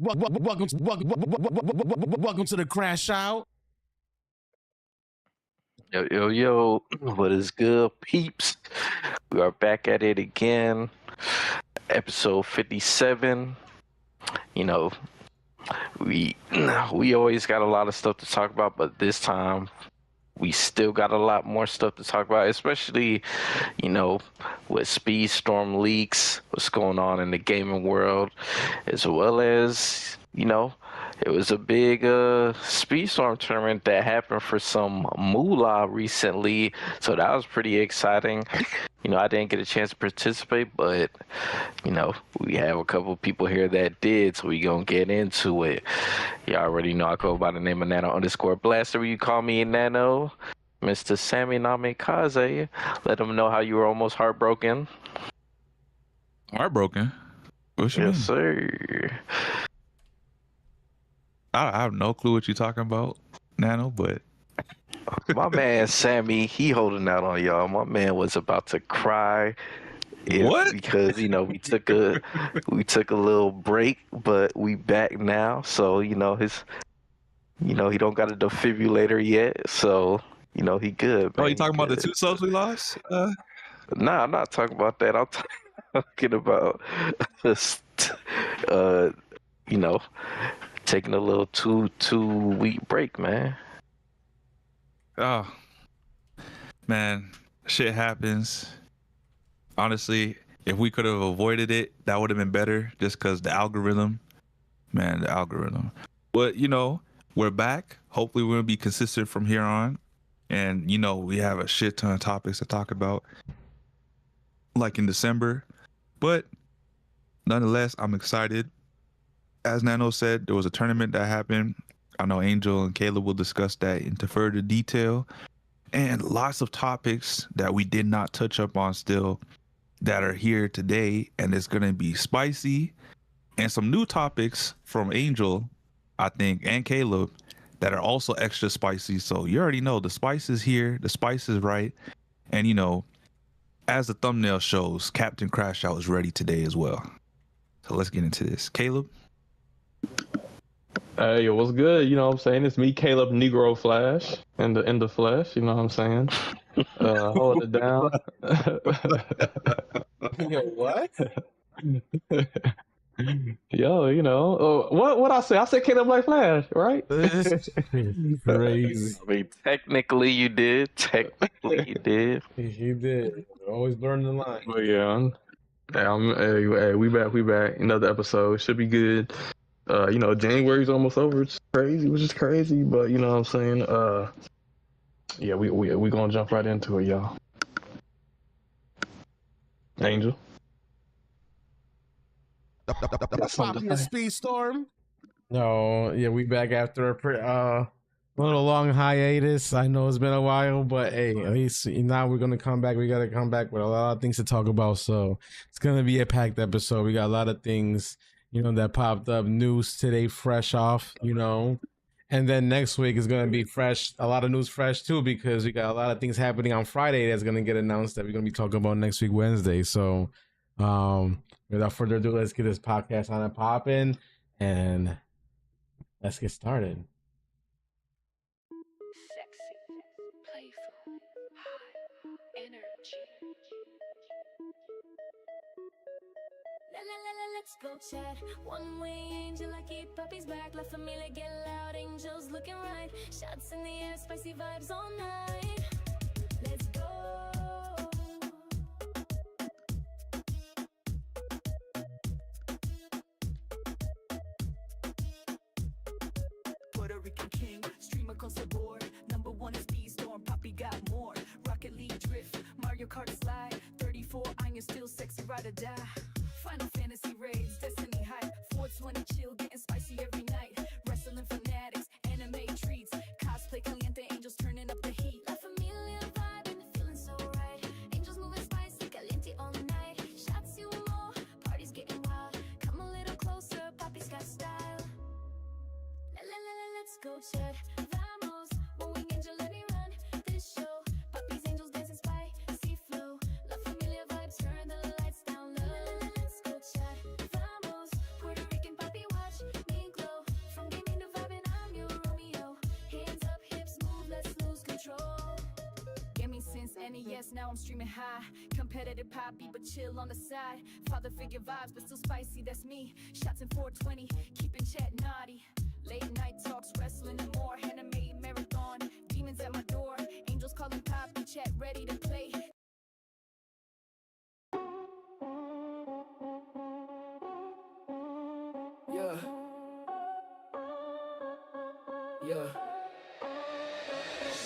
Welcome to the CrashOut. Yo, what is good, peeps? We are back at it again. Episode 57. You know, we always got a lot of stuff to talk about, but this time we still got a lot more stuff to talk about, especially, with Speedstorm leaks, what's going on in the gaming world, as well as, it was a big Speedstorm tournament that happened for some moolah recently, so that was pretty exciting. I didn't get a chance to participate, but, we have a couple people here that did, so we gonna get into it. Y'all already know I go by the name of Nano_Blaster. You call me Nano. Mr. Sammy Namikaze. Let them know how you were almost heartbroken. Heartbroken? What you mean? Yes, sir. I have no clue what you're talking about, Nano, but My man Sammy, he holding out on y'all. My man was about to cry. What? Because we took a little break, but we back now. So he don't got a defibrillator yet. So he good. Oh, Man. you talking about the 2 subs we lost? Nah, I'm not talking about that. I'm talking about just taking a little two-week break, man. Oh, man, shit happens. Honestly, if we could have avoided it, that would have been better. Just because the algorithm. But we're back. Hopefully, we'll be consistent from here on. And we have a shit ton of topics to talk about, like in December. But nonetheless, I'm excited. As Nano said, there was a tournament that happened. I know Angel and Caleb will discuss that into further detail. And lots of topics that we did not touch up on still that are here today. And it's going to be spicy. And some new topics from Angel, I think, and Caleb that are also extra spicy. So you already know the spice is here. The spice is right. And, as the thumbnail shows, Captain CrashOut is ready today as well. So let's get into this. Caleb? Hey, what's good? You know what I'm saying? It's me, Caleb Negro Flash, in the flesh. You know what I'm saying? Hold it down. What? Yo, what I say? I said Caleb like Flash, right? Crazy. I mean, technically you did. He did. Always learn the line. But yeah, hey, we back. Another episode should be good. January's almost over. It's crazy, which is crazy, but you know what I'm saying. Yeah, we gonna jump right into it, y'all. Angel. Poppy a Speedstorm. No, yeah, we back after a little long hiatus. I know it's been a while, but hey, at least now we're gonna come back. We gotta come back with a lot of things to talk about. So it's gonna be a packed episode. We got a lot of things, that popped up. News today, fresh off, and then next week is gonna be fresh. A lot of news fresh too, because we got a lot of things happening on Friday that's gonna get announced that we're gonna be talking about next week, Wednesday. So, without further ado, let's get this podcast on and popping, and let's get started. Sexy, playful, hot, energy. Let's go chat. One way, angel, I keep puppies back. La familia get loud, angels looking right. Shots in the air, spicy vibes all night. Let's go. Puerto Rican king, stream across the board. Number one is Speedstorm, Poppy got more. Rocket League drift, Mario Kart slide. 34, I'm still sexy, ride or die. Final Fantasy raids, Destiny hype. 420 chill, getting spicy every night. Wrestling fanatics, anime treats. Cosplay caliente, angels turning up the heat. La familia vibe and feeling so right. Angels moving spicy, caliente all night. Shots you more, parties getting wild. Come a little closer, Poppy's got style. Let's go chat. Vamos, one wing angel, let me run this show. Poppy's angels dancing spicy flow. La familia vibes, turn the lights down low. Let's go chat. Vamos, NES, now I'm streaming high. Competitive poppy, but chill on the side. Father figure vibes, but still spicy, that's me. Shots in 420, keeping chat naughty. Late night talks, wrestling and more. Anime marathon, demons at my door. Angels calling poppy, chat ready to play. Yeah. Yeah.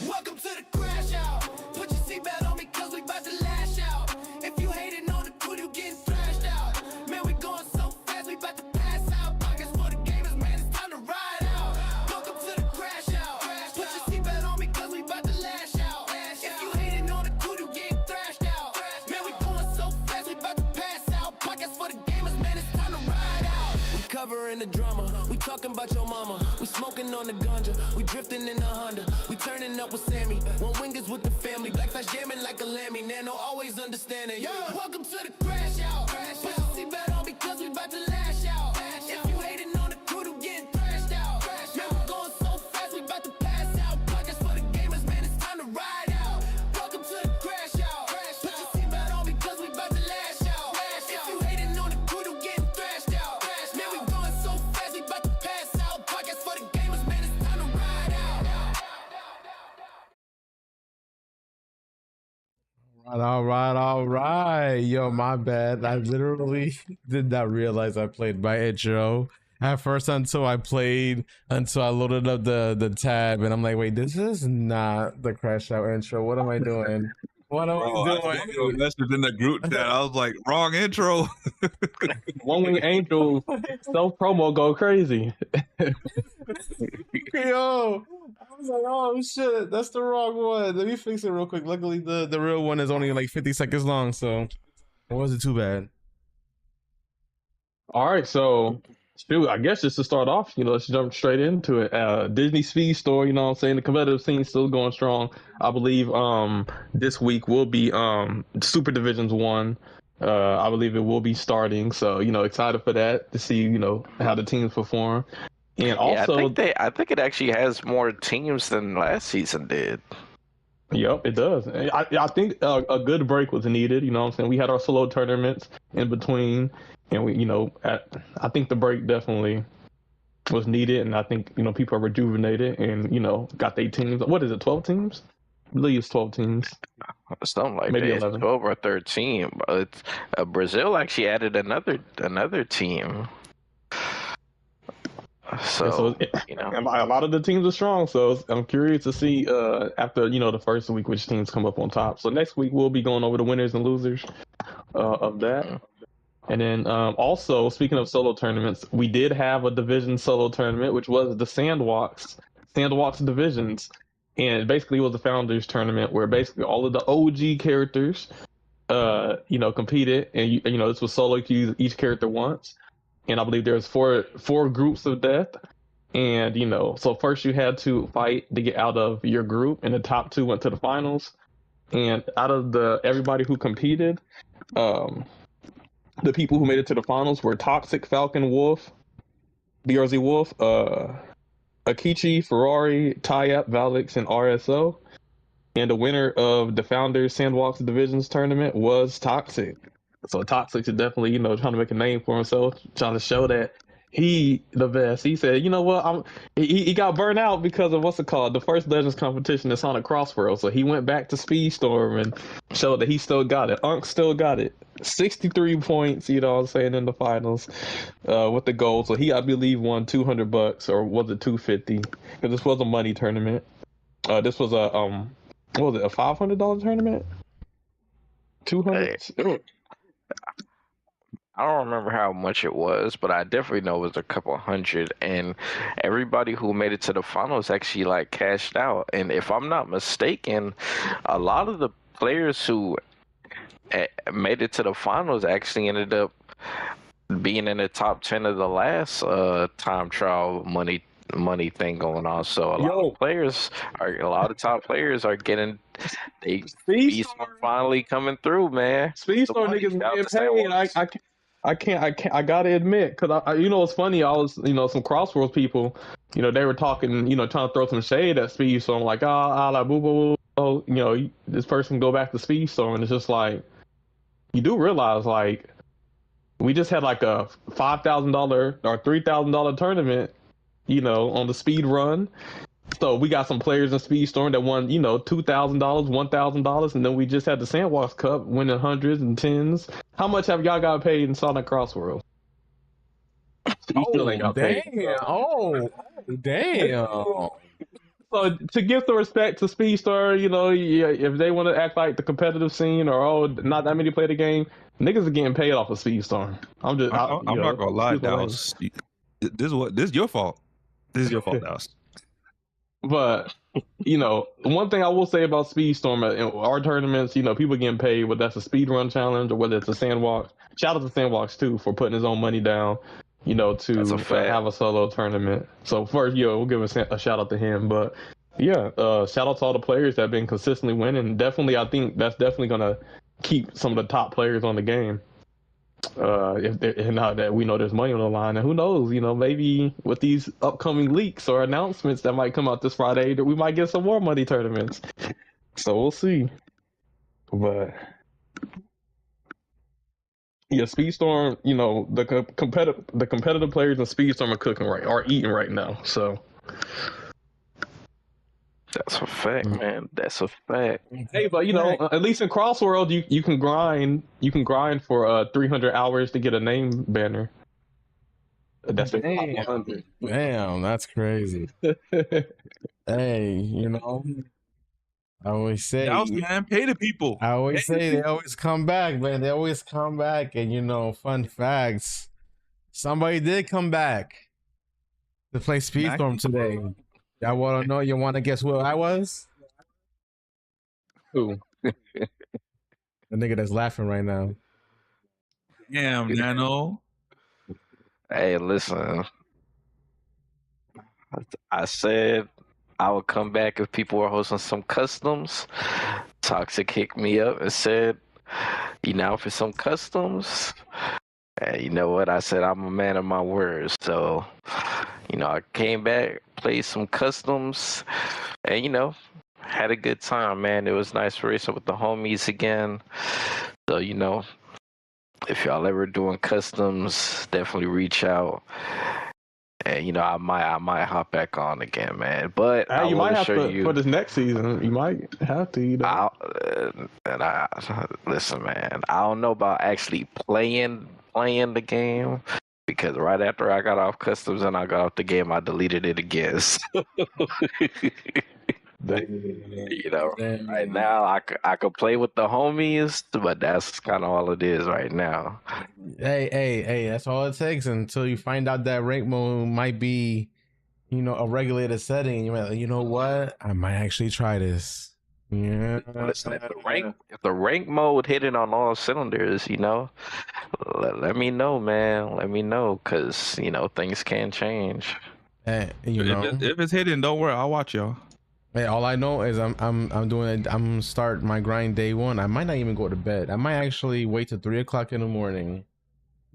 Welcome to the crash out. Put your seatbelt on me cause we about to lash out. If you hating on the crew, you getting thrashed out. Man, we going so fast, we about to pass out. Pockets for the gamers, man, it's time to ride out. Welcome to the crash out. Put your seatbelt on me cause we about to lash out. If you hating on the crew, you getting thrashed out. Man, we going so fast, we about to pass out. Pockets for the gamers, man, it's time to ride out. We covering the drama, we talking about your mama. We smoking on the ganja, we drifting in the Honda. We turning up with Sammy, one wingers with the family. Black flash jamming like a lammy, Nano always understanding. Yeah. Welcome to the crash out. Put your seatbelt on because we about to lash out. If you hating on the crew, you getting thrashed out. Man, we're going so fast, we about to pass out. Pockets for the gamers, man, it's time to ride out. Welcome to the crash out. Put your seatbelt on because we about to lash out. If you hating on the crew, you getting thrashed out. Man, we going so fast, we about to pass out. Pockets for the gamers, man, it's time to ride out. All right. Yo, my bad. I literally did not realize I played my intro at first until I loaded up the tab, and I'm like, wait, this is not the CrashOut intro. What am I doing? What am I doing? Message in the group chat. I was like, wrong intro. One Wing Angel self promo go crazy. Yo, I was like, oh shit, that's the wrong one. Let me fix it real quick. Luckily, the real one is only like 50 seconds long, so it wasn't too bad. All right, so shoot, I guess just to start off, let's jump straight into it. Disney Speedstorm, what I'm saying, the competitive scene's still going strong. I believe this week will be Super Divisions 1. I believe it will be starting, so excited for that to see how the teams perform. And also, I think it actually has more teams than last season did. Yep, it does. I think a good break was needed. What I'm saying, we had our solo tournaments in between, and we, I think the break definitely was needed, and I think people are rejuvenated and got their teams. What is it? 12 teams? I believe it's 12 teams. Something like maybe that. 11. 12 or 13. But Brazil actually added another team. So a lot of the teams are strong. So I'm curious to see after the first week which teams come up on top. So next week we'll be going over the winners and losers of that. And then also, speaking of solo tournaments, we did have a division solo tournament, which was the Sandwalks divisions. And basically it was a founders tournament where basically all of the OG characters, competed. And, this was solo, you could use each character once. And I believe there's four groups of death. And, so first you had to fight to get out of your group, and the top two went to the finals. And out of everybody who competed, the people who made it to the finals were Toxic, Falcon, Wolf, BRZ Wolf, Akichi, Ferrari, Tyap, Valix, and RSO. And the winner of the Founders Sandwalks Divisions tournament was Toxic. So Toxic is definitely, trying to make a name for himself, trying to show that he the best. He said, you know what, he got burnt out because of the first Legends competition in Sonic Crossworld. So he went back to Speedstorm and showed that he still got it. Unk still got it. 63 points, in the finals with the gold. So he, I believe, won $200, or was it $250? Because this was a money tournament. This was a what was it, a $500 tournament? 200. I don't remember how much it was, but I definitely know it was a couple hundred, and everybody who made it to the finals actually cashed out. And if I'm not mistaken, a lot of the players who made it to the finals actually ended up being in the top 10 of the last time trial money thing going on. So a lot of top players are getting Speedstorm finally coming through, man. Speedstorm niggas getting paid. I gotta admit, because it's funny. I was, some Crossworld people, they were talking, trying to throw some shade at Speed. So I'm like, la boo boo. oh, this person go back to Speedstorm, and it's just like you do realize like we just had like a $5,000 or $3,000 tournament, on the speed run. So we got some players in Speedstorm that won, $2,000, $1,000, and then we just had the Sandbox Cup winning hundreds and tens. How much have y'all got paid in Sonic Crossworld? Oh, damn! Oh, damn! So to give the respect to Speedstorm, if they want to act like the competitive scene or not that many play the game, niggas are getting paid off of Speedstorm. I'm not gonna lie, Dallas. This is your fault. This is your fault, Dallas. But one thing I will say about Speedstorm in our tournaments, people getting paid, whether that's a speed run challenge or whether it's a Sandbox. Shout out to Sandbox too for putting his own money down, to have a solo tournament. So first, we'll give a shout out to him. But yeah, shout out to all the players that have been consistently winning. Definitely, I think that's definitely gonna keep some of the top players on the game. If now that we know there's money on the line, and who knows, maybe with these upcoming leaks or announcements that might come out this Friday, that we might get some more money tournaments. So we'll see. But yeah, Speedstorm, the competitive players in Speedstorm are eating right now. So that's a fact, man. That's a fact. Hey, but at least in Crossworld, you can grind. You can grind for 300 hours to get a name banner. That's damn, that's crazy. Hey, I always say, man, pay the people. I always say they always come back, man. They always come back, and fun facts. Somebody did come back to play Speedstorm today. Y'all want to know? You want to guess who I was? Who? The nigga that's laughing right now. Damn, Nano. Hey, listen. I said I would come back if people were hosting some customs. Toxic hit me up and said, for some customs. And you know what? I said I'm a man of my words. So, I came back, played some customs, and had a good time, man. It was nice racing with the homies again. So, if y'all ever doing customs, definitely reach out. And I might hop back on again, man. But you might have to for this next season. You might have to. Listen, man. I don't know about actually playing the game, because right after I got off customs and I got off the game, I deleted it again. Right now I could play with the homies, but that's kind of all it is right now. Hey, that's all it takes until you find out that rank mode might be, a regulated setting. And you're like, you know what? I might actually try this. Yeah. Listen, if the rank mode hitting on all cylinders, let me know, man. Let me know, because things can change. Hey, if it's hitting, don't worry, I'll watch y'all. Hey, all I know is I'm start my grind day one. I might not even go to bed. I might actually wait till 3 o'clock in the morning,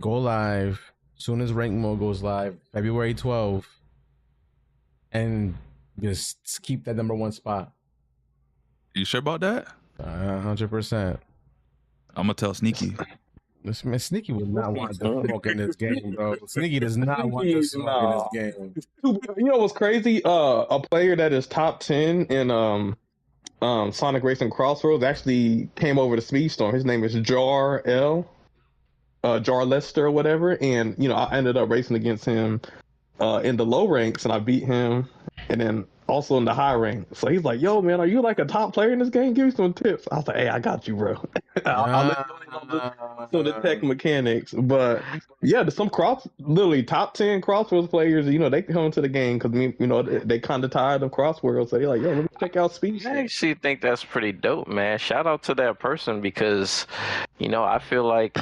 go live soon as rank mode goes live, February 12th, and just keep that #1 spot. You sure about that? 100%. I'm gonna tell Sneaky. This man Sneaky would not want to smoke in this game, bro. Sneaky does not want to smoke in this game. You know what's crazy? A player that is top 10 in Sonic Racing Crossroads actually came over to Speedstorm. His name is Jar Lester or whatever, and I ended up racing against him in the low ranks, and I beat him, and then also in the high rank. So he's like, "Yo, man, are you like a top player in this game? Give me some tips." I was like, "Hey, I got you, bro. I'll let you know some of the tech mechanics." But yeah, there's some literally top 10 Crossworlds players. They come into the game because they kind of tired of Crossworlds. So they're like, "Yo, let me check out Speed." I actually think that's pretty dope, man. Shout out to that person, because I feel like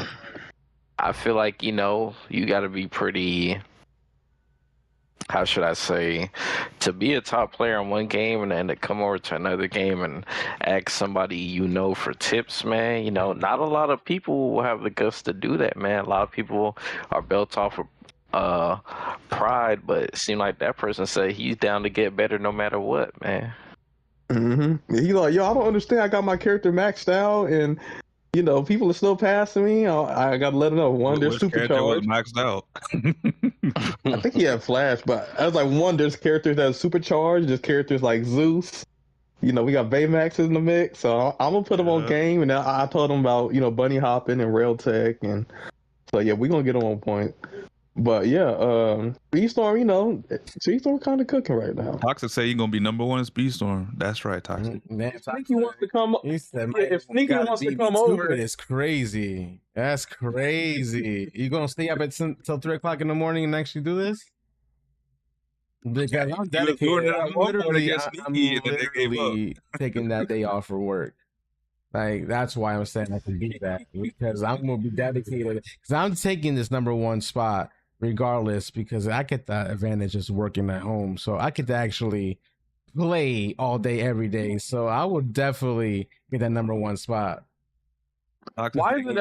you got to be pretty, how should I say, to be a top player in one game and then to come over to another game and ask somebody for tips, man. Not a lot of people will have the guts to do that, man. A lot of people are built off of pride, but it seemed like that person said he's down to get better no matter what, man. He's like, yo, I don't understand. I got my character maxed out, and people are still passing me. I gotta let him know. One, there's Which character was supercharged. maxed out? I think he had Flash, but I was like, one, there's characters that are supercharged. There's characters like Zeus. We got Baymax in the mix, so I'm gonna put him on game. And I told him about bunny hopping and rail tech, and so yeah, we're gonna get him on point. But yeah, Speedstorm, Speedstorm kind of cooking right now. Toxic say you're gonna be number one in Speedstorm. That's right, Toxic. Man, Sneaky wants to come. If Sneaky wants to come over, it's crazy. That's crazy. You gonna stay up till 3:00 in the morning and actually do this? Because I'm dedicated. I'm literally taking that day off for work. Like, that's why I'm saying I can do that, because I'm gonna be dedicated. Because I'm taking this number one spot regardless, because I get the advantage of working at home, so I get to actually play all day every day. So I would definitely get that number one spot. Why is it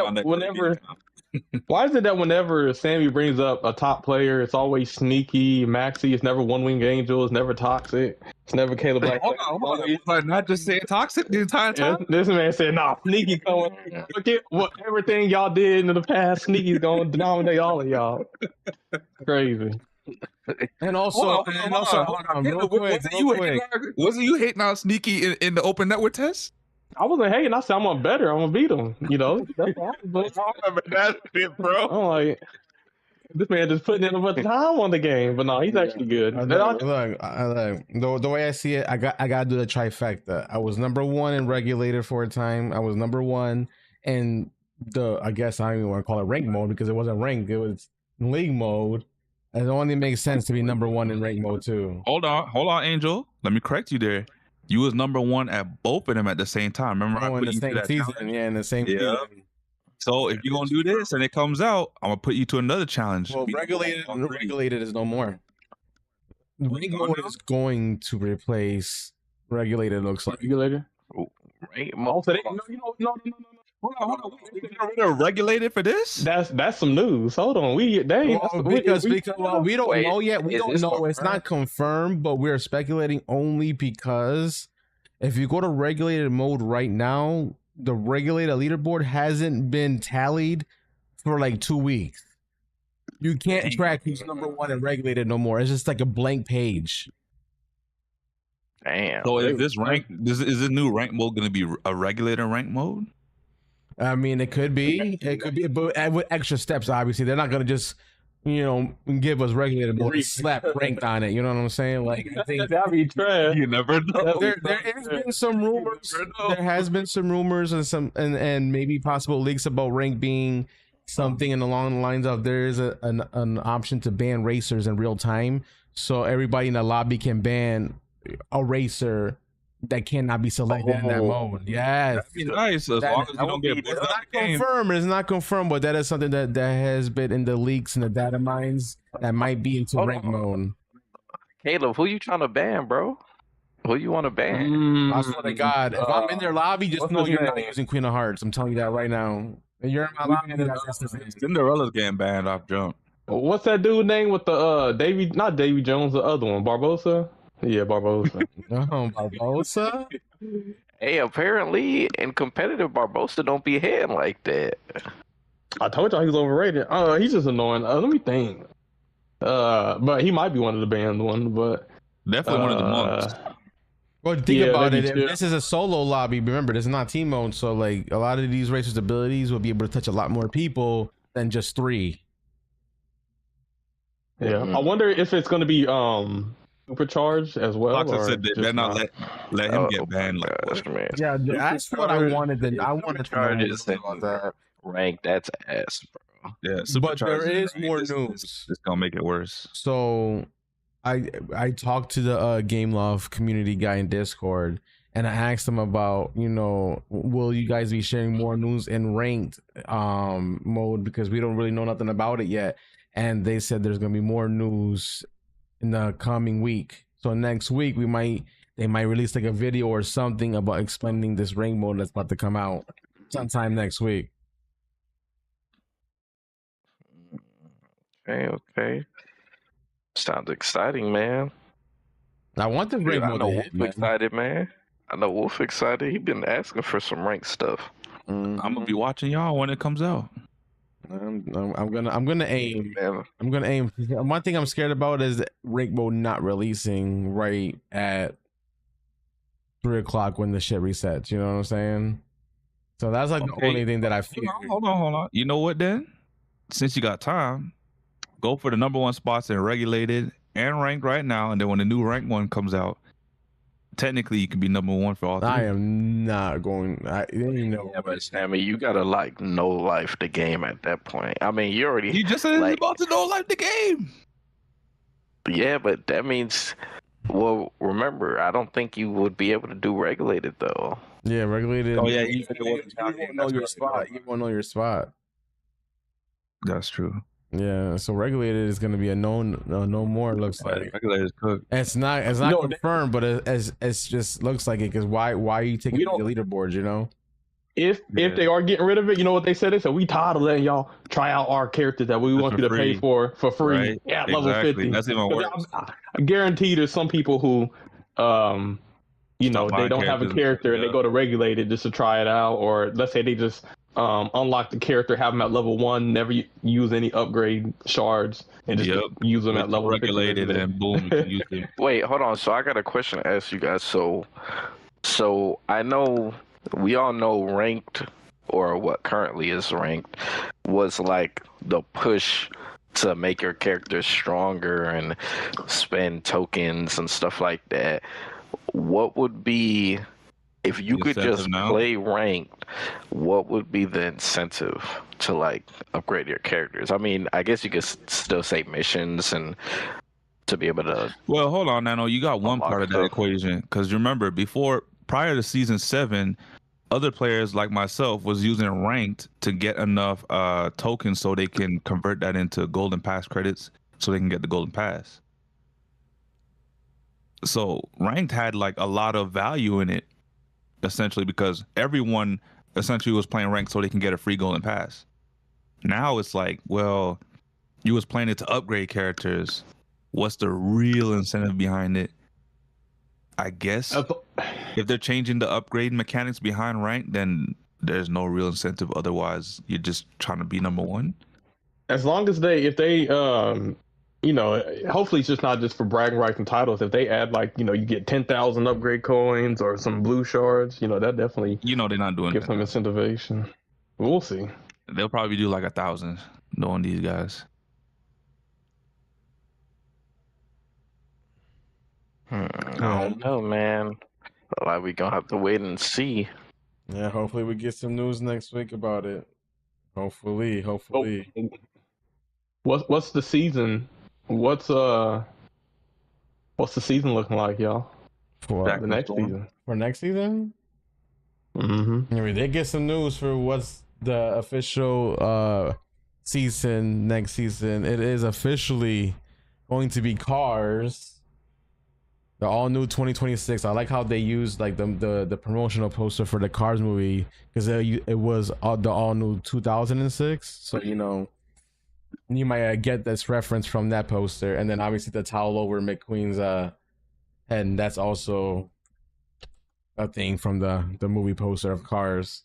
that whenever Sammy brings up a top player, it's always Sneaky, Maxi? It's never One Wing Angel. It's never Toxic. It's never Caleb Black. Hold on. Like, not just saying Toxic the entire time. This man said, "Nah, Sneaky coming. Forget everything y'all did in the past. Sneaky's gonna dominate all of y'all." Crazy. And also, real quick. Wasn't you hating on Sneaky in the open network test? I wasn't hating. I said I'm gonna better. I'm gonna beat him. That's it, bro. I'm like, this man just putting in a bunch of time on the game, but no, he's actually good. Look, the way I see it, I gotta do the trifecta. I was number one in regulated for a time. I was number one in I guess I don't even want to call it rank mode, because it wasn't ranked. It was league mode. It only makes sense to be number one in rank mode too. Hold on, Angel. Let me correct you there. You was number one at both of them at the same time. Remember, I put in the you same season. challenge? Yeah, in the same season. So if you're gonna do this and it comes out, I'm gonna put you to another challenge. Well, regulated is no more. Rank mode is going to replace regulated. Looks like regulated. Right? No. Hold on. We're regulated for this? That's some news. Hold on. We don't know yet. We don't know. It's not confirmed, but we're speculating only because if you go to regulated mode right now, the regulated leaderboard hasn't been tallied for like 2 weeks. You can't track who's number one in regulated no more. It's just like a blank page. Damn. So is this new rank mode going to be a regulator rank mode? I mean, it could be, but with extra steps. Obviously, they're not gonna just, give us regulated mode, slap ranked on it. You know what I'm saying? Like, I think that'd be trash. You never know. There has been some rumors. There has been some rumors and maybe possible leaks about rank being something along the lines of there's an option to ban racers in real time, so everybody in the lobby can ban a racer that cannot be selected in that mode. Yes, that'd be nice, as long as you don't get it's not confirmed. It's not confirmed, but that is something that has been in the leaks and the data mines that might be into rank mode. Caleb, who you trying to ban, bro? Who you want to ban? I swear to God, if I'm in their lobby, just know you're not using Queen of Hearts. I'm telling you that right now. If you're in my lobby, Cinderella's getting banned off jump. What's that dude name with the not Davy Jones, the other one, Barbosa? Yeah, Barbosa. Barbosa? Hey, apparently in competitive, Barbosa don't be hitting like that. I told y'all he's overrated. He's just annoying. Let me think. But he might be one of the banned ones, but definitely one of the monks. Well, think about it. If this is a solo lobby, remember, this is not team mode, so like a lot of these racers' abilities will be able to touch a lot more people than just 3. Yeah, I wonder if it's going to be supercharged as well. Like I said, they better not let him get banned like that. Man. Yeah, that's what I wanted. I wanted to know that rank. That's ass, bro. Yeah, but there is more news. It's gonna make it worse. So, I talked to the Game Love community guy in Discord, and I asked him about, will you guys be sharing more news in ranked mode, because we don't really know nothing about it yet. And they said there's gonna be more news in the coming week. So next week they might release like a video or something about explaining this rank mode that's about to come out sometime next week. Okay. Sounds exciting, man. I want the rank mode to hit, excited, man. I know Wolf excited. He been asking for some ranked stuff. I'm gonna be watching y'all when it comes out. I'm gonna aim. Man, I'm gonna aim. One thing I'm scared about is rank mode not releasing right at 3:00 when the shit resets. You know what I'm saying? So that's like the only thing that I fear. Hold on. You know what then? Since you got time, go for the number one spots in regulated and ranked right now, and then when the new rank one comes out, technically you can be number one for all three. I am not going. Yeah, but Sammy, you gotta like know life the game at that point. I mean, you already. You just said like, it's about to know life the game. Yeah, but that means. Well, remember, I don't think you would be able to do regulated though. Yeah, regulated. Oh yeah, you won't know your spot. You won't know your spot. That's true. Yeah, so regulated is gonna be a no more. Looks like Regulated is cooked. it's not confirmed, but it's just looks like it. Because why are you taking the leaderboards? You know, if they are getting rid of it, you know what they said? They said we tired of letting y'all try out our characters that we want you to pay for free Right? at level 50. That's even worse. I guarantee there's some people who, they don't have a character and they go to regulated just to try it out, or let's say they just unlock the character, have them at level 1, never use any upgrade shards, and just use them at level regulated, and boom, you can use them. Wait, hold on. So I got a question to ask you guys. So I know we all know ranked, or what currently is ranked, was like the push to make your character stronger and spend tokens and stuff like that. What would be, if you could just play ranked, what would be the incentive to like upgrade your characters? I mean, I guess you could still say missions and to be able to. Well, hold on, Nano. You got one part of that equation, because remember, prior to season 7, other players like myself was using ranked to get enough tokens so they can convert that into golden pass credits so they can get the golden pass. So ranked had like a lot of value in it, essentially, because everyone essentially was playing ranked so they can get a free golden pass. Now it's like, well, you was playing it to upgrade characters. What's the real incentive behind it? I guess if they're changing the upgrade mechanics behind rank, then there's no real incentive. Otherwise, you're just trying to be number one. As long as if they hopefully it's just not just for bragging rights and titles. If they add you get 10,000 upgrade coins or some blue shards, that definitely they're not doing give some incentivation. We'll see. They'll probably do like 1,000 knowing these guys. I don't know, man. Like we gonna have to wait and see. Yeah, hopefully we get some news next week about it. Hopefully. What's the season? What's the season looking like, y'all? For the next season? For next season? Mm-hmm. I mean, they get some news for what's the official season next season. It is officially going to be Cars. The all new 2026. I like how they used like the promotional poster for the Cars movie, because it was the all new 2006. So you might get this reference from that poster, and then obviously the towel over McQueen's head, and that's also a thing from the movie poster of Cars.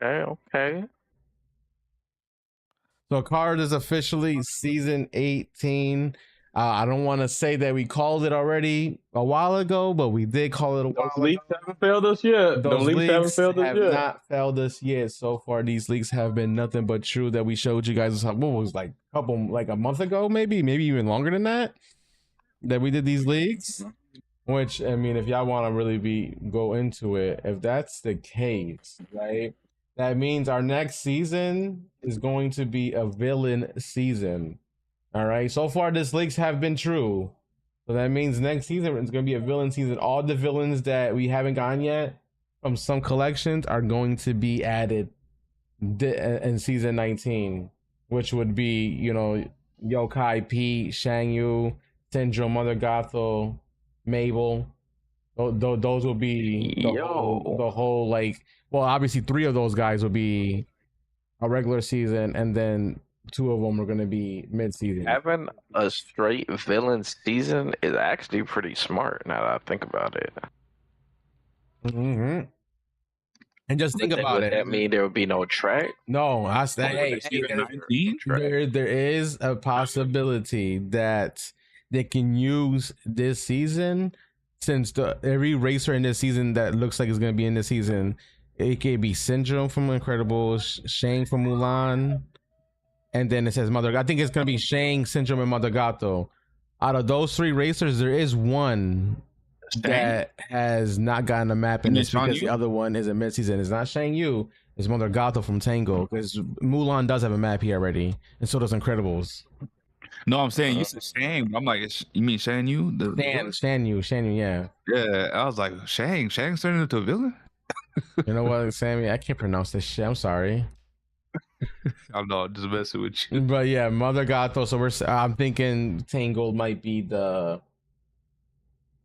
Okay. So Cars is officially season 18. I don't want to say that we called it already a while ago, but we did call it a while ago. Those leaks haven't failed us yet. Those leaks have not failed us yet. So far, these leaks have been nothing but true that we showed you guys. What was like a month ago, maybe even longer than that we did these leaks. Which, I mean, if y'all want to really go into it, if that's the case, right, that means our next season is going to be a villain season. All right. So far, these leaks have been true. So that means next season it's going to be a villain season. All the villains that we haven't gotten yet from some collections are going to be added in season 19, which would be, Yokai Pete, Shang Yu, Syndrome, Mother Gothel, Mabel. Those will be the whole obviously 3 of those guys will be a regular season, and then two of them are going to be mid-season. Having a straight villain season is actually pretty smart now that I think about it. Mm-hmm. And just think about would it. That mean there would be no track? No, I said, hey, there is a possibility that they can use this season, since every racer in this season that looks like it's going to be in this season, it could be Syndrome from Incredibles, Shang from Mulan, and then it says Mother. I think it's going to be Shang, Syndrome, and Mother Gato. Out of those three racers, there is one that has not gotten a map in this because the other one is a mid-season. It's not Shang Yu, it's Mother Gato from Tango, because Mulan does have a map here already, and so does Incredibles. No, I'm saying you said Shang. I'm like, you mean Shang Yu? Shan Yu, yeah. Yeah, I was like, Shang's turning into a villain? You know what, Sammy? I can't pronounce this shit. I'm sorry. I'm not just messing with you. But yeah, Mother Gato. So I'm thinking Tangled might be the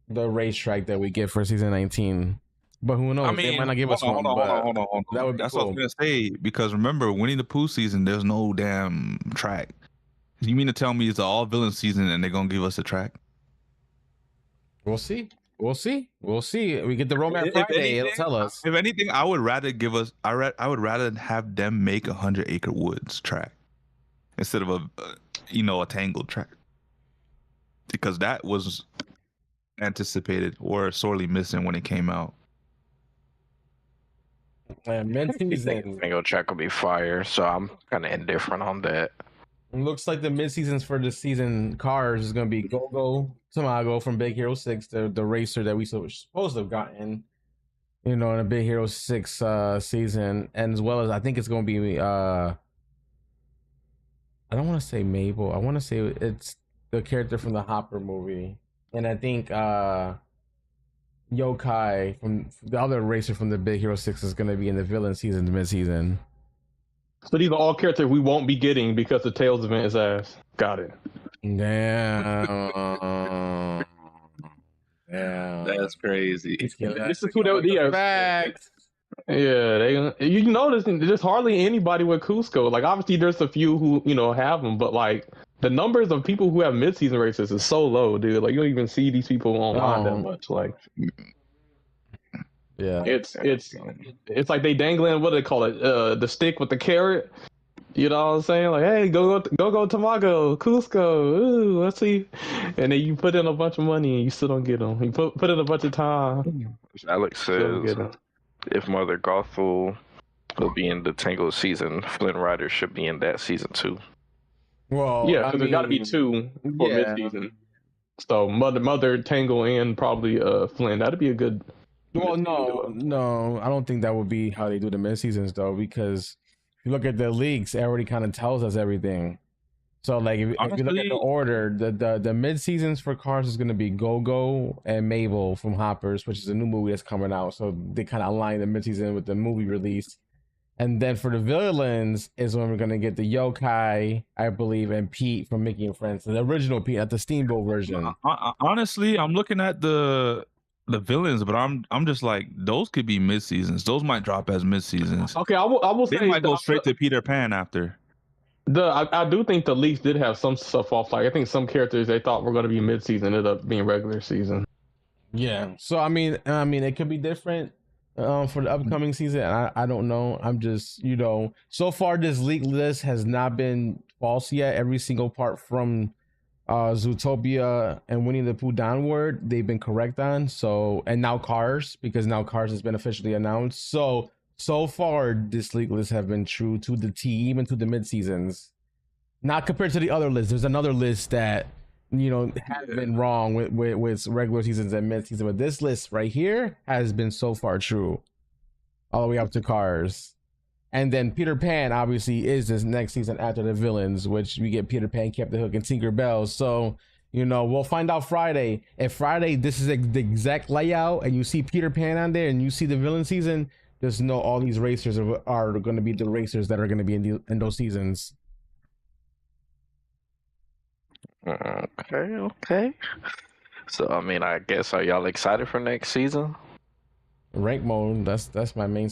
racetrack that we get for season 19. But who knows? They might not give us one. Hold on. That would be That's cool. what I was gonna say, because remember, Winnie the Pooh season, there's no damn track. You mean to tell me it's an all villain season and they're gonna give us a track? We'll see. We get the Roadmap Friday. It'll tell us. If anything, I would rather I would rather have them make 100 Acre Woods track instead of a Tangled track, because that was anticipated or sorely missing when it came out. Mid-season. Tango track will be fire, so I'm kind of indifferent on that. It looks like the mid-seasons for this season cars is going to be Go-Go Tamago from Big Hero 6, the racer that we supposed to have gotten, in a Big Hero 6 season, and as well as I think it's going to be I don't want to say Mabel. I want to say it's the character from the Hopper movie, and I think Yokai from the other racer from the Big Hero 6 is going to be in the villain season, the mid-season. So these are all characters we won't be getting because the Tails event is ass. Got it. Damn. That's crazy. This is who they would be. Facts. Yeah, you notice there's hardly anybody with Cusco. Like, obviously there's a few who have them, but like the numbers of people who have mid-season races is so low, dude. Like, you don't even see these people online that much. Like, yeah, it's like they dangling, what do they call it? The stick with the carrot. You know what I'm saying? Like, hey, go Tamago, Cusco, ooh, let's see. And then you put in a bunch of money and you still don't get them. You put in a bunch of time. Alex says if Mother Gothel will be in the Tango season, Flynn Rider should be in that season too. Well, yeah, because there's got to be two for mid-season. So Mother Tango and probably Flynn. That'd be a good. Well, no, I don't think that would be how they do the mid-seasons though, because if you look at the leaks, it already kind of tells us everything. So like if you look at the order, the mid-seasons for cars is going to be Go-Go and Mabel from Hoppers, which is a new movie that's coming out. So they kind of align the mid-season with the movie release. And then for the villains is when we're going to get the Yokai, I believe, and Pete from Mickey and Friends, the original Pete, not the Steamboat version. Honestly, I'm looking at the villains, but I'm just like, those could be mid-seasons. Those might drop as mid-seasons. Okay, I will say they might go straight to Peter Pan after. I do think the leaks did have some stuff off. Like, I think some characters they thought were going to be mid-season ended up being regular season. Yeah. So I mean, it could be different for the upcoming season. I don't know. I'm just, so far this leak list has not been false yet. Every single part from Zootopia and Winnie the Pooh downward, they've been correct on. So, and now Cars, because now Cars has been officially announced. So far, this league list have been true to the T, even to the mid-seasons. Not compared to the other list. There's another list that, have been wrong with regular seasons and mid-season. But this list right here has been so far true. All the way up to Cars. And then Peter Pan, obviously, is this next season after the villains, which we get Peter Pan, Captain Hook, and Tinker Bell. So, we'll find out Friday. If Friday, this is the exact layout, and you see Peter Pan on there, and you see the villain season, just know all these racers are going to be the racers that are going to be in those seasons. Okay. So, I guess, are y'all excited for next season? Rank mode, that's my main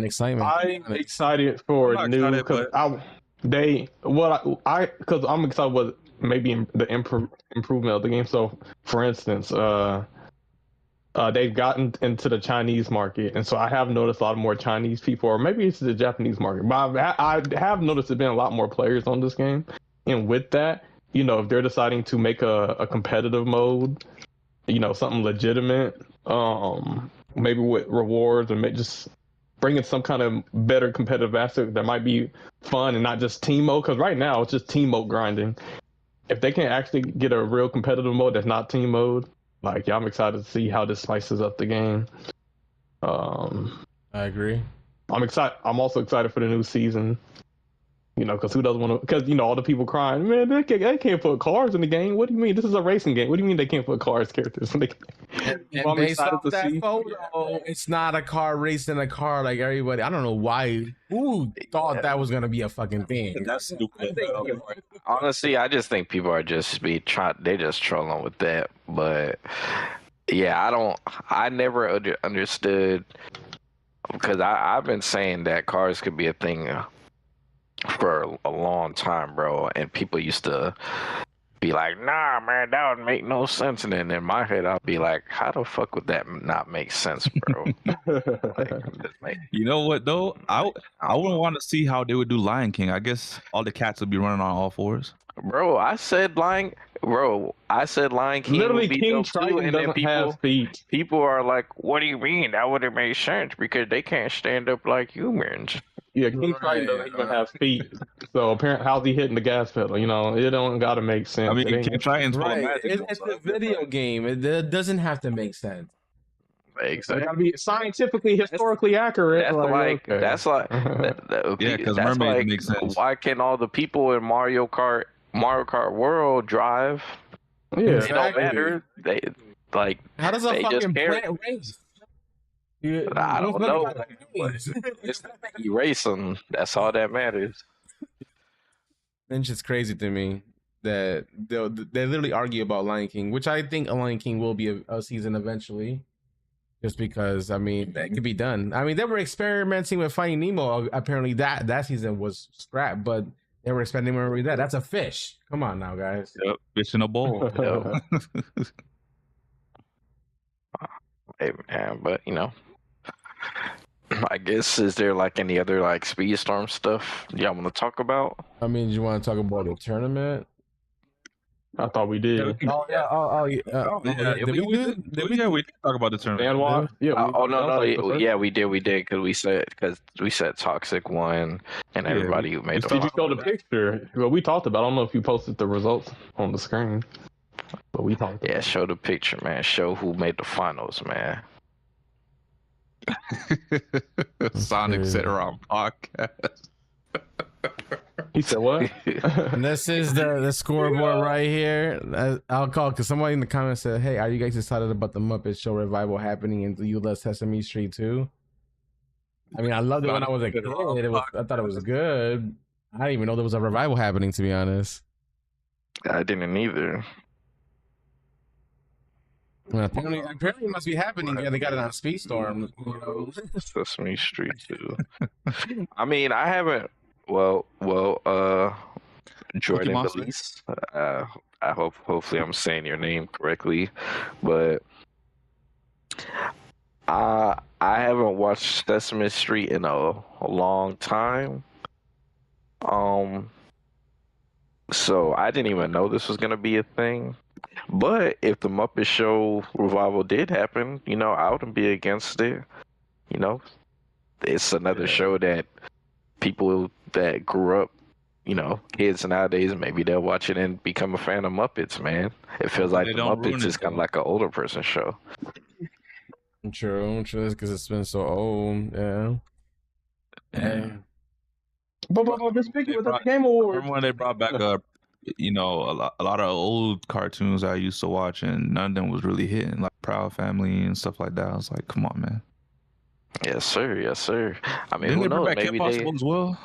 excitement. I'm excited for new. because I'm excited with maybe the improvement of the game. So, for instance, they've gotten into the Chinese market, and so I have noticed a lot more Chinese people, or maybe it's the Japanese market. But I have noticed there's been a lot more players on this game, and with that, if they're deciding to make a competitive mode, something legitimate, maybe with rewards and just bringing some kind of better competitive aspect that might be fun and not just team mode. Because right now it's just team mode grinding. If they can actually get a real competitive mode that's not team mode, I'm excited to see how this spices up the game. I agree. I'm excited. I'm also excited for the new season. Because who doesn't want to? Because all the people crying, man, they can't put cars in the game. What do you mean? This is a racing game. What do you mean they can't put cars characters in the game? And based off that photo, it's not a car racing a car like everybody. I don't know why. Who thought that was gonna be a fucking thing? That's stupid. Honestly, I just think people are just they just trolling with that. But yeah, I never understood, because I've been saying that cars could be a thing for a long time, bro, and people used to be like, nah, man, that would make no sense. And then in my head, I'll be like, how the fuck would that not make sense, bro? You know what, though? I wouldn't want to see how they would do Lion King. I guess all the cats would be running on all fours. Bro, I said Lion King. Literally, would be King dope too, Triton and then doesn't have feet. people are like, what do you mean? That would have made sense because they can't stand up like humans. Yeah, King Triton doesn't even have feet. So apparently, how's he hitting the gas pedal? It don't gotta make sense. I mean, King Triton's right. It's a video game. It doesn't have to make sense. Exactly. It gotta be scientifically, historically accurate. That's like yeah, because mermaids make sense. Why can all the people in Mario Kart World drive? Yeah, it don't matter. They how does a fucking plant race? I don't know. You race them. That's all that matters. It's just crazy to me that they literally argue about Lion King, which I think a Lion King will be a season eventually. Just because, I mean, that could be done. I mean, they were experimenting with Finding Nemo. Apparently, that season was scrapped, but they were experimenting with that. That's a fish. Come on now, guys. Yep, fish in a bowl. Hey, man, but I guess, is there any other Speedstorm stuff y'all want to talk about? I mean, do you want to talk about the tournament? I thought we did. Oh yeah. Did we did talk about the tournament. Yeah, we did because we said Toxic won and everybody who made. Did you show the picture? Well, we talked about. I don't know if you posted the results on the screen, but we talked. Yeah, show the picture, man. Show who made the finals, man. Sonic said around podcast. He said what? And this is the scoreboard right here. I'll call because somebody in the comments said, hey, are you guys excited about the Muppet Show revival happening in the U.S. Sesame Street too? I mean, I loved it when I was a kid. I thought it was good. I didn't even know there was a revival happening, to be honest. I didn't either. Well, apparently it must be happening. Yeah, they got it on Speedstorm. Sesame Street too. I mean, I haven't. Well, Jordan Belize. I hopefully I'm saying your name correctly, but I haven't watched Sesame Street in a long time. So I didn't even know this was gonna be a thing. But if the Muppet Show revival did happen, I wouldn't be against it. It's another show that people that grew up, kids nowadays, maybe they'll watch it and become a fan of Muppets, man. It feels like the Muppets is kind of like an older person show. True, because it's been so old, yeah. But this picture was at the Game Awards. Remember when they brought back a lot of old cartoons I used to watch, and none of them was really hitting, like Proud Family and stuff like that. I was like, come on, man. Yes, sir. I mean, Didn't who they bring knows? back Maybe Kim Possible as well?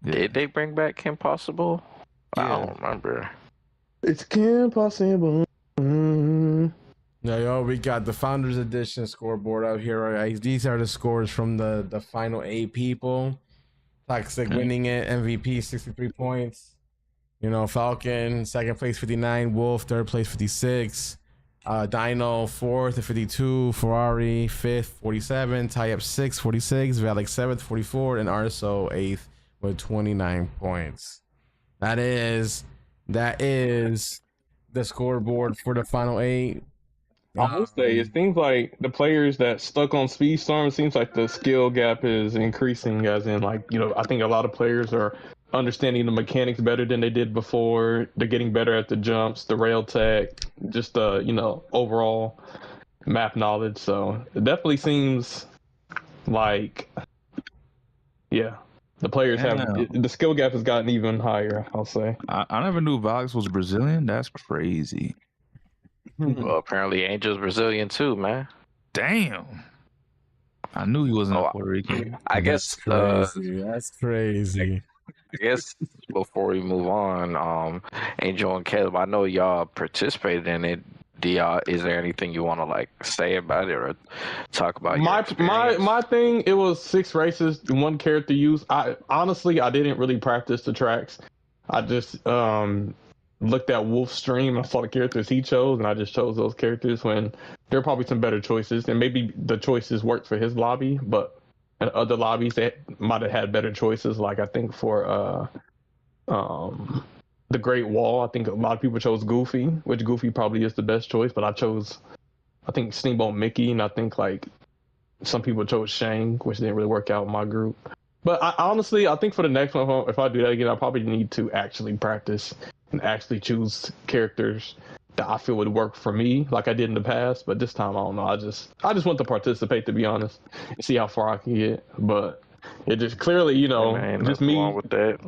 Did they bring back Kim Possible? Yeah. I don't remember. It's Kim Possible. Now, yo, we got the Founders Edition scoreboard out here. Right? These are the scores from the final 8 people. Toxic winning it, MVP 63 points. You know, Falcon second place 59, Wolf third place 56, Dino fourth at 52, Ferrari fifth 47, Tie Up 6 46, Valak seventh 44, and Arso eighth with 29 points. That is the scoreboard for the final 8. I will say, it seems like the players that stuck on Speedstorm, it seems like the skill gap is increasing, as in, like, you know, I think a lot of players are understanding the mechanics better than they did before. They're getting better at the jumps, the rail tech, just, you know, overall map knowledge. So it definitely seems like, yeah, the players the skill gap has gotten even higher, I'll say. I never knew Vox was Brazilian. That's crazy. Well, apparently Angel's Brazilian too, man. Damn. I knew he wasn't Puerto Rican. I guess that's crazy. I guess before we move on, Angel and Caleb, I know y'all participated in it. Is there anything you want to like say about it or talk about? My thing, it was 6 races, 1 character use. I didn't really practice the tracks. I just looked at Wolf's stream. I saw the characters he chose, and I just chose those characters when there are probably some better choices, and maybe the choices worked for his lobby, but in other lobbies they might have had better choices. Like I think for the Great Wall, I think a lot of people chose Goofy, which Goofy probably is the best choice, but I think Steamboat Mickey, and I think like some people chose Shang, which didn't really work out in my group. But I think for the next one, if I do that again, I probably need to actually practice and actually choose characters that I feel would work for me, like I did in the past. But this time, I don't know. I just want to participate, to be honest, and see how far I can get. But it just clearly, you know, just me with that.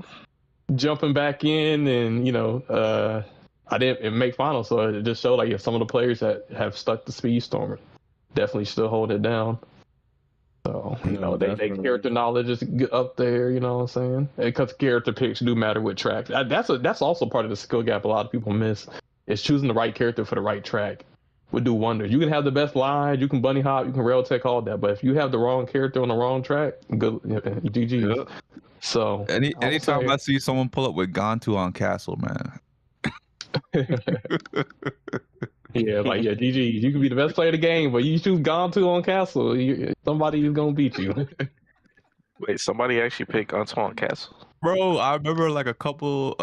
Jumping back in, and you know, I didn't make finals, so it just showed like some of the players that have stuck to Speedstorm definitely still hold it down. So, you know, they character knowledge is up there, you know what I'm saying? Because character picks do matter with tracks. That's also part of the skill gap a lot of people miss. Is choosing the right character for the right track would do wonders. You can have the best line, you can bunny hop, you can rail tech, all that, but if you have the wrong character on the wrong track, good, GG. Yeah. So anytime I see someone pull up with Gantu on Castle, man. Yeah, like GG. You can be the best player of the game, but you choose Gantu on Castle, somebody is gonna beat you. Wait, somebody actually picked Gantu on Castle? Bro, I remember like a couple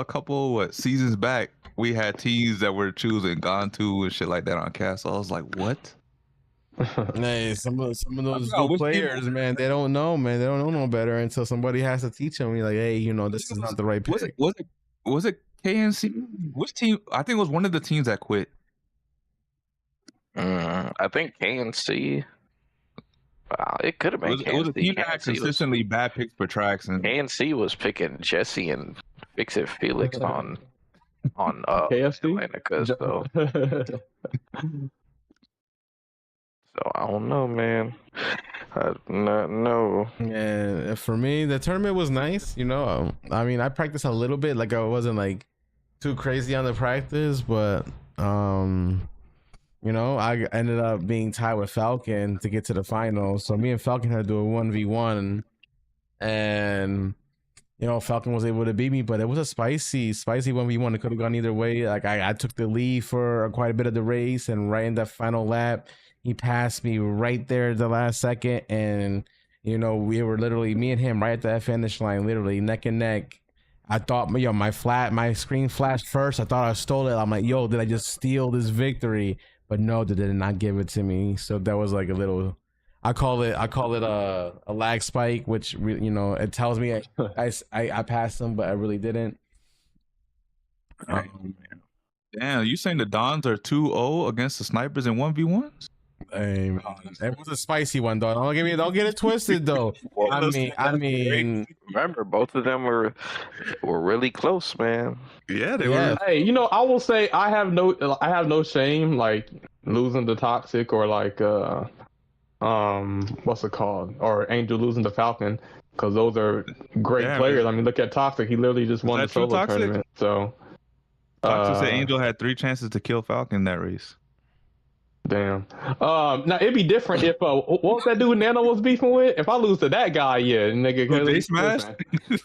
seasons back, we had teams that were choosing Gantu and shit like that on Castle. I was like, what? Hey, some of those good players, man, they don't know, man. They don't know no better until somebody has to teach them. You're like, hey, you know, this is not the right pick. Was it KNC? Which team? I think it was one of the teams that quit. I think KNC. It could have been KNC. It was a team that had consistently bad picks for tracks, and KNC was picking Jesse and Fix It Felix on KFC. So I don't know, man. I do not know. Yeah, for me, the tournament was nice. You know, I mean, I practiced a little bit. Like I wasn't like too crazy on the practice, but you know, I ended up being tied with Falcon to get to the finals. So me and Falcon had to do a 1v1, and you know, Falcon was able to beat me, but it was a spicy 1v1. It could have gone either way. Like I took the lead for quite a bit of the race, and right in that final lap, he passed me right there the last second, and you know, we were literally, me and him, right at that finish line, literally neck and neck. I thought, yo, my screen flashed first. I thought I stole it. I'm like, yo, did I just steal this victory? But no, they did not give it to me. So that was like a little, I call it a lag spike, which, you know, it tells me I passed them, but I really didn't. Damn, you saying the Dons are 2-0 against the Snipers in 1v1s? Hey, it was a spicy one, though. Don't get it twisted, though. I mean, remember, both of them were really close, man. Yeah, they were. Hey, you know, I will say I have no shame like losing to Toxic, or like what's it called, or Angel losing to Falcon, because those are great players. Man. I mean, look at Toxic; he literally just won the solo tournament. So Toxic said Angel had 3 chances to kill Falcon in that race. Damn. Now it'd be different if what was that dude Nano was beefing with? If I lose to that guy, yeah, nigga. J Smash?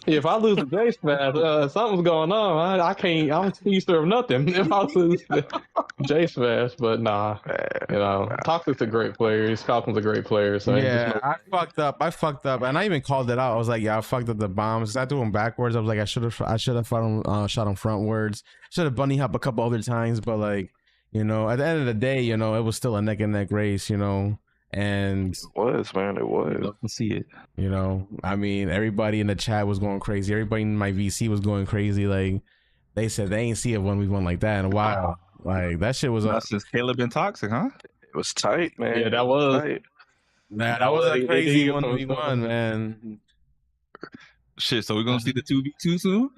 If I lose to J Smash, something's going on. I can't. I'm pleased of nothing if I lose to J Smash. But nah, you know, Toxic's a great player. Falcon's a great player. So yeah, I fucked up, and I even called it out. I was like, yeah, I fucked up the bombs. I threw them backwards. I was like, I should have shot them frontwards. Should have bunny hop a couple other times, but like. You know, at the end of the day, you know, it was still a neck and neck race, you know, and it was, man, it was. Love to see it. You know, I mean, everybody in the chat was going crazy. Everybody in my VC was going crazy. Like, they said they ain't see it when we won like that in a while. Like, that shit was That's since Caleb been toxic, huh? It was tight, man. Yeah, that was tight. Man, that was a crazy 1v1, man. Shit, so we're gonna see the 2v2 soon?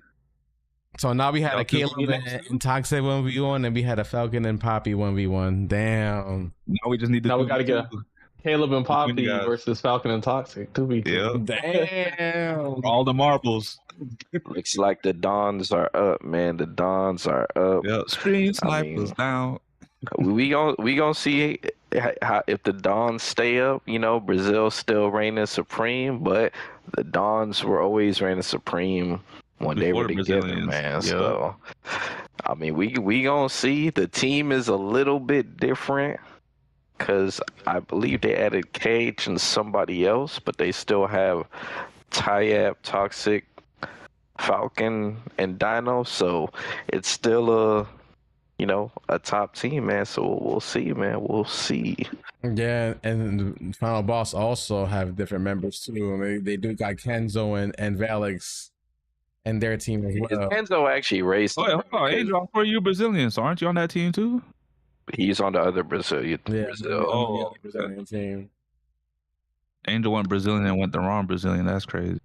So now we had a Caleb and Toxic 1v1, and we had a Falcon and Poppy 1v1. Damn. Now we just need to. Now we gotta get Caleb and Poppy versus Falcon and Toxic 2v2. Yeah. Damn. All the marbles. Looks like the Dons are up, man. The Dons are up. Yep. Stream snipers down. We gonna see how if the Dons stay up. You know, Brazil still reigning supreme, but the Dons were always reigning supreme when they were together, man. Yep. So, I mean, we gonna see. The team is a little bit different because I believe they added Cage and somebody else, but they still have Tyab, Toxic, Falcon, and Dino. So it's still a top team, man. So we'll see, man. We'll see. Yeah, and Final Boss also have different members too. I mean, they do got Kenzo and Valix. And their team as well. Kenzo actually raced. Oh, Angel, for you Brazilian, so aren't you on that team too? He's on the other Brazilian. Yeah, Brazil. Brazilian team. Angel went Brazilian and went the wrong Brazilian. That's crazy.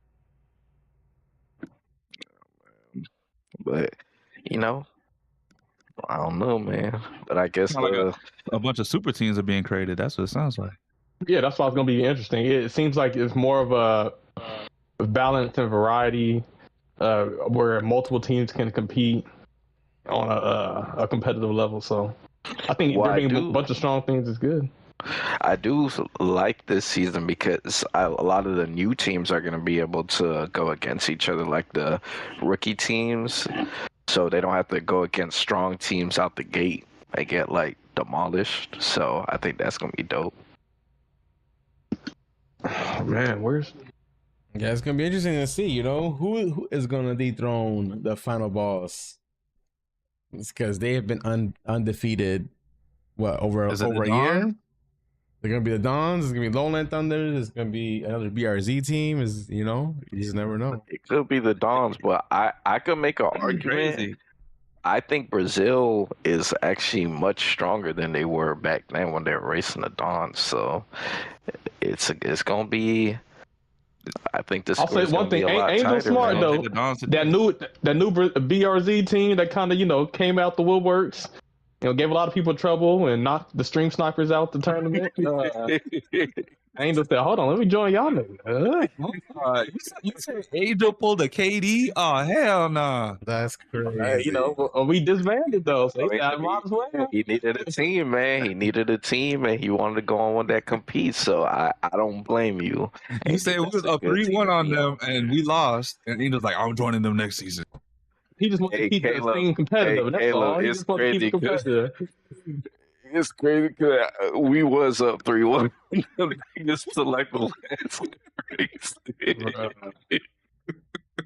But I don't know, man. But I guess like a bunch of super teams are being created. That's what it sounds like. Yeah, that's why it's gonna be interesting. It seems like it's more of a balance and variety. Where multiple teams can compete on a competitive level. So I think there being a bunch of strong things is good. I do like this season because a lot of the new teams are going to be able to go against each other, like the rookie teams. So they don't have to go against strong teams out the gate. They get like demolished. So I think that's going to be dope. Oh, man, Yeah, it's gonna be interesting to see, you know, who is gonna dethrone the final boss. It's because they have been undefeated. What over a year? They're gonna be the Dons. It's gonna be Lowland Thunder. It's gonna be another BRZ team. You just never know. It could be the Dons, but I could make an argument. Crazy. I think Brazil is actually much stronger than they were back then when they were racing the Dons. So it's gonna be. I think this. I'll say one thing. Angel smart though. That new BRZ team that kind of came out the woodworks. Gave a lot of people trouble and knocked the stream snipers out the tournament. Angel said, "Hold on, let me join y'all niggas." You said Angel pulled a KD? Oh hell nah. That's crazy. We disbanded though. So might as well. He needed a team, man. He needed a team, and he wanted to go on one that competes. So I don't blame you. You said we was a 3-1 on them, and we lost. And Angel's like, "I'm joining them next season." He just wants to keep the team competitive. That's all. He just wants to keep it competitive. It's crazy because we was up 3-1. Just to like the last race.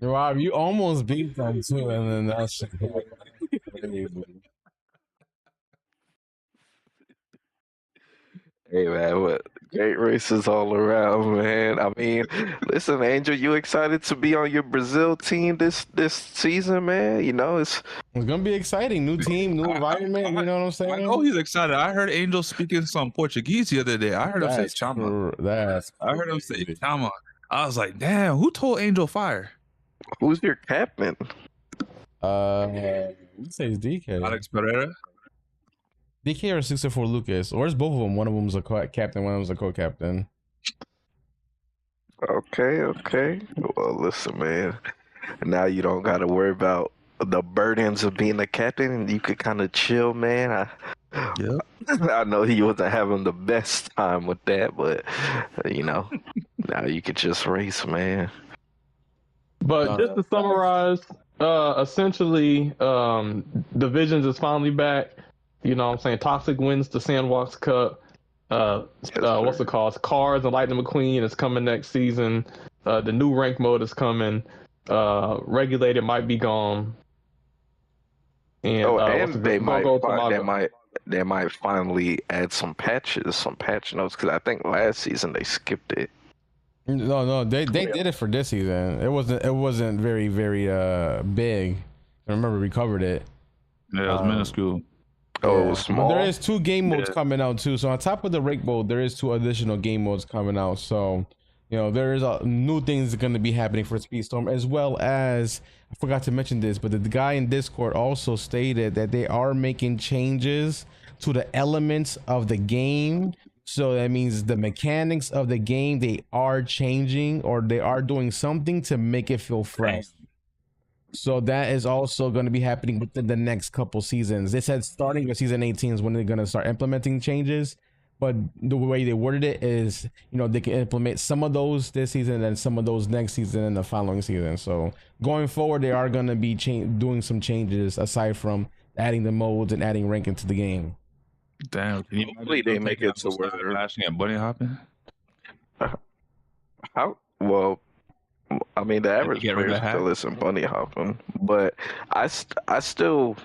Rob, you almost beat them too, and then that shit. Hey man, what great races all around, man. I mean, listen, Angel, you excited to be on your Brazil team this season, man? It's gonna be exciting. New team, new environment. You know what I'm saying? I know he's excited. I heard Angel speaking some Portuguese the other day. I heard him say "chama." I heard him say "chama." I was like, damn, who told Angel fire? Who's your captain? You say it's DK. Alex Pereira. DK or 64 Lucas, or it's both of them. One of them's a captain, one of them's a co-captain. Okay. Well, listen, man. Now you don't got to worry about the burdens of being a captain, and you could kind of chill, man. Yeah. I know he wasn't having the best time with that, but now you could just race, man. But just to summarize, essentially, Divisions is finally back. You know what I'm saying? Toxic wins the Sandbox Cup. What's it called? Cars and Lightning McQueen is coming next season. The new rank mode is coming. Regulated might be gone. And they might finally add some patch notes, because I think last season they skipped it. No, they did it for this season. It wasn't very big. I remember we covered it. Yeah, it was minuscule. Oh, it was small. But there is 2 game modes coming out too. So on top of the rank mode, there is 2 additional game modes coming out. So there is new things going to be happening for Speedstorm, as well as, I forgot to mention this, but the guy in Discord also stated that they are making changes to the elements of the game. So that means the mechanics of the game, they are changing, or they are doing something to make it feel fresh. So that is also going to be happening within the next couple seasons. They said starting with season 18 is when they're going to start implementing changes. But the way they worded it is, they can implement some of those this season and then some of those next season and the following season. So going forward, they are going to be doing some changes aside from adding the modes and adding rank into the game. Damn, can you hopefully they make it to where they're flashing and bunny hopping? How? Well, I mean, the average player still isn't bunny hopping, but I still,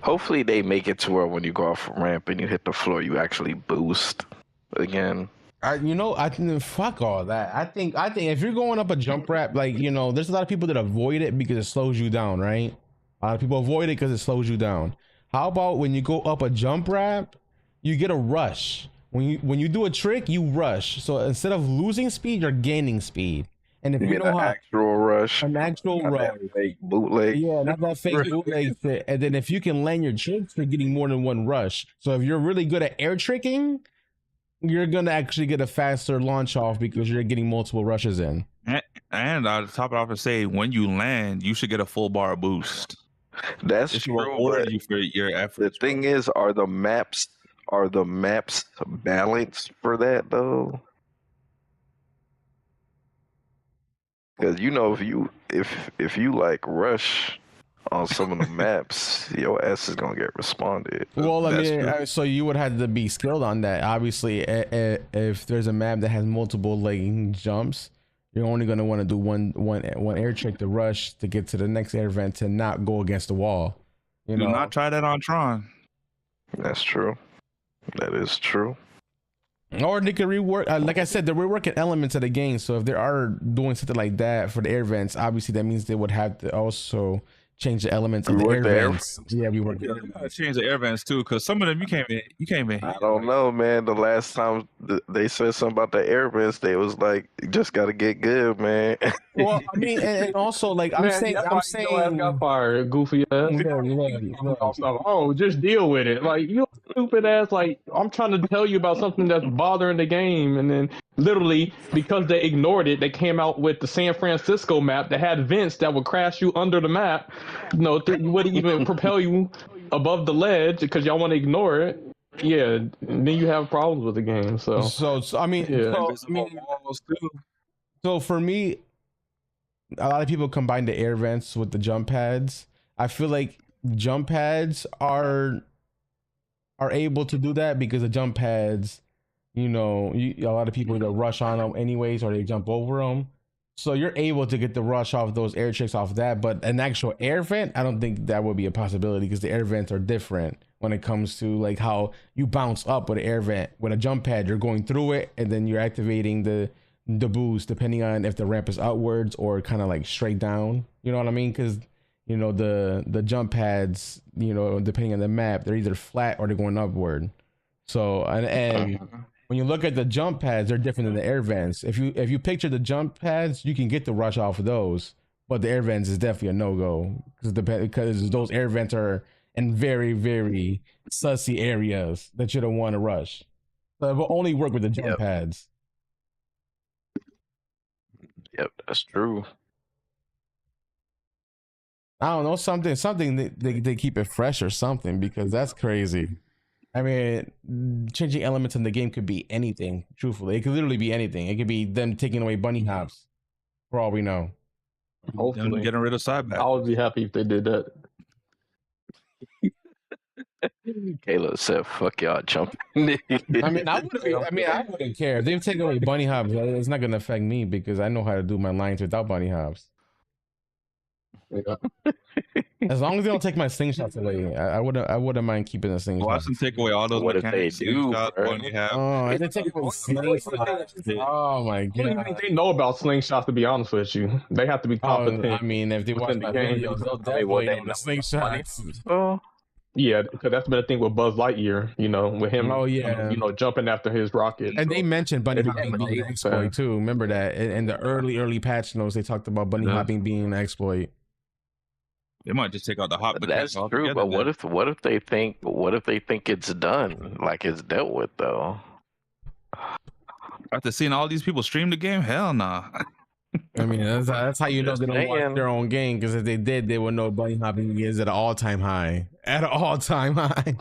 hopefully they make it to where when you go off a ramp and you hit the floor, you actually boost again. I think fuck all that. I think if you're going up a jump ramp, there's a lot of people that avoid it because it slows you down, right? A lot of people avoid it because it slows you down. How about when you go up a jump ramp, you get a rush. When you do a trick, you rush. So instead of losing speed, you're gaining speed. And if you know how, an actual rush, fake bootleg, not that fake bootleg shit. And then if you can land your tricks, you're getting more than one rush. So if you're really good at air tricking, you're gonna actually get a faster launch off because you're getting multiple rushes in. And I'll top it off and say, when you land, you should get a full bar boost. That's true. Reward you for your efforts. The thing is, are the maps balanced for that though? Because if you like rush on some of the maps, your ass is gonna get responded. Well, I mean, so you would have to be skilled on that. Obviously, if there's a map that has multiple jumps, you're only gonna want to do one air trick to rush to get to the next air vent to not go against the wall. Do not try that on Tron. That's true. That is true. Or they could rework, like I said, they're reworking elements of the game. So if they are doing something like that for the air vents, obviously that means they would have to also change the elements of the air vents. Yeah, we work. Change the air vents too, because some of them you can't even. I don't know, man. The last time they said something about the air vents, they was like, you just got to get good, man. Well, I mean, and also I'm saying, got fired, goofy ass. Oh, just deal with it. Like, you stupid ass. Like, I'm trying to tell you about something that's bothering the game, and then literally because they ignored it, they came out with the San Francisco map that had vents that would crash you under the map. Wouldn't even propel you above the ledge because y'all want to ignore it. Yeah, then you have problems with the game. So I mean, so for me, a lot of people combine the air vents with the jump pads. I feel like jump pads are able to do that because the jump pads, a lot of people either rush on them anyways or they jump over them. So you're able to get the rush off those air tricks off that, but an actual air vent, I don't think that would be a possibility because the air vents are different when it comes to like how you bounce up with an air vent. With a jump pad, you're going through it and then you're activating the boost depending on if the ramp is outwards or kind of like straight down. You know what I mean? Because the jump pads, depending on the map, they're either flat or they're going upward. So and when you look at the jump pads, they're different than the air vents. If you picture the jump pads, you can get the rush off of those, but the air vents is definitely a no-go because those air vents are in very, very sussy areas that you don't want to rush. So it will only work with the jump pads. Yep, that's true. I don't know, something they keep it fresh or something because that's crazy. I mean, changing elements in the game could be anything. Truthfully, it could literally be anything. It could be them taking away bunny hops, for all we know. Them getting rid of side back. I would be happy if they did that. Caleb said, "Fuck y'all jumping." I mean, I wouldn't care if they've taken away bunny hops. It's not gonna affect me because I know how to do my lines without bunny hops. Yeah. As long as they don't take my slingshots away, I wouldn't mind keeping the slingshot. Watch them take away all those What if mechanics. they do, Slingshot, bro? bunny hop. Oh, and they take away slingshots. Oh my I don't even god. think they know about slingshots, to be honest with you. They have to be Oh, competent. I mean, if they watch within the my game. videos, they'll I mean, what definitely they know the know. slingshots. Oh, Yeah, because that's been a thing with Buzz Lightyear, you know, with him, Oh, yeah. you know, jumping after his rocket. And they mentioned bunny It hopping becomes being an exploit too. Remember that in the early patch notes, they talked about bunny Yeah. hopping being an exploit. They might just take out the hop. that's mechanics true. altogether But then. what if they think it's done, like it's dealt with though? After seeing all these people stream the game, hell nah. I mean, that's how you know Just they don't watch saying. their own game, because if they did, they would know bunny hopping is at an all-time high. At an all-time high.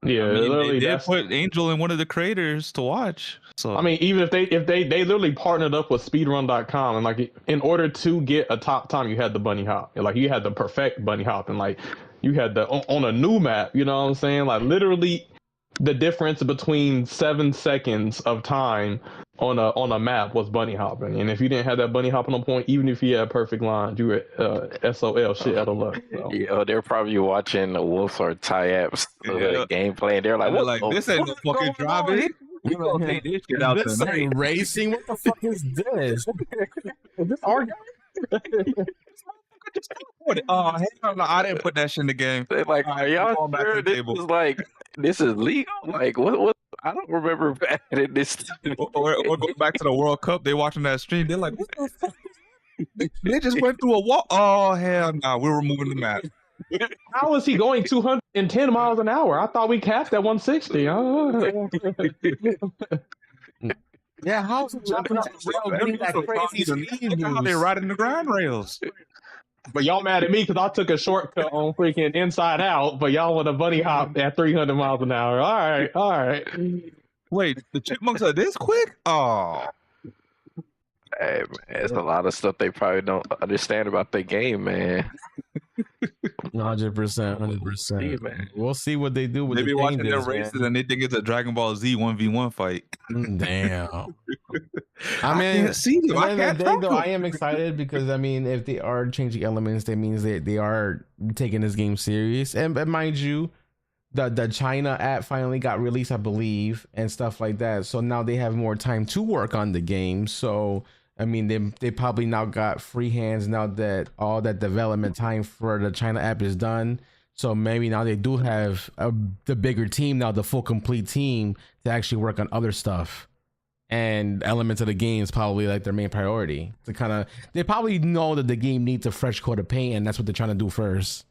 Yeah, I mean, literally, they did that's. put Angel in one of the creators to watch. So I mean, even if they literally partnered up with speedrun.com, and like in order to get a top time, you had the bunny hop. And, like you had the perfect bunny hop, and like you had the on a new map, you know what I'm saying? Like literally the difference between 7 seconds of time on a map was bunny hopping. And if you didn't have that bunny hopping on point, even if you had perfect lines, you were SOL shit out of luck. So. Yeah, they're probably watching the Wolf or Tie-Apps gameplay, and they're like, they're "What? like, this ain't no fucking driving. We gonna take this shit out This tonight." ain't racing. What the fuck is this? Is this our guy? Oh hell no! I didn't put that shit in the game. They're like, All are right, y'all fall back to sure the this table. is like this is legal? Like, what? I don't remember adding this. Or go back to the World Cup. They watching that stream. They're like, what the fuck? They just went through a wall. Oh hell no! We're removing the map. How is he going 210 miles an hour? I thought we capped at 160. Yeah, how's it jumping off the rail getting that crazy speed Look at how they boost? riding the grind rails. But y'all mad at me because I took a shortcut on freaking Inside Out, but y'all want a bunny hop at 300 miles an hour. All right. Wait, the chipmunks are this quick? Oh, Hey, man, it's a lot of stuff they probably don't understand about the game, man. 100%, 100%. Man. We'll see what they do with they the be watching their changes, races man. and they think it's a Dragon Ball Z 1v1 fight. Damn. I mean, can't see them. I at the end can't of the day, talk though, to I them. am excited because I mean, if they are changing elements, that means they are taking this game serious. And mind you, the China app finally got released, I believe, and stuff like that. So now they have more time to work on the game. So I mean, they probably now got free hands now that all that development time for the China app is done. So maybe now they do have the bigger team now, the full complete team to actually work on other stuff. And elements of the game is probably like their main priority. To kind of, they probably know that the game needs a fresh coat of paint, and that's what they're trying to do first.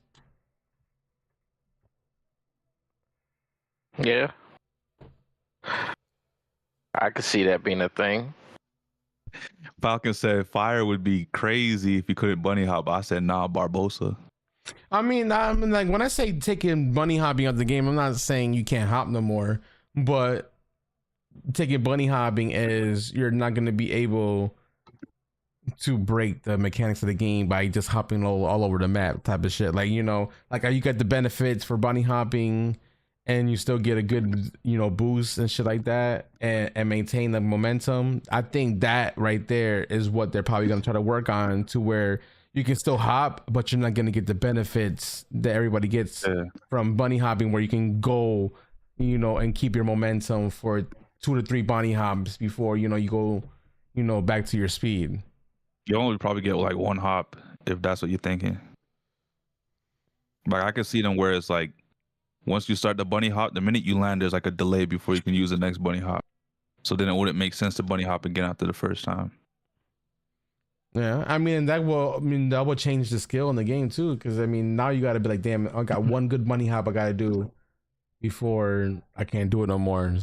Yeah, I could see that being a thing. Falcon said fire would be crazy if you couldn't bunny hop. I said nah, Barbosa. I mean, like when I say taking bunny hopping out the game, I'm not saying you can't hop no more, but taking bunny hopping is you're not going to be able to break the mechanics of the game by just hopping all over the map type of shit. Like, you know, like you get the benefits for bunny hopping and you still get a good, you know, boost and shit like that and maintain the momentum. I think that right there is what they're probably going to try to work on, to where you can still hop, but you're not going to get the benefits that everybody gets from bunny hopping, where you can go, you know, and keep your momentum for 2 to 3 bunny hops before, you know, you go, you know, back to your speed. You only probably get like one hop if that's what you're thinking. Like I can see them where it's like, once you start the bunny hop, the minute you land, there's like a delay before you can use the next bunny hop. So then it wouldn't make sense to bunny hop again after the first time. Yeah, I mean that will change the skill in the game too, because I mean now you got to be like, damn, I got one good bunny hop I got to do before I can't do it no more.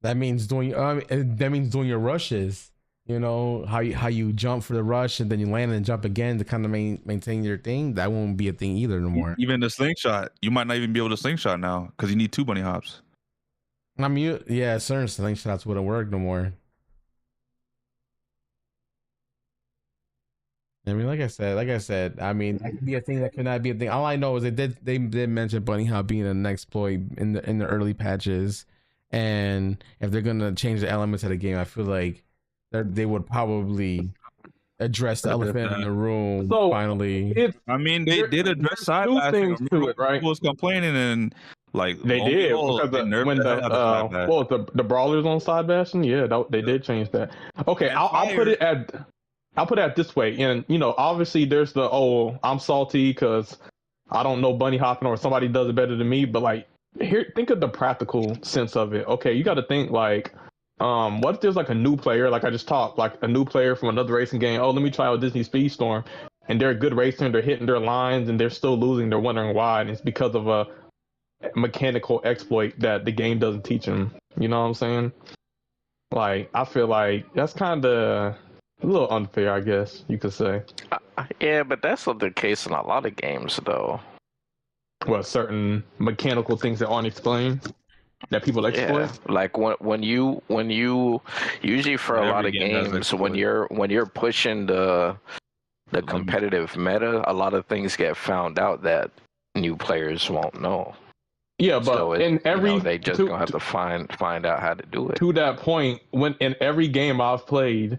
That means doing your rushes. You know how you jump for the rush and then you land and jump again to kind of maintain your thing. That won't be a thing either no more. Even the slingshot, you might not even be able to slingshot now because you need 2 bunny hops. I mean, yeah, certain slingshots wouldn't work no more. I mean, like I said, I mean, that could be a thing, that could not be a thing. All I know is they did mention bunny hop being an exploit in the early patches, and if they're gonna change the elements of the game, I feel like they would probably address the elephant in the room. So, finally, I mean, they did address side things to it, right? People was complaining and like they did because when the brawlers on side bashing, they did change that. Okay, I'll put it at this way, and you know, obviously there's the I'm salty because I don't know bunny hopping or somebody does it better than me, but like here, think of the practical sense of it. Okay, you got to think like, what if there's like a new player, like I just talked, like a new player from another racing game. Oh, let me try out Disney Speedstorm, and they're a good racer and they're hitting their lines and they're still losing. They're wondering why, and it's because of a mechanical exploit that the game doesn't teach them. You know what I'm saying? Like, I feel like that's kind of a little unfair, I guess you could say. Yeah, but that's not the case in a lot of games, though. What, certain mechanical things that aren't explained that people exploit? Yeah, like when you usually for a lot of games when you're pushing the competitive meta, a lot of things get found out that new players won't know. Yeah, but so in every they just gonna have to find out how to do it. To that point, when in every game I've played,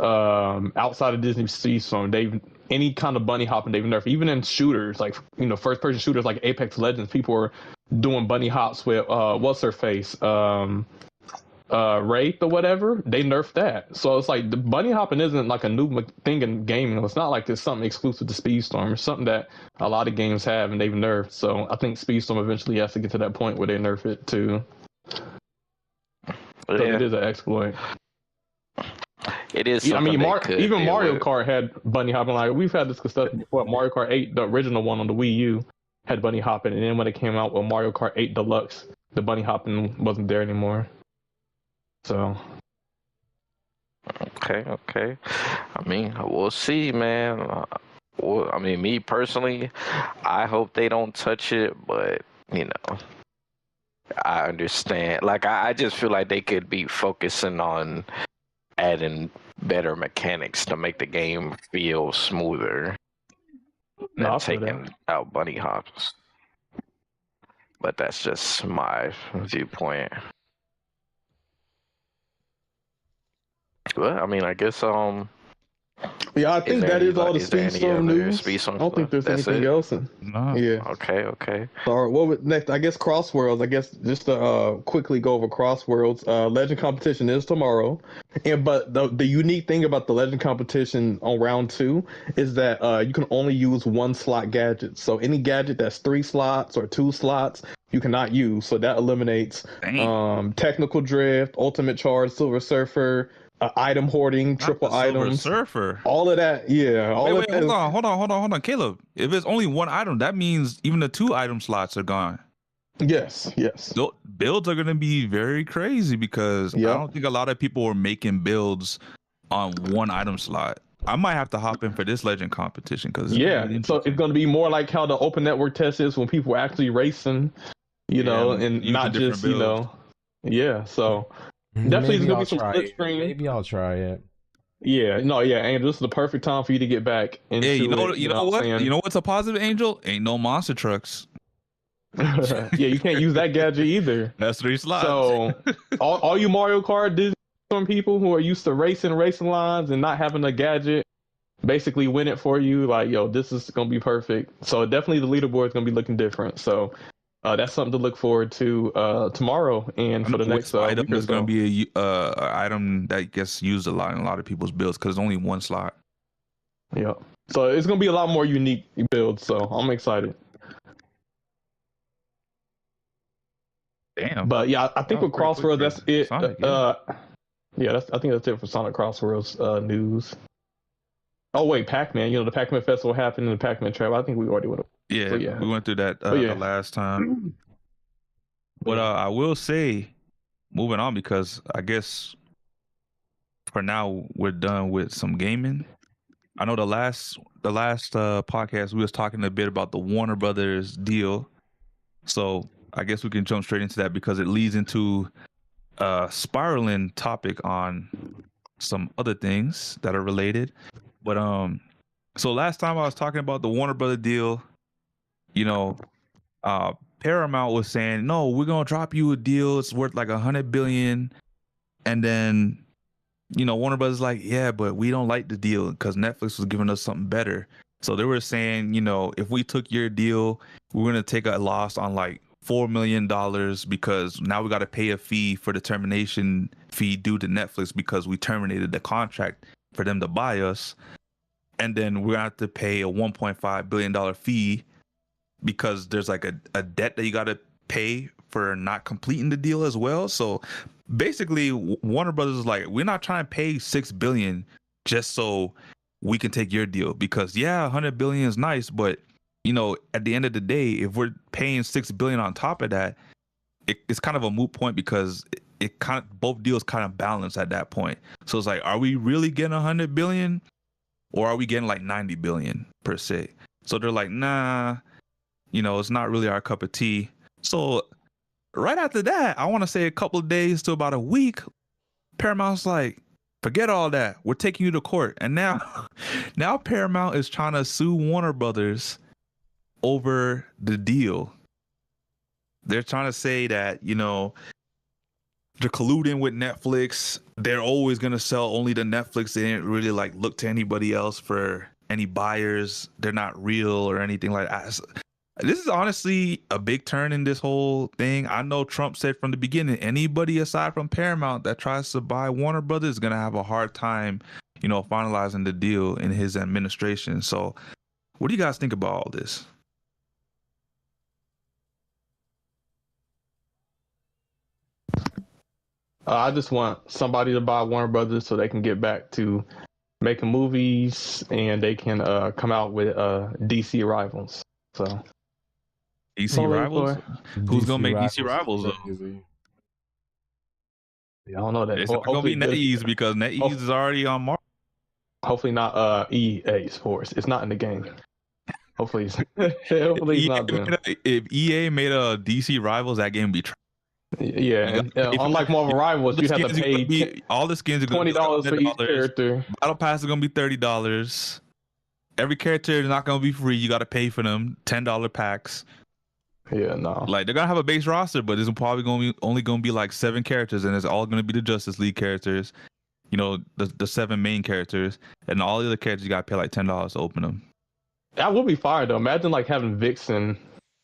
outside of Disney Speedstorm, any kind of bunny hopping they've nerfed. Even in shooters, like, you know, first person shooters like Apex Legends, people were doing bunny hops with what's her face, Wraith or whatever. They nerfed that. So it's like the bunny hopping isn't like a new thing in gaming. It's not like it's something exclusive to Speedstorm. It's something that a lot of games have and they've nerfed. So I think Speedstorm eventually has to get to that point where they nerf it too. So it is an exploit. It is. Yeah, I mean, even Mario Kart had bunny hopping. Like, we've had this discussion before. Mario Kart 8, the original one on the Wii U, had bunny hopping, and then when it came out with Mario Kart 8 Deluxe, the bunny hopping wasn't there anymore. So. Okay. I mean, we'll see, man. I mean, me personally, I hope they don't touch it, but you know, I understand. Like, I just feel like they could be focusing on adding better mechanics to make the game feel smoother than taking out bunny hops. But that's just my viewpoint. Well, I mean, I guess yeah, I think that is all the Speedstorm news. I don't think there's anything else. No. Yeah. Okay. All right, what would next? I guess Crossworlds. I guess just to quickly go over Crossworlds. Legend competition is tomorrow, but the unique thing about the Legend competition on round 2 is that you can only use 1 slot gadget. So any gadget that's 3 slots or 2 slots, you cannot use. So that eliminates technical drift, ultimate charge, Silver Surfer. Item hoarding, triple items, Surfer, all of that. Yeah. Wait, hold on, Caleb. If it's only 1 item, that means even the 2 item slots are gone. Yes. Builds are going to be very crazy because I don't think a lot of people are making builds on 1 item slot. I might have to hop in for this Legend competition because so it's going to be more like how the open network test is when people are actually racing, you know, and not just builds. So. Definitely, it's gonna be some split screen. Maybe I'll try it. And this is the perfect time for you to get back into you know what? Saying? You know what's a positive, Angel? Ain't no monster trucks. You can't use that gadget either. That's 3 slots. So, all you Mario Kart Disney people who are used to racing lines and not having a gadget basically win it for you, like, this is gonna be perfect. So definitely the leaderboard is gonna be looking different. So. That's something to look forward to tomorrow and for the next item. There's going to be a item that gets used a lot in a lot of people's builds because there's only 1 slot. Yeah, so it's going to be a lot more unique builds. So I'm excited. Damn. But yeah, I think with Crossworlds, that's it. Sonic, I think that's it for Sonic Crossworlds news. Oh wait, Pac-Man. The Pac-Man Festival happened in the Pac-Man Travel. I think we already went. Yeah, we went through that the last time. But I will say, moving on, because I guess for now, we're done with some gaming. I know the last podcast we was talking a bit about the Warner Brothers deal, so I guess we can jump straight into that because it leads into a spiraling topic on some other things that are related. But so last time I was talking about the Warner Brothers deal, you know, Paramount was saying, no, we're gonna drop you a deal, it's worth like $100 billion, and then Warner Brothers like, yeah, but we don't like the deal because Netflix was giving us something better. So they were saying, if we took your deal, we're gonna take a loss on like $4 million because now we got to pay a fee for the termination fee due to Netflix because we terminated the contract for them to buy us, and then we're gonna have to pay a $1.5 billion fee because there's like a debt that you got to pay for not completing the deal as well. So basically Warner Brothers is like, we're not trying to pay $6 billion just so we can take your deal, because $100 billion is nice, but at the end of the day, if we're paying $6 billion on top of that, it's kind of a moot point because it kind of, both deals kind of balance at that point. So it's like, are we really getting $100 billion or are we getting like $90 billion per se? So they're like, nah, it's not really our cup of tea. So right after that, I want to say a couple of days to about a week, Paramount's like, forget all that, we're taking you to court. And now Paramount is trying to sue Warner Brothers over the deal. They're trying to say that, they're colluding with Netflix. They're always going to sell only to Netflix. They didn't really like look to anybody else for any buyers. They're not real or anything like that. This is honestly a big turn in this whole thing. I know Trump said from the beginning, anybody aside from Paramount that tries to buy Warner Brothers is going to have a hard time, finalizing the deal in his administration. So what do you guys think about all this? I just want somebody to buy Warner Brothers so they can get back to making movies and they can come out with DC rivals. So DC rivals? Who's gonna make DC rivals though? Yeah, I don't know that. It's not gonna be NetEase because NetEase is already on Marvel. Hopefully not EA Sports. It's not in the game. Hopefully it's not them. If EA made a DC rivals, that game would be yeah, and unlike Marvel Rivals, you'd have to pay all the skins are gonna $20 for each character. Battle Pass is gonna be $30. Every character is not gonna be free. You got to pay for them. $10 packs. Yeah, no. Like they're gonna have a base roster, but it's probably only gonna be like 7 characters, and it's all gonna be the Justice League characters. The 7 main characters, and all the other characters you got to pay like $10 to open them. That would be fire though. Imagine like having Vixen.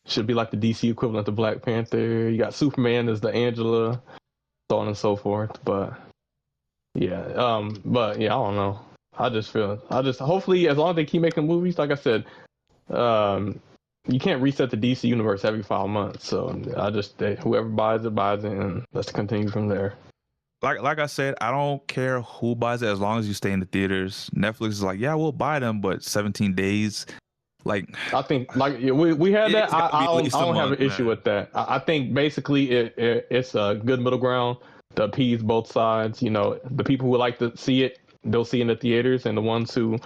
Should be like the DC equivalent to Black Panther. You got Superman as the Angela, so on and so forth. But yeah, I don't know. Hopefully, as long as they keep making movies, like I said, you can't reset the DC universe every 5 months. So whoever buys it, and let's continue from there. Like I said, I don't care who buys it as long as you stay in the theaters. Netflix is like, yeah, we'll buy them, but 17 days. Like, I think we had that. I don't have an issue with that. I think basically it's a good middle ground to appease both sides. The people who like to see it, they'll see it in the theaters, and the ones who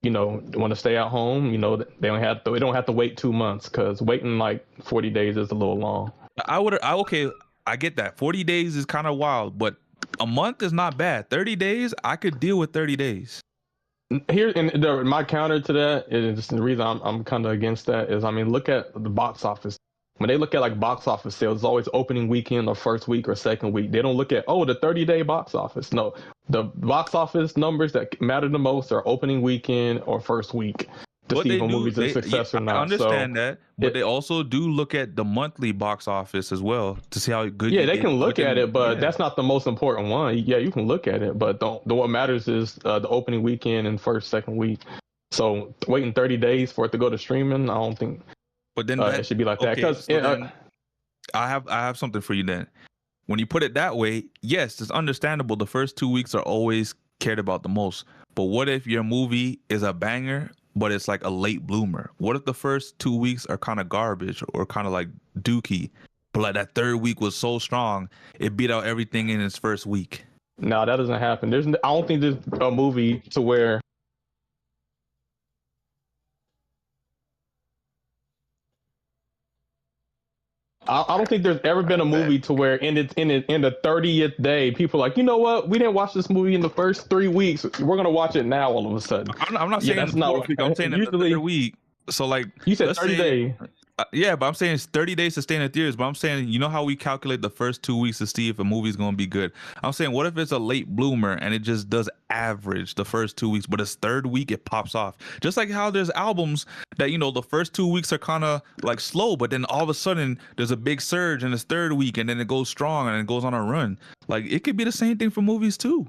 want to stay at home, they don't have to wait 2 months, because waiting like 40 days is a little long. I get that. 40 days is kind of wild, but a month is not bad. 30 days, I could deal with 30 days. Here, and my counter to that is the reason I'm kind of against that is, look at the box office. When they look at like box office sales, it's always opening weekend or first week or second week. They don't look at, the 30-day box office. No, the box office numbers that matter the most are opening weekend or first week to see if a movie's a success or not. I understand that, but they also do look at the monthly box office as well to see how good. Yeah, they can look at it, but that's not the most important one. Yeah, you can look at it, but what matters is the opening weekend and first, second week. So waiting 30 days for it to go to streaming, I don't think. But then it should be like that. Because I have something for you then. When you put it that way, yes, it's understandable. The first 2 weeks are always cared about the most. But what if your movie is a banger, but it's like a late bloomer? What if the first 2 weeks are kind of garbage or kind of like dookie, but like that third week was so strong, it beat out everything in its first week? No, that doesn't happen. I don't think there's a movie to where. I don't think there's ever been a movie to where in the 30th day, people are like, you know what? We didn't watch this movie in the first 3 weeks. We're gonna watch it now. All of a sudden, I'm not saying that's the not fourth week. I'm saying usually, in the third week. So like you said 30 days. Yeah, but I'm saying it's 30 days to stay in the theaters. But I'm saying, you know how we calculate the first 2 weeks to see if a movie's going to be good? I'm saying, what if it's a late bloomer and it just does average the first 2 weeks, but its third week it pops off? Just like how there's albums that, you know, the first 2 weeks are kind of like slow, but then all of a sudden there's a big surge in its third week and then it goes strong and it goes on a run. Like, it could be the same thing for movies too.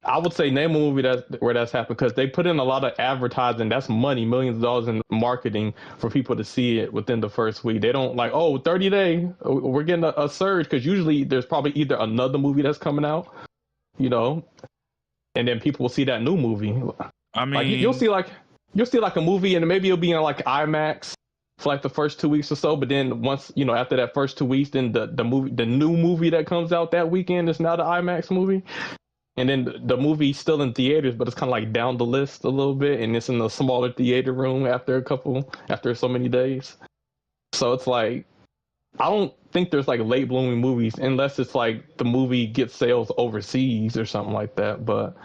I would say name a movie where that's happened, because they put in a lot of advertising. That's money, millions of dollars in marketing for people to see it within the first week. They don't like, 30 days, we're getting a surge, because usually there's probably either another movie that's coming out, you know, and then people will see that new movie. I mean, like, you'll see like a movie and maybe it'll be in like IMAX for like the first 2 weeks or so, but then once, you know, after that first 2 weeks, then the new movie that comes out that weekend is now the IMAX movie. And then the movie's still in theaters, but it's kind of like down the list a little bit, and it's in a smaller theater room after so many days. So it's like, I don't think there's like late blooming movies unless it's like the movie gets sales overseas or something like that. But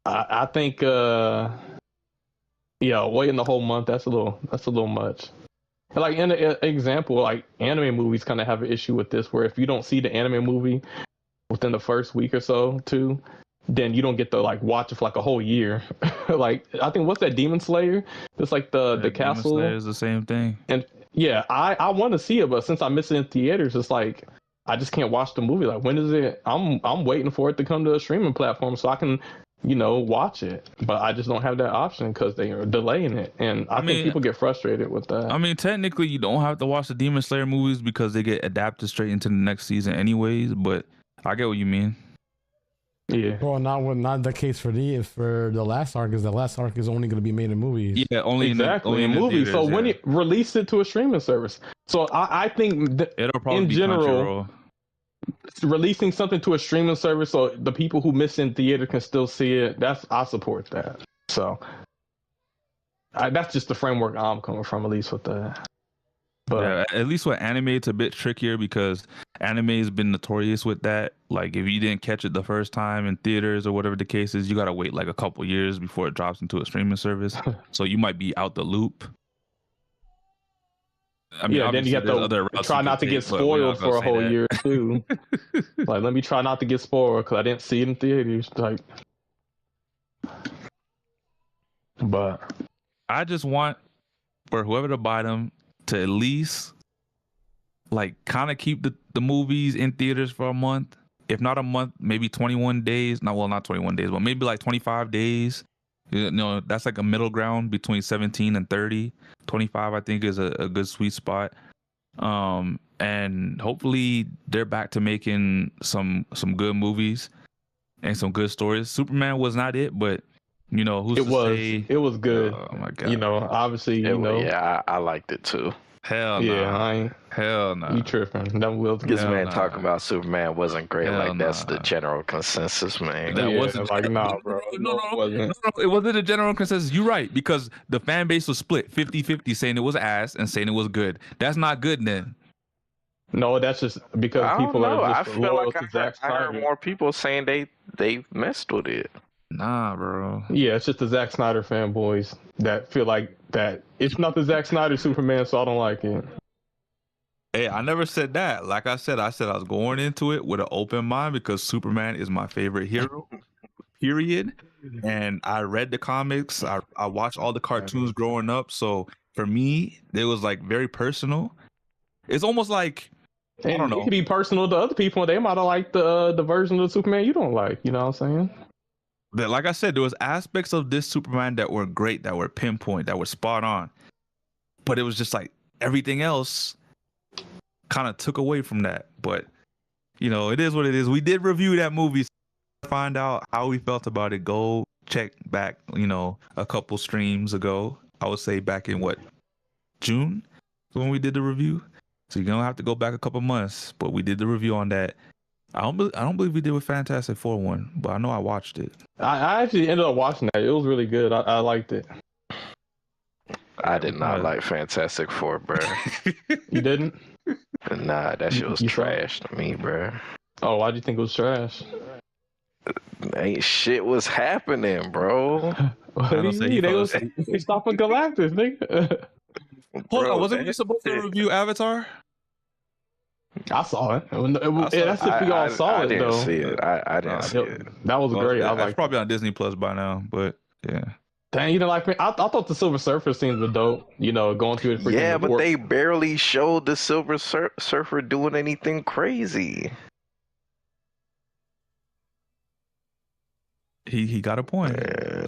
I think, waiting the whole month, that's a little much. Like, in an example, like anime movies kind of have an issue with this, where if you don't see the anime movie within the first week or so too, then you don't get to like watch it for like a whole year. Like, I think, what's that, Demon Slayer? It's like the castle. Demon Slayer is the same thing. And yeah, I want to see it, but since I miss it in theaters, it's like I just can't watch the movie. Like, when is it? I'm waiting for it to come to a streaming platform so I can, you know, watch it. But I just don't have that option because they are delaying it, and I think people get frustrated with that. I mean, technically, you don't have to watch the Demon Slayer movies because they get adapted straight into the next season, anyways. But I get what you mean. Yeah. Well, not the case for the last arc, is the last arc is only going to be made in movies. Yeah, only exactly in movies. Theaters, so when it release it to a streaming service, so I think it'll probably in be general, releasing something to a streaming service so the people who miss in theater can still see it. I support that. So that's just the framework I'm coming from, at least with that. But yeah, at least with anime, it's a bit trickier because anime has been notorious with that. Like, if you didn't catch it the first time in theaters or whatever the case is, you got to wait like a couple years before it drops into a streaming service. So you might be out the loop. I mean, yeah, then you have to try not to get spoiled for a whole year too. Like, let me try not to get spoiled because I didn't see it in theaters. Like, but I just want for whoever to buy them to at least like kind of keep the movies in theaters for a month. If not a month, maybe 21 days. Not 21 days, but maybe like 25 days. You know, that's like a middle ground between 17 and 30. 25, I think, is a good sweet spot. And hopefully they're back to making some good movies and some good stories. Superman was not it, but you know, it was good. Oh my god! You know, obviously, yeah, I liked it too. Hell no. Yeah, Hell no. You tripping? That will. This man talking about Superman wasn't great. That's the general consensus, man. That wasn't like, nah, bro. No, it wasn't a general consensus. You're right, because the fan base was split 50-50, saying it was ass and saying it was good. That's not good then. No, that's just because people are just loyal to Zack Snyder. I heard more people saying they messed with it. Nah, bro. Yeah, it's just the Zack Snyder fanboys that feel like that it's not the Zack Snyder Superman, so I don't like it. Hey, I never said that. Like I said I was going into it with an open mind because Superman is my favorite hero, period. And I read the comics. I watched all the cartoons growing up. So for me, it was like very personal. It's almost like, I don't know. It could be personal to other people. They might have liked the version of Superman you don't like. You know what I'm saying? But like I said, there was aspects of this Superman that were great, that were pinpoint, that were spot on. But it was just like everything else kind of took away from that. But, you know, it is what it is. We did review that movie. So find out how we felt about it. Go check back, you know, a couple streams ago. I would say back in June when we did the review. So you're going to have to go back a couple months. But we did the review on that. I don't believe we did with Fantastic Four one, but I know I watched it. I actually ended up watching that. It was really good. I liked it. I did not like Fantastic Four, bro. You didn't? Nah, that shit was You saw trash to me, bro. Oh, why do you think it was trash? Ain't shit was happening, bro. What do you mean? They stopping Galactus, nigga. Hold on, wasn't we supposed to review Avatar? I saw it. That's if we all saw it, though. I didn't see it. I didn't see it. That was great. I It's probably on Disney Plus by now, but yeah. Dang, you know, like I thought the Silver Surfer scenes were dope. You know, going through the freaking. Yeah, but they barely showed the Silver Surfer doing anything crazy. He got a point.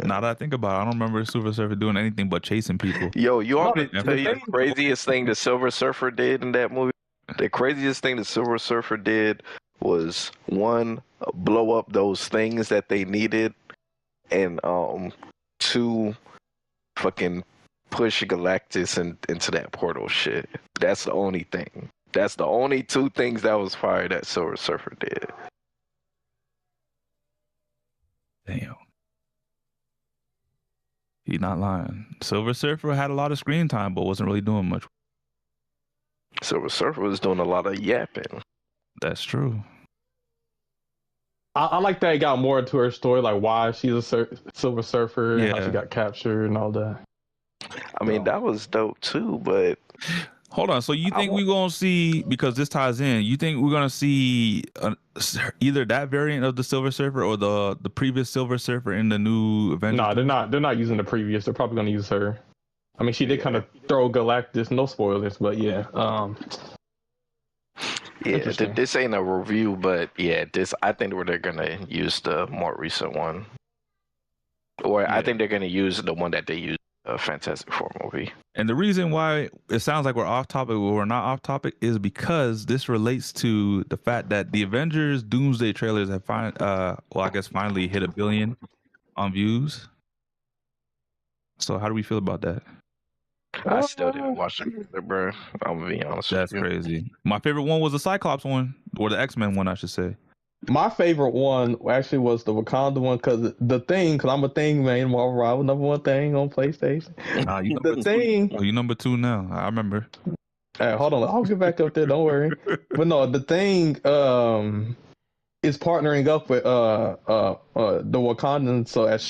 Now that I think about it, I don't remember the Silver Surfer doing anything but chasing people. Yo, you want me to tell you the craziest thing the Silver Surfer did in that movie? The craziest thing the Silver Surfer did was, one, blow up those things that they needed, and two, fucking push Galactus into that portal shit. That's the only thing. That's the only two things that was fire that Silver Surfer did. Damn. He's not lying. Silver Surfer had a lot of screen time, but wasn't really doing much. Silver Surfer was doing a lot of yapping. That's true. I like that it got more into her story, like why she's a Silver Surfer and how she got captured and all that. I mean, that was dope too, but... Hold on. So you think we're going to see, because this ties in, you think we're going to see either that variant of the Silver Surfer or the previous Silver Surfer in the new Avengers? No, they're not using the previous. They're probably going to use her. I mean, she did kind of throw Galactus, no spoilers, but yeah. Yeah, this ain't a review, but yeah, I think they're going to use the more recent one. Or I think they're going to use the one that they used. A Fantastic Four movie. And the reason why it sounds like we're off topic or we're not off topic is because this relates to the fact that the Avengers Doomsday trailers have finally hit 1 billion on views. So how do we feel about that? I still didn't watch it, bro. I'm gonna be honest. That's crazy. My favorite one was the Cyclops one, or the X-Men one, I should say. My favorite one actually was the Wakanda one because I'm a Thing man. Marvel Rival #1 Thing on PlayStation. Nah, the Thing. Oh, you number 2 now. I remember. Hey, hold on, I'll get back up there. Don't worry. But no, the Thing is partnering up with the Wakandans. So as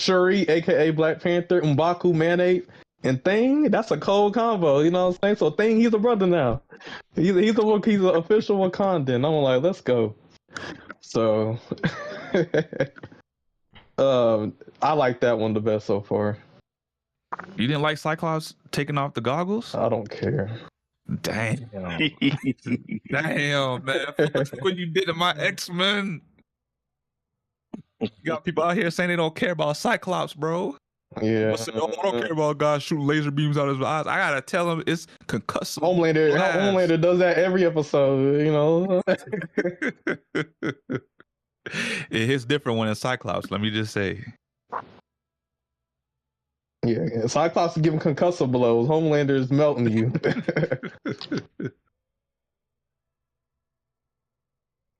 Shuri, aka Black Panther, M'Baku, Man-Ape, and Thing. That's a cold combo. You know what I'm saying? So Thing, he's a brother now. He's an official Wakandan. I'm like, let's go. So, I like that one the best so far. You didn't like Cyclops taking off the goggles? I don't care. Damn. Damn, man. What you did to my X-Men. You got people out here saying they don't care about Cyclops, bro. Yeah. I don't care about guys shooting laser beams out of his eyes. I gotta tell him it's concussive. Homelander does that every episode, you know. It hits different when it's Cyclops, let me just say. Yeah, Cyclops is giving concussive blows. Homelander is melting you.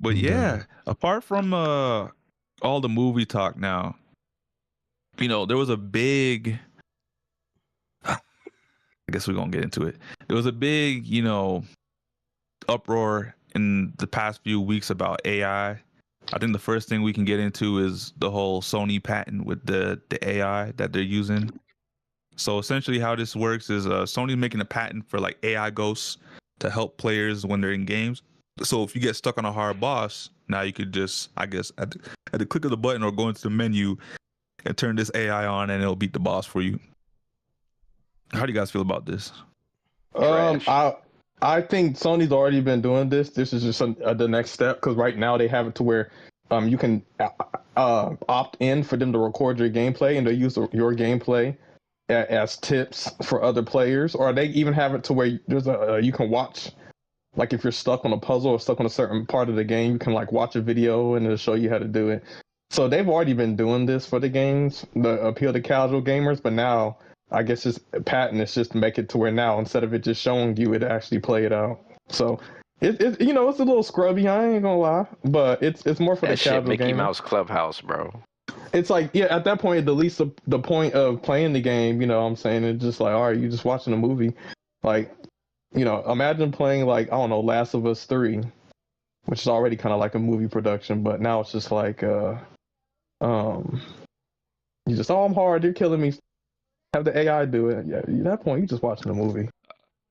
But yeah, apart from all the movie talk now, you know, there was a big, I guess we're going to get into it. There was a big, you know, uproar in the past few weeks about AI. I think the first thing we can get into is the whole Sony patent with the AI that they're using. So essentially how this works is Sony's making a patent for like AI ghosts to help players when they're in games. So if you get stuck on a hard boss, now you could just, I guess, at the click of the button or go into the menu and turn this AI on and it'll beat the boss for you. How do you guys feel about this? I think Sony's already been doing this. This is just the next step because right now they have it to where you can opt in for them to record your gameplay and they'll use your gameplay as tips for other players, or they even have it to where there's you can watch, like if you're stuck on a puzzle or stuck on a certain part of the game, you can like watch a video and it'll show you how to do it. So they've already been doing this for the games, the appeal to casual gamers, but now I guess this patent is just to make it to where now instead of it just showing you, it actually play it out. So It you know, it's a little scrubby. I ain't gonna lie, but it's more for That the shit, casual Mickey gamer. Mouse Clubhouse, bro. It's like, yeah, at that point, at least the point of playing the game, you know what I'm saying? It's just like, all right, you just watching a movie. Like, you know, imagine playing, like, I don't know, Last of Us 3, which is already kind of like a movie production, but now it's just like, you just, oh, I'm hard, you're killing me. Have the AI do it. Yeah, at that point, you just watching a movie.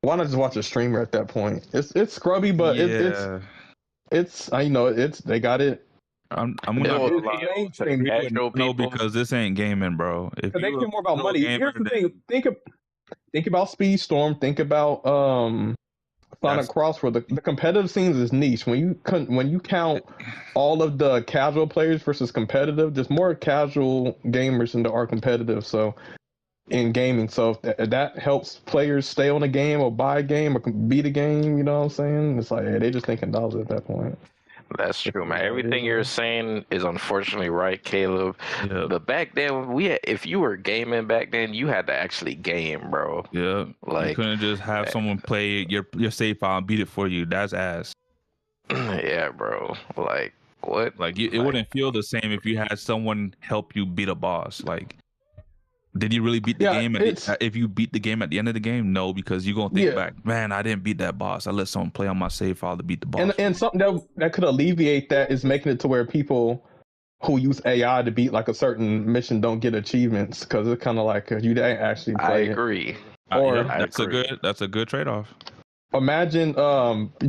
Why not just watch a streamer at that point? It's scrubby, but it's you know, they got it. I'm not gonna lie. Mainstream. You Casual wouldn't know people. because this ain't gaming, bro. If Because they you care more about a money. gamer, Here's the then thing. Think about Speedstorm. Think about Sonic Crossroad. The competitive scenes is niche. When you count all of the casual players versus competitive, there's more casual gamers than there are competitive. So in gaming, so if that helps players stay on a game or buy a game or beat a game, you know what I'm saying? It's like, hey, they just thinking dollars at that point. That's true, man. Everything you're saying is unfortunately right, Caleb. yeah, But back then, if you were gaming back then, you had to actually game, bro. yeah, you Like, couldn't just have someone play your save file and beat it for you. That's ass. yeah, bro. Like, what? Like it wouldn't feel the same if you had someone help you beat a boss. Like, did you really beat the game? If you beat the game at the end of the game, no, because you're gonna think back, man, I didn't beat that boss. I let someone play on my save file to beat the boss. And something that could alleviate that is making it to where people who use AI to beat like a certain mission don't get achievements, because it's kind of like you didn't actually play. I agree. Or that's a good trade-off. Imagine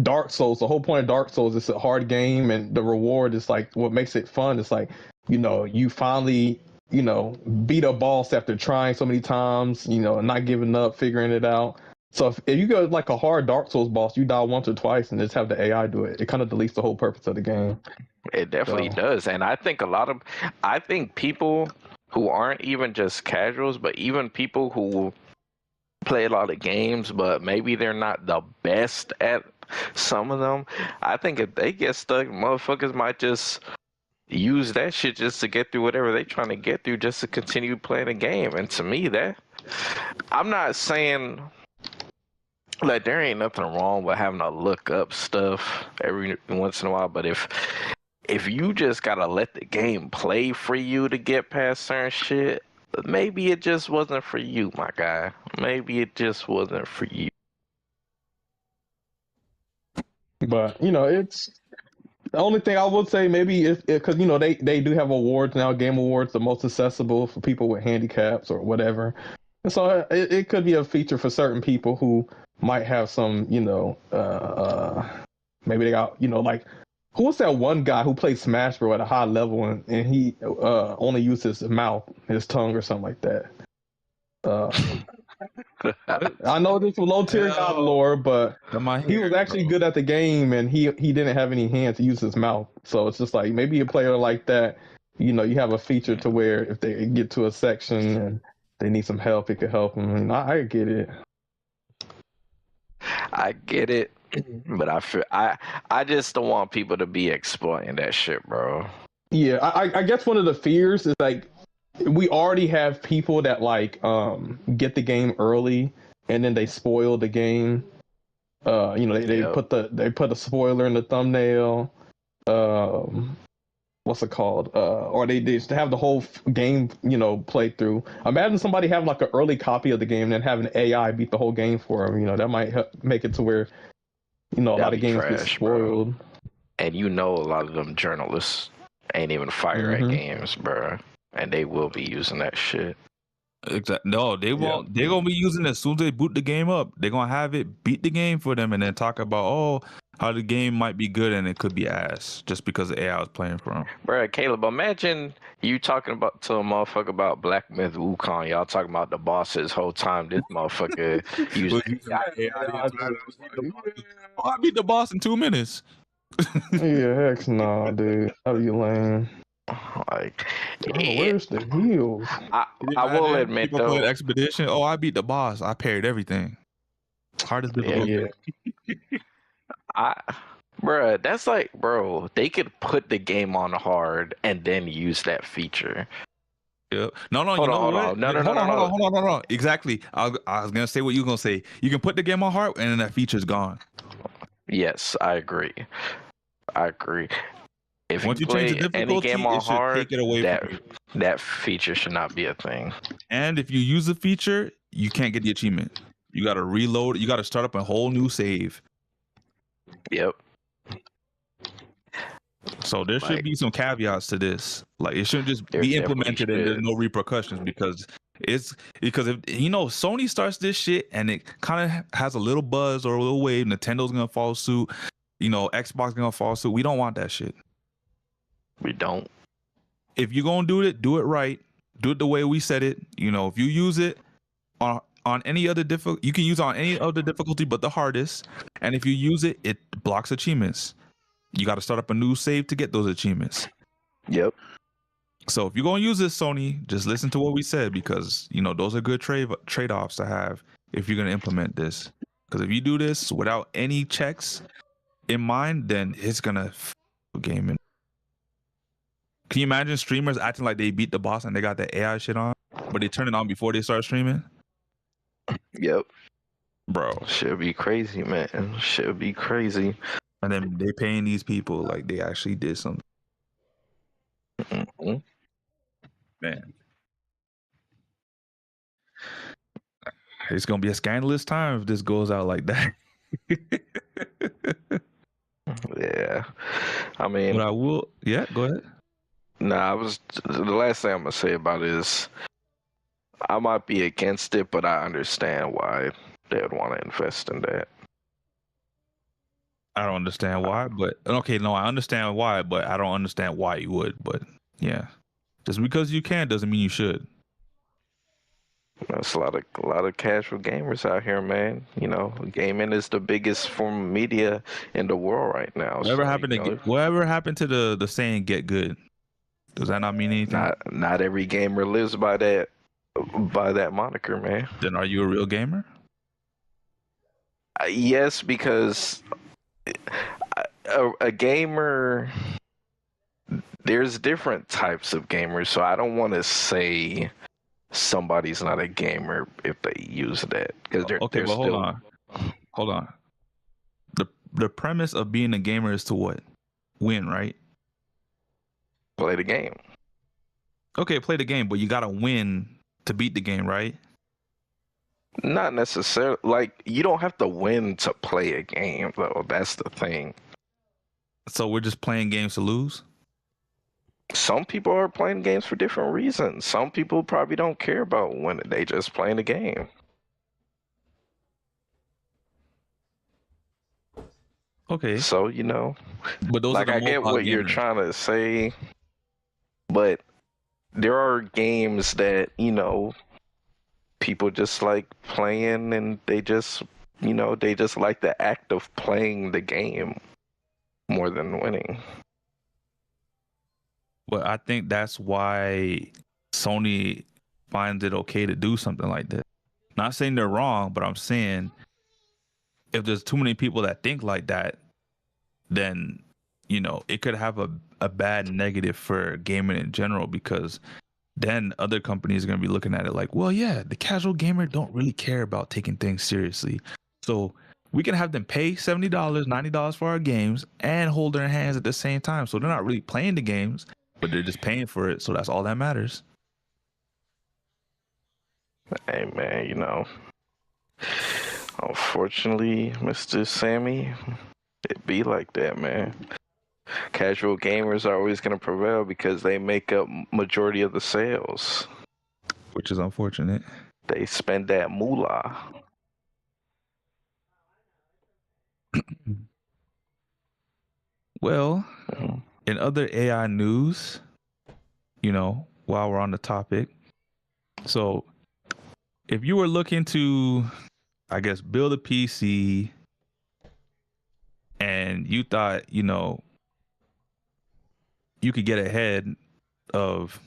Dark Souls. The whole point of Dark Souls is a hard game, and the reward is like what makes it fun. It's like, you know, you finally, you know, beat a boss after trying so many times, you know, not giving up, figuring it out. So if you go like a hard Dark Souls boss, you die once or twice and just have the AI do it. It kind of deletes the whole purpose of the game. It definitely does. And I think people who aren't even just casuals, but even people who play a lot of games, but maybe they're not the best at some of them, I think if they get stuck, motherfuckers might just use that shit just to get through whatever they're trying to get through, just to continue playing the game. And to me, I'm not saying like there ain't nothing wrong with having to look up stuff every once in a while, but if you just gotta let the game play for you to get past certain shit, maybe it just wasn't for you, my guy. Maybe it just wasn't for you. But you know, it's the only thing I would say, maybe is because you know they do have awards now, game awards, the most accessible for people with handicaps or whatever. And so it could be a feature for certain people who might have some, you know, maybe they got, you know, like, who was that one guy who played Smash Bros at a high level and he only used his mouth, his tongue or something like that. I know this was low tier God lore, but he was actually good at the game, and he didn't have any hands to use his mouth. So it's just like, maybe a player like that, you know, you have a feature to where if they get to a section and they need some help, it could help them. I mean, I get it. I get it, but I just don't want people to be exploiting that shit, bro. Yeah, I guess one of the fears is like, we already have people that like get the game early and then they spoil the game. You know, they put a spoiler in the thumbnail. What's it called? Or they just have the whole game, you know, play through. Imagine somebody having like an early copy of the game and then having AI beat the whole game for them. You know, that might make it to where, you know, a lot of games get spoiled. Bro. And you know, a lot of them journalists ain't even fire at games, bro. And they will be using that shit. Exactly. No, they won't. They're gonna be using it as soon as they boot the game up. They're gonna have it beat the game for them, and then talk about how the game might be good and it could be ass just because the AI was playing for them. Bro, Caleb, imagine you talking to a motherfucker about Black Myth Wukong. Y'all talking about the bosses whole time. This motherfucker using AI. I beat the boss in 2 minutes. Yeah, heck no, dude. How you lame? Like, where's the heels? I will admit though, playing Expedition. Oh, I beat the boss. I parried everything. Hardest difficulty. Bruh, that's like, bro, they could put the game on hard and then use that feature. Yeah. Hold on. Exactly. I was gonna say what you were gonna say. You can put the game on hard and then that feature's gone. Yes, I agree. If Once you you change the play any difficulty, game on it should hard, take it away from you. that feature should not be a thing. And if you use the feature, you can't get the achievement. You got to reload. You got to start up a whole new save. Yep. So there should be some caveats to this. Like it shouldn't just There be definitely implemented and there's should. no repercussions because if Sony starts this shit and it kind of has a little buzz or a little wave, Nintendo's gonna follow suit. Xbox gonna follow suit. We don't want that shit. We don't. If you're gonna do it right. Do it the way we said it. If you use it on any other you can use it on any other difficulty but the hardest. And if you use it, it blocks achievements. You got to start up a new save to get those achievements. Yep. So if you're going to use this, Sony, just listen to what we said because, those are good trade-offs to have if you're going to implement this. Because if you do this without any checks in mind, then it's going to gaming. Can you imagine streamers acting like they beat the boss and they got the AI shit on, but they turn it on before they start streaming? Yep. Bro. Should be crazy, man. Should be crazy. And then they paying these people like they actually did something. Mm-hmm. Man. It's going to be a scandalous time if this goes out like that. Yeah. I mean... But I will... Yeah, go ahead. The last thing I'm going to say about it is I might be against it, but I understand why they would want to invest in that. I don't understand why, but okay, no, I understand why, but I don't understand why you would. But yeah, just because you can doesn't mean you should. There's a lot of casual gamers out here, man. Gaming is the biggest form of media in the world right now. Whatever happened to the saying "get good"? Does that not mean anything? Not every gamer lives by that moniker, man. Then are you a real gamer? Yes, because a gamer, there's different types of gamers, so I don't want to say somebody's not a gamer if they use that because they're okay. Well, hold on. The premise of being a gamer is to what? Win, right? Play the game. Okay, play the game, but you gotta win to beat the game, right? Not necessarily. Like, you don't have to win to play a game, though. That's the thing. So we're just playing games to lose? Some people are playing games for different reasons. Some people probably don't care about winning. They just playing the game. Okay. So, but those like, are I get what you're trying to say, but there are games that, people just like playing and they just like the act of playing the game more than winning. Well, I think that's why Sony finds it okay to do something like this. Not saying they're wrong, but I'm saying if there's too many people that think like that, then, it could have a bad negative for gaming in general because then other companies are going to be looking at it like, well, yeah, the casual gamer don't really care about taking things seriously. So we can have them pay $70, $90 for our games and hold their hands at the same time. So they're not really playing the games, but they're just paying for it. So that's all that matters. Hey, man, unfortunately, Mr. Sammy, it be like that, man. Casual gamers are always going to prevail because they make up majority of the sales. Which is unfortunate. They spend that moolah. Well, in other AI news, while we're on the topic, so if you were looking to, I guess, build a PC and you thought, you could get ahead of,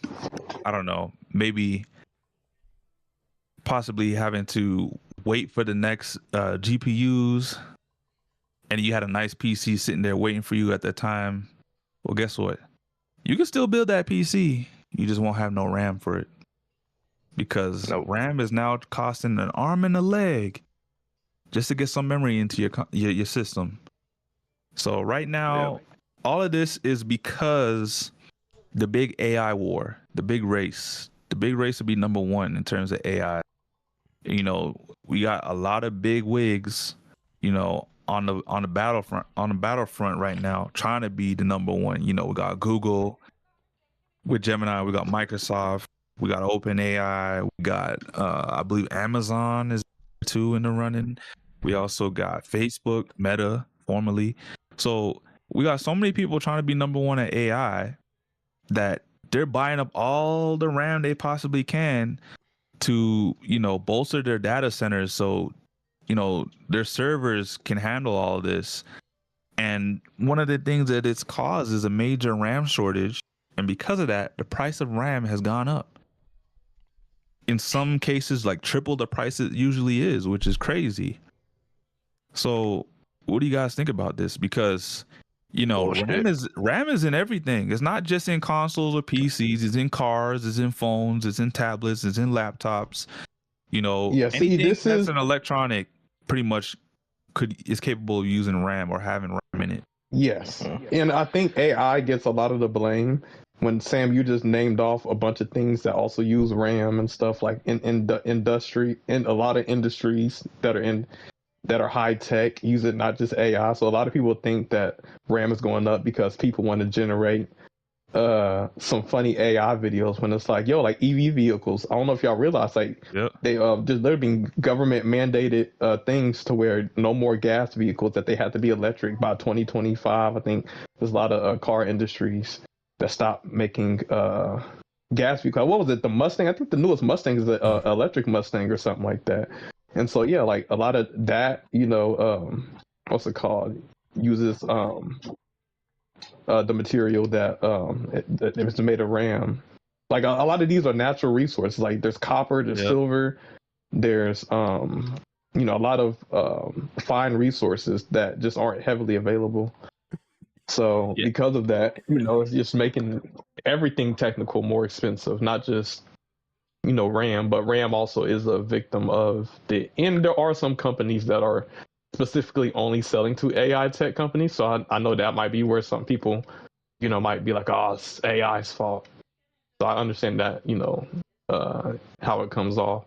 I don't know, maybe possibly having to wait for the next GPUs, and you had a nice PC sitting there waiting for you at that time, well, guess what? You can still build that PC. You just won't have no RAM for it. Because RAM is now costing an arm and a leg just to get some memory into your system. So right now, all of this is because the big AI war, the big race will be number one in terms of AI. You know, we got a lot of big wigs, you know, on the battlefront right now, trying to be the number one. You know, we got Google with Gemini, we got Microsoft, we got OpenAI, we got I believe Amazon is too in the running. We also got Facebook, Meta, formerly. So we got so many people trying to be number one at AI that they're buying up all the RAM they possibly can to, you know, bolster their data centers so, you know, their servers can handle all of this. And one of the things that it's caused is a major RAM shortage. And because of that, the price of RAM has gone up. In some cases, like triple the price it usually is, which is crazy. So what do you guys think about this? Because, you know, RAM is in everything. It's not just in consoles or PCs. It's in cars. It's in phones. It's in tablets. It's in laptops. You know, anything that's an electronic pretty much is capable of using RAM or having RAM in it. Yes, and I think AI gets a lot of the blame. When Sam, you just named off a bunch of things that also use RAM and stuff, like in the industry, in a lot of industries that are high tech, use it, not just AI. So a lot of people think that RAM is going up because people want to generate some funny AI videos, when it's like, yo, like EV vehicles. I don't know if y'all realize, like, there's been government mandated things to where no more gas vehicles, that they have to be electric by 2025. I think there's a lot of car industries that stopped making gas vehicles. What was it? The Mustang? I think the newest Mustang is an electric Mustang or something like that. And so, yeah, like a lot of that, you know, what's it called? Uses the material that it's made of RAM. Like a lot of these are natural resources. Like there's copper, there's silver, there's you know, a lot of fine resources that just aren't heavily available. So because of that, you know, it's just making everything technical more expensive, not just, you know, RAM, but RAM also is a victim of and there are some companies that are specifically only selling to AI tech companies. So I know that might be where some people, you know, might be like, oh, it's AI's fault. So I understand that, you know, how it comes off.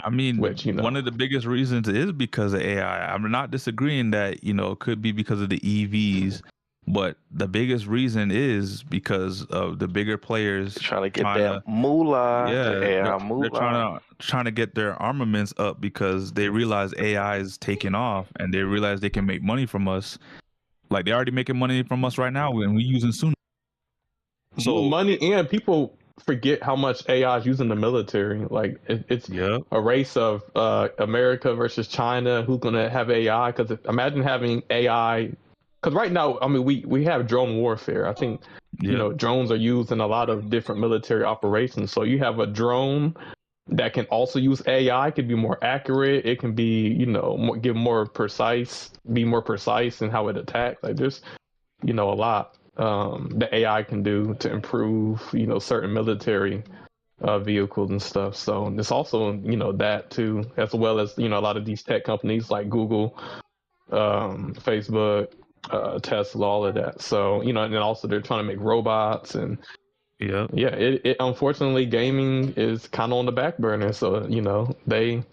I mean, which, you know, one of the biggest reasons is because of AI. I'm not disagreeing that, you know, it could be because of the EVs, but the biggest reason is because of the bigger players trying to get that moolah. They're trying to get their armaments up because they realize AI is taking off and they realize they can make money from us. Like they're already making money from us right now, and we're using soon. So money, and people forget how much AI is used in the military. Like it's a race of America versus China. Who's gonna have AI? Because imagine having AI. Because right now, I mean, we have drone warfare. I think, you know, drones are used in a lot of different military operations. So you have a drone that can also use AI, can be more accurate. It can be, you know, be more precise in how it attacks. Like there's, you know, a lot that AI can do to improve, you know, certain military vehicles and stuff. So it's also, you know, that too, as well as, you know, a lot of these tech companies like Google, Facebook, Tesla, all of that. So, you know, and then also they're trying to make robots and it unfortunately, gaming is kind of on the back burner. So, you know, they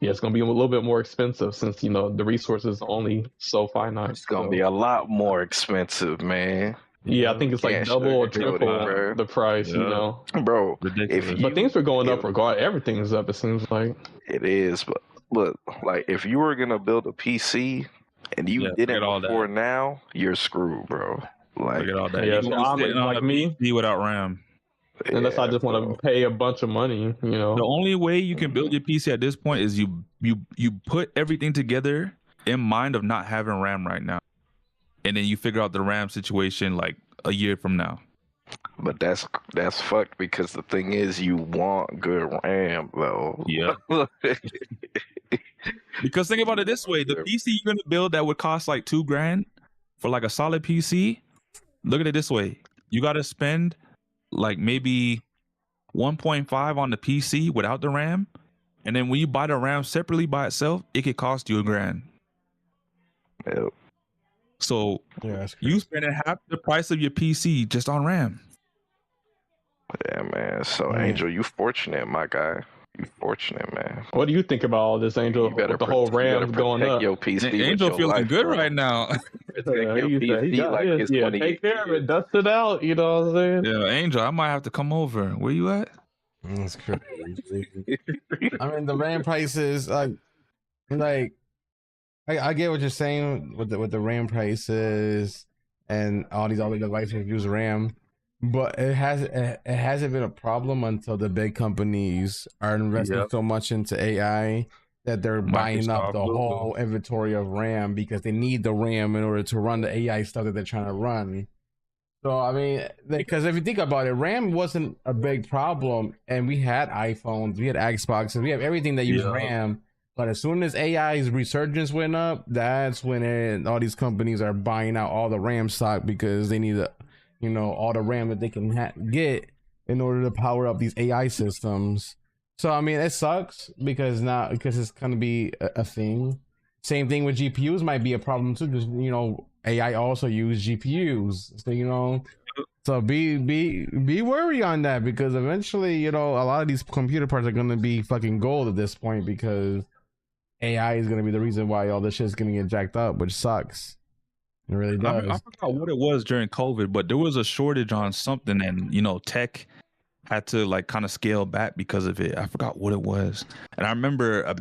it's gonna be a little bit more expensive since, you know, the resources are only so finite. It's gonna be a lot more expensive, man. Yeah, I think it's like double or triple the price, you know, bro. But things are going up regardless. Everything's up, it seems like. It is, but like if you were gonna build a PC and you didn't before now, you're screwed, bro. Like look at all that. Yeah, so I'm like me without RAM. Unless I just want to pay a bunch of money, you know. The only way you can build your PC at this point is you put everything together in mind of not having RAM right now, and then you figure out the RAM situation like a year from now. But that's fucked because the thing is, you want good RAM though. Yeah. Because think about it this way: the PC you're gonna build that would cost like $2,000 for like a solid PC. Look at it this way: you got to spend like maybe 1.5 on the PC without the RAM, and then when you buy the RAM separately by itself, it could cost you $1,000. Yep. So Yeah, you spending half the price of your PC just on RAM. Yeah, man. So Angel, you fortunate, my guy. You fortunate, man. What do you think about all this, Angel? You better With the whole RAM going up. your PC. Angel feeling life, good bro. right now. Protect your PC like it's one of take your care of it, kids. dust it out. You know what I'm saying? Yeah, Angel, I might have to come over. Where you at? That's crazy. I mean, the RAM prices, like I get what you're saying with the RAM prices and all these other devices use RAM, but it hasn't been a problem until the big companies are investing so much into AI that they're buying up the whole inventory of RAM because they need the RAM in order to run the AI stuff that they're trying to run. So I mean, because if you think about it, RAM wasn't a big problem, and we had iPhones, we had Xboxes, we have everything that used RAM. But as soon as AI's resurgence went up, that's when all these companies are buying out all the RAM stock because they need all the RAM that they can get in order to power up these AI systems. So I mean, it sucks because it's gonna be a thing. Same thing with GPUs might be a problem too, because AI also use GPUs. So so be worried on that, because eventually a lot of these computer parts are gonna be fucking gold at this point, because AI is gonna be the reason why all this shit's gonna get jacked up, which sucks. It really does. I forgot what it was during COVID, but there was a shortage on something, and tech had to like kind of scale back because of it. I forgot what it was, and I remember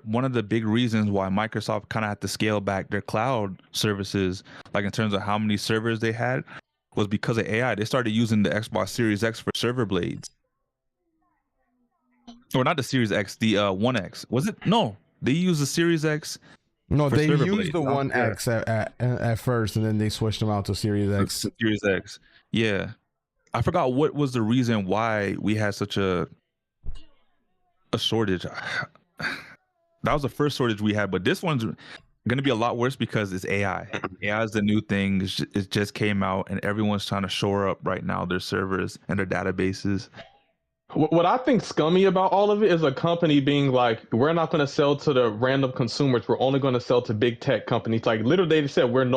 one of the big reasons why Microsoft kind of had to scale back their cloud services, like in terms of how many servers they had, was because of AI. They started using the Xbox Series X for server blades, or not the Series X, the One X. Was it? No, they used the Series X. No, they used blades. the One X at first, and then they switched them out to Series X. Series X, yeah. I forgot what was the reason why we had such a shortage. That was the first shortage we had, but this one's going to be a lot worse because it's AI. AI is the new thing. It just came out, and everyone's trying to shore up right now their servers and their databases. What I think scummy about all of it is a company being like, we're not going to sell to the random consumers. We're only going to sell to big tech companies. Like literally, they said we're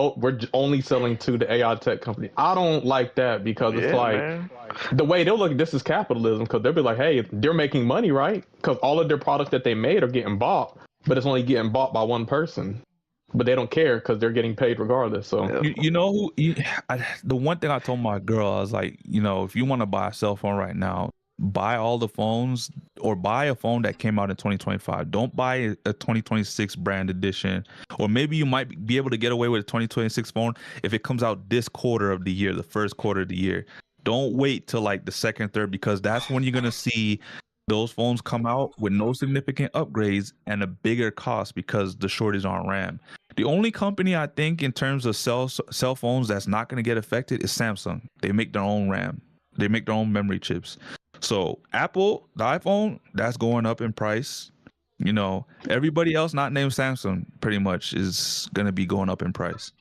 only selling to the AI tech company. I don't like that, because it's like, man, the way they'll look at this is capitalism, because they'll be like, hey, they're making money, right? Because all of their products that they made are getting bought, but it's only getting bought by one person. But they don't care because they're getting paid regardless. So the one thing I told my girl, I was like, if you want to buy a cell phone right now, buy all the phones, or buy a phone that came out in 2025. Don't buy a 2026 brand edition, or maybe you might be able to get away with a 2026 phone if it comes out this quarter of the year, the first quarter of the year. Don't wait till like the second, third, because that's when you're going to see those phones come out with no significant upgrades and a bigger cost because the shortage on RAM. The only company I think in terms of cell phones that's not going to get affected is Samsung. They make their own RAM. They make their own memory chips. So Apple, the iPhone, that's going up in price. Everybody else not named Samsung pretty much is going to be going up in price.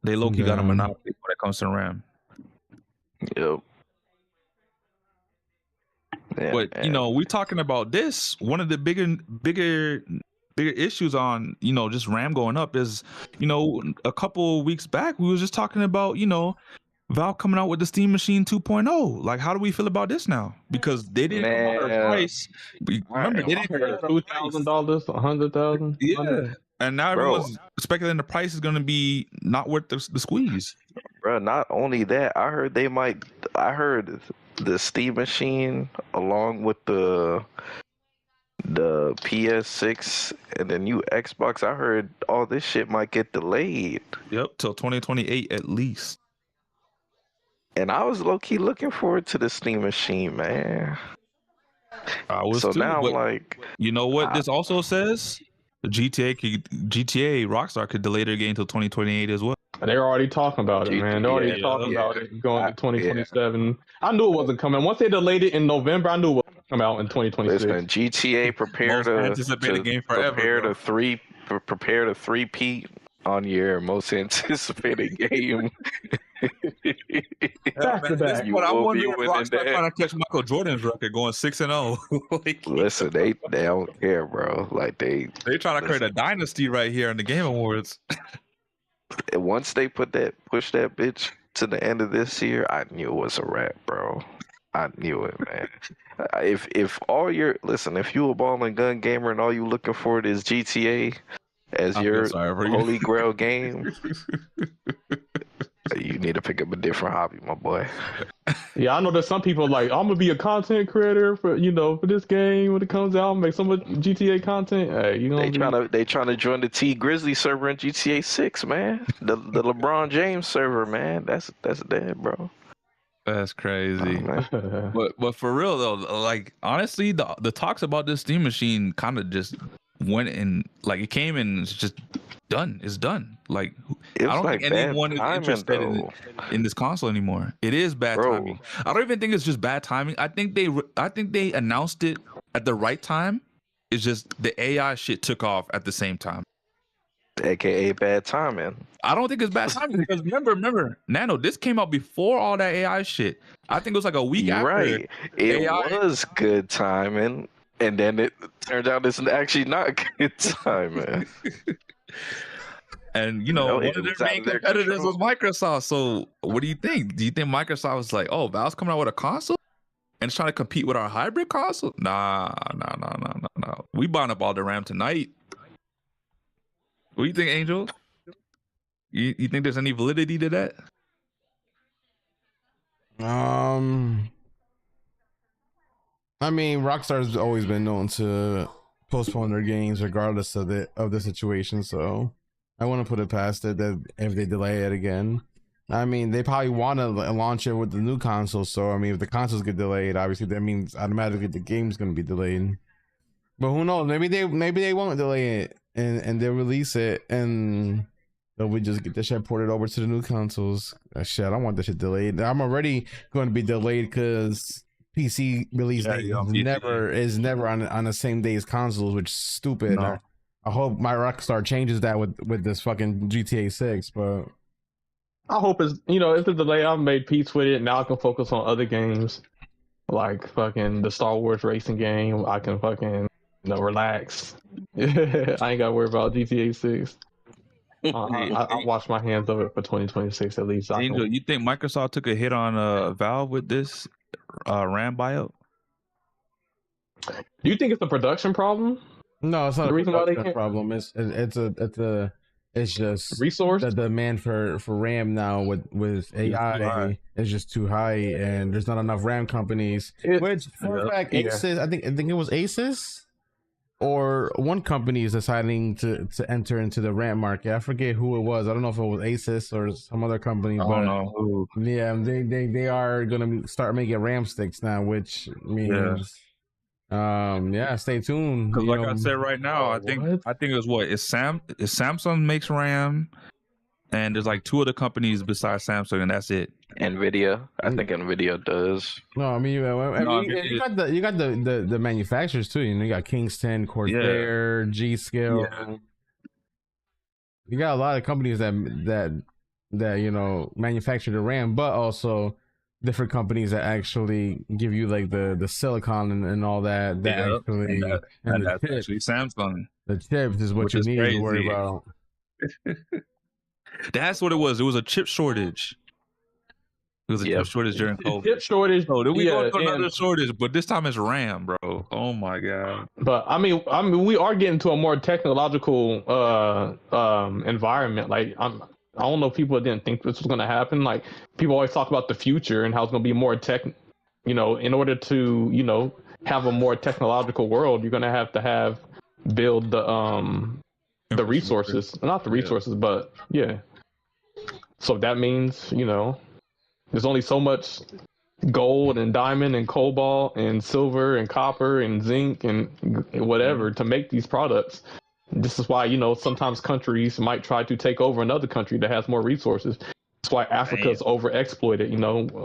They low-key got a monopoly when it comes to RAM. Yep. Yeah, but we're talking about this. One of the bigger issues on just RAM going up is a couple weeks back we was just talking about Valve coming out with the Steam Machine 2.0. Like, how do we feel about this now? Because they didn't come out with a price. Remember, they didn't $2,000, $100,000. Yeah, and now everyone's speculating the price is going to be not worth the squeeze. Bro, not only that, I heard the Steam Machine along with the PS6 and the new Xbox. I heard all this shit might get delayed. Yep, till 2028 at least. And I was low-key looking forward to the Steam Machine, man. I was so too, now I'm like, you know what this also says? The GTA Rockstar could delay their game until 2028 as well. They're already talking about it, man. They're already talking about it going to 2027. Yeah. I knew it wasn't coming. Once they delayed it in November, I knew it was come out in 2026. Listen, GTA prepare to game forever, prepare to three-peat on your most anticipated game. Yeah, man, this You what I'm will be wondering if winning Rockstar that. trying to catch Michael Jordan's record going 6-0. Like, Listen, they don't care, bro. Like they trying to create a dynasty right here in the Game Awards. once they push that bitch to the end of this year, I knew it was a wrap, bro. I knew it, man. If if you a ball and gun gamer and all you looking for is GTA as I feel your sorry for you. holy grail game, you need to pick up a different hobby, my boy. Yeah, I know that some people like, I'm gonna be a content creator for this game when it comes out, make so much GTA content. Hey, They trying to join the T Grizzly server in GTA 6, man. The LeBron James server, man. That's dead, bro. That's crazy. Oh, But for real though, like honestly, the talks about this Steam machine kind of just went in, like it came and it's just done. It's done. Like I don't think anyone is interested in this console anymore. It is bad timing. I don't even think it's just bad timing. I think they announced it at the right time. It's just the AI shit took off at the same time. AKA bad timing. I don't think it's bad timing because remember, Nano, this came out before all that AI shit. I think it was like a week after. Right. It was good timing, and then it turned out it's actually not good timing. And one of their main competitors was Microsoft. So what do you think? Do you think Microsoft was like, oh, Valve's coming out with a console and it's trying to compete with our hybrid console? Nah. We buying up all the RAM tonight. What do you think, Angel? You think there's any validity to that? I mean, Rockstar's always been known to postpone their games regardless of the situation, so I wouldn't put it past it that if they delay it again. I mean, they probably want to launch it with the new console, so I mean, if the consoles get delayed, obviously that means automatically the game's gonna be delayed. But who knows? Maybe they won't delay it and they'll release it and we just get the shit ported over to the new consoles. Shit, I don't want this shit delayed. I'm already going to be delayed because PC release date is never on the same day as consoles, which is stupid. No. I hope my Rockstar changes that with this fucking GTA 6, but I hope it's if the delay, I've made peace with it. Now I can focus on other games like fucking the Star Wars racing game. I can fucking relax. I ain't gotta worry about GTA 6. I'll wash my hands of it for 2026 at least. Angel, you think Microsoft took a hit on Valve with this RAM buyout? Do you think it's a production problem? No, it's not a production problem. It's just resource. The demand for RAM now with AI is just too high, and there's not enough RAM companies. Which, for a fact, Asus, I think it was Asus. Or one company is deciding to enter into the RAM market. I forget who it was. I don't know if it was Asus or some other company. I don't know. Yeah, they are gonna start making RAM sticks now, which means stay tuned. Because like I said right now, I think it was Samsung makes RAM, and there's like two other companies besides Samsung, and that's it. Nvidia, I think Nvidia does. No, I mean you got the manufacturers too. You got Kingston, Corsair, G-Skill. Yeah. You got a lot of companies that manufacture the RAM, but also different companies that actually give you like the silicon and all that. Actually Samsung. The chips is what you need to worry about. That's what it was. It was a chip shortage. It was a chip shortage during COVID. Chip shortage. Oh, then we go through another shortage, but this time it's RAM, bro. Oh my god. But I mean, we are getting to a more technological environment. Like I don't know if people didn't think this was going to happen. Like people always talk about the future and how it's going to be more tech. In order to have a more technological world, you're going to build the resources, not the resources, but So that means there's only so much gold and diamond and cobalt and silver and copper and zinc and whatever to make these products. This is why, sometimes countries might try to take over another country that has more resources. That's why Africa's overexploited.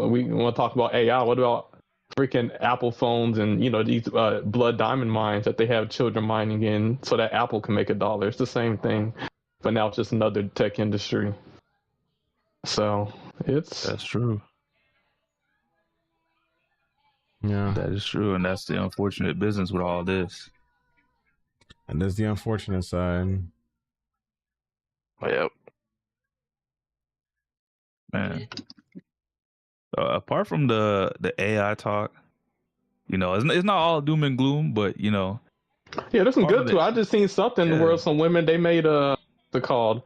We want to talk about AI. What about freaking Apple phones and, these blood diamond mines that they have children mining in so that Apple can make $1? It's the same thing. but now it's just another tech industry. So That's true. Yeah, That is true, and that's the unfortunate business with all this. and that's the unfortunate side. Yep. Man. Apart from the AI talk, you know, it's not all doom and gloom, but you know, yeah, there's some good too. I just seen something where some women they made called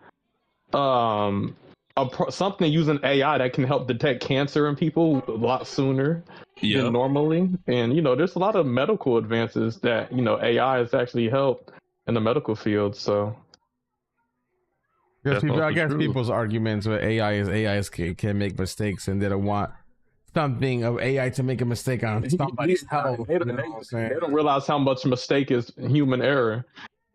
something using AI that can help detect cancer in people a lot sooner than normally. And you know, there's a lot of medical advances that you know AI has actually helped in the medical field. So because people, I guess people's arguments with AI can make mistakes, and they don't want something of AI to make a mistake on somebody's health. They don't realize how much mistake is human error.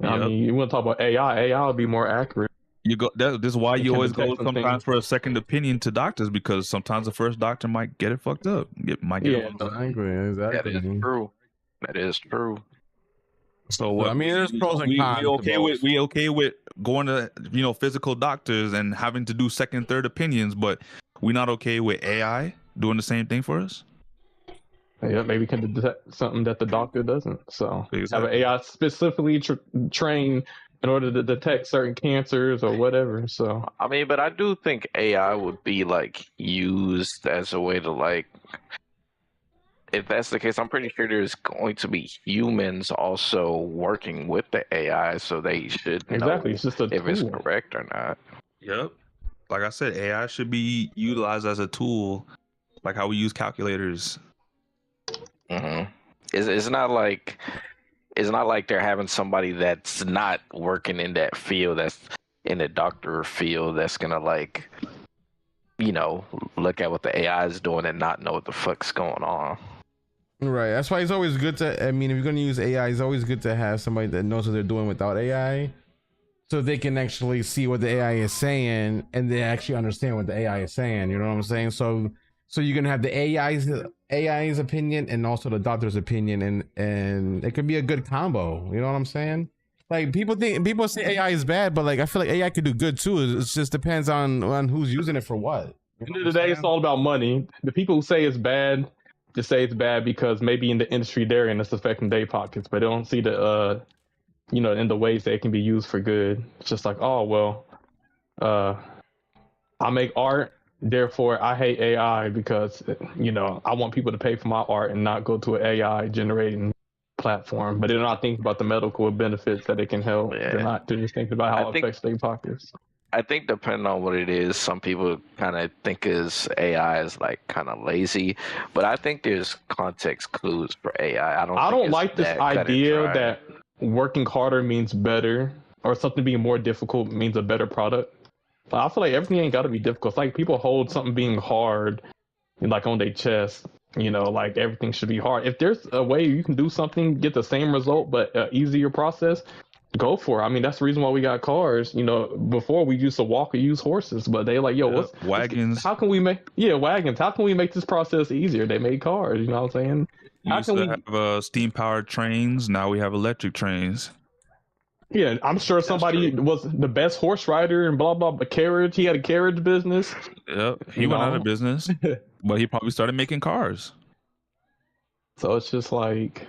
I mean, you want to talk about AI would be more accurate. You go. This is why you always go sometimes for a second opinion to doctors, because sometimes the first doctor might get it fucked up. Exactly. That is true. That is true. So what? I mean, there's pros and cons. We okay with going to physical doctors and having to do second, third opinions, but we're not okay with AI doing the same thing for us. Yeah, maybe we can detect something that the doctor doesn't. So have an AI specifically trained in order to detect certain cancers or whatever. So I mean, but I do think AI would be like used as a way to like. If that's the case, I'm pretty sure there's going to be humans also working with the AI, so they should know it's just if it's correct or not. Yep. Like I said, AI should be utilized as a tool, like how we use calculators. Mm-hmm. It's not like they're having somebody that's not working in that field, that's in the doctor field, that's gonna like, look at what the AI is doing and not know what the fuck's going on. Right. That's why it's always good to, I mean, if you're going to use AI, it's always good to have somebody that knows what they're doing without AI, so they can actually see what the AI is saying and they actually understand what the AI is saying. You know what I'm saying? So you can have the AI's opinion and also the doctor's opinion, and it could be a good combo. You know what I'm saying? Like people say AI is bad, but like I feel like AI could do good too. It just depends on who's using it for what. At the end of the day, it's all about money. The people who say it's bad just say it's bad because maybe in the industry they're in, it's affecting their pockets, but they don't see the in the ways that it can be used for good. It's just like, oh well, I make art, therefore I hate AI because I want people to pay for my art and not go to an AI generating platform. But they're not thinking about the medical benefits that it can help. Yeah. They're just thinking about how it affects their pockets. I think depending on what it is, some people kind of think AI is like kind of lazy, but I think there's context clues for AI. I don't like this idea that working harder means better, or something being more difficult means a better product. But I feel like everything ain't got to be difficult. It's like people hold something being hard, like on their chest. Like everything should be hard. If there's a way you can do something, get the same result, but an easier process, go for it. I mean, that's the reason why we got cars. Before we used to walk or use horses, but they like, wagons. How can we make wagons? How can we make this process easier? They made cars. You know what I'm saying? How can we have steam powered trains? Now we have electric trains. Yeah, I'm sure somebody was the best horse rider and blah blah. But carriage, he had a carriage business. Yep, he went out of business, but he probably started making cars. So it's just like.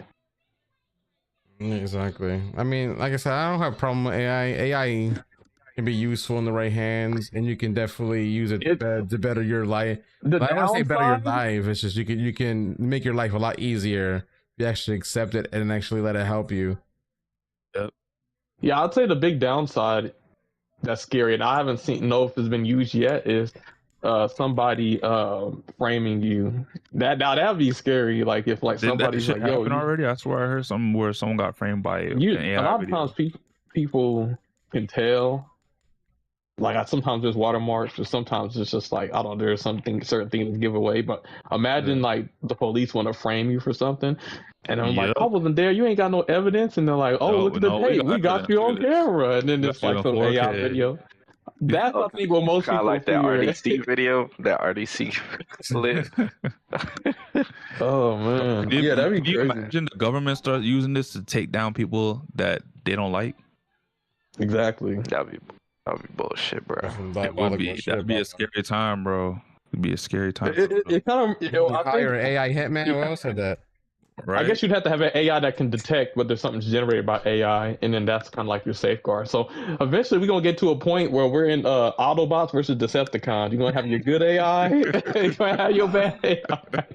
Exactly. I mean, like I said, I don't have a problem with AI. AI can be useful in the right hands, and you can definitely use it to better your life. I don't want to say better your life. It's just you can make your life a lot easier if you actually accept it and actually let it help you. Yep. Yeah, I'd say the big downside that's scary, and I haven't know if it's been used yet, is somebody framing you. That'd be scary. Like if somebody's like, "Yo, already." I swear I heard something where someone got framed by an AI a lot of times people can tell. Like sometimes there's watermarks, or sometimes it's just like I don't know. There's certain things to give away. But imagine like the police want to frame you for something, and I'm like, I wasn't there. You ain't got no evidence, and they're like, look at the tape. We got you on camera, and then it's like some AI video. That's I think what most people like that RDC video, that RDC split. Oh man, that'd be crazy. Imagine the government start using this to take down people that they don't like. Exactly. That'd be That'll be bullshit, bro. That'd be a scary time, bro. It'd be a scary time. It kind of hire an AI hitman. Who else said that? Right? I guess you'd have to have an AI that can detect whether something's generated by AI, and then that's kind of like your safeguard. So eventually, we're gonna get to a point where we're in Autobots versus Decepticons. You're gonna have your good AI, you're gonna have your bad AI.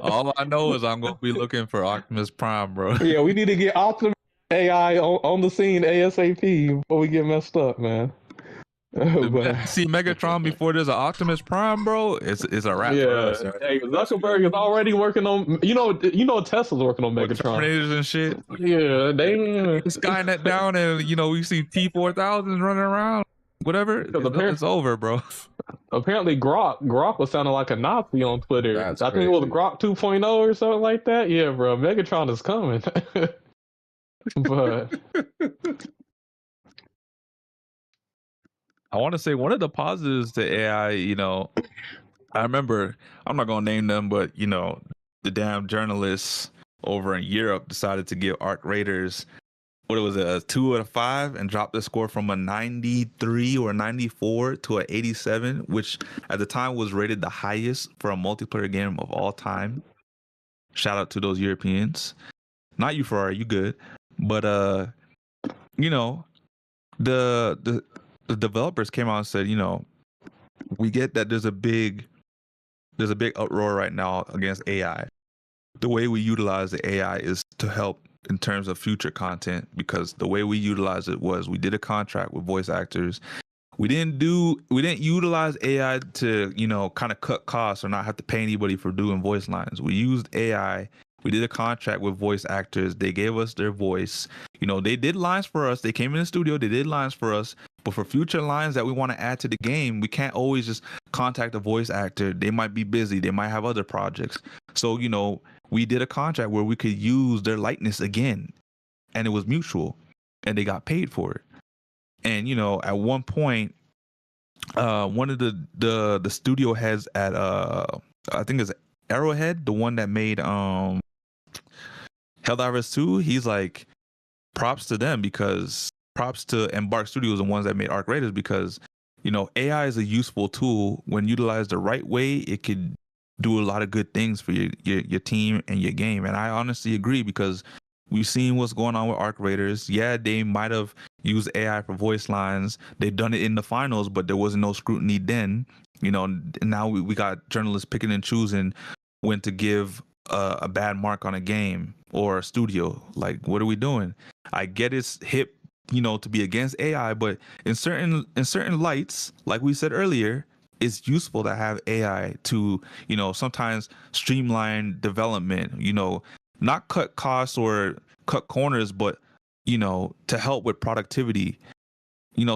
All I know is I'm gonna be looking for Optimus Prime, bro. Yeah, we need to get Optimus AI on the scene ASAP before we get messed up, man. See Megatron before there's an Optimus Prime, bro. It's a wrap for us. Right? Hey, Zuckerberg is already working on. You know Tesla's working on Megatron. Terminators and shit. Yeah, they Skynet down, and we see T-4000s running around. Whatever, it's over, bro. Apparently, Grok was sounding like a Nazi on Twitter. That's I think it was Grok 2.0 or something like that. Yeah, bro, Megatron is coming. But I want to say one of the positives to AI, I remember, I'm not going to name them, but, the damn journalists over in Europe decided to give Arc Raiders, what was it, a 2 out of 5, and dropped the score from a 93 or 94 to an 87, which at the time was rated the highest for a multiplayer game of all time. Shout out to those Europeans. Not you, Ferrari, you good. But, the developers came out and said, we get that there's a big uproar right now against AI. The way we utilize the AI is to help in terms of future content, because the way we utilize it was we did a contract with voice actors. We didn't utilize AI to, kind of cut costs or not have to pay anybody for doing voice lines. We used AI. We did a contract with voice actors. They gave us their voice. They did lines for us. They came in the studio. They did lines for us. But for future lines that we want to add to the game, we can't always just contact a voice actor. They might be busy. They might have other projects. So, we did a contract where we could use their likeness again. And it was mutual. And they got paid for it. And, at one point, one of the studio heads at, I think it's Arrowhead, the one that made Helldivers 2, he's like, props to them, because props to Embark Studios, the ones that made Arc Raiders, because AI is a useful tool. When utilized the right way, it could do a lot of good things for your team and your game. And I honestly agree, because we've seen what's going on with Arc Raiders. Yeah, they might have used AI for voice lines. They've done it in the finals, but there wasn't no scrutiny then. Now we got journalists picking and choosing when to give a bad mark on a game or a studio. Like, what are we doing? I get it's hip, to be against AI, but in certain lights, like we said earlier, it's useful to have AI to, sometimes streamline development, not cut costs or cut corners, but, to help with productivity.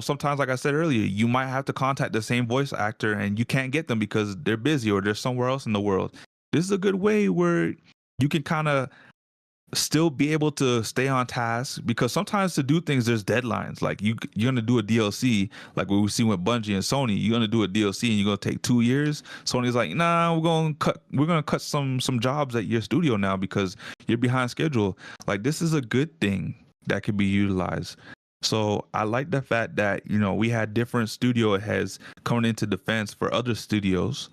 Sometimes, like I said earlier, you might have to contact the same voice actor and you can't get them because they're busy or they're somewhere else in the world. This is a good way where you can kind of still be able to stay on task, because sometimes to do things, there's deadlines. Like you're going to do a DLC, like what we see with Bungie and Sony. You're going to do a DLC and you're going to take 2 years. Sony's like, nah, we're going to cut some jobs at your studio now because you're behind schedule. Like, this is a good thing that could be utilized. So I like the fact that, we had different studio heads coming into defense for other studios,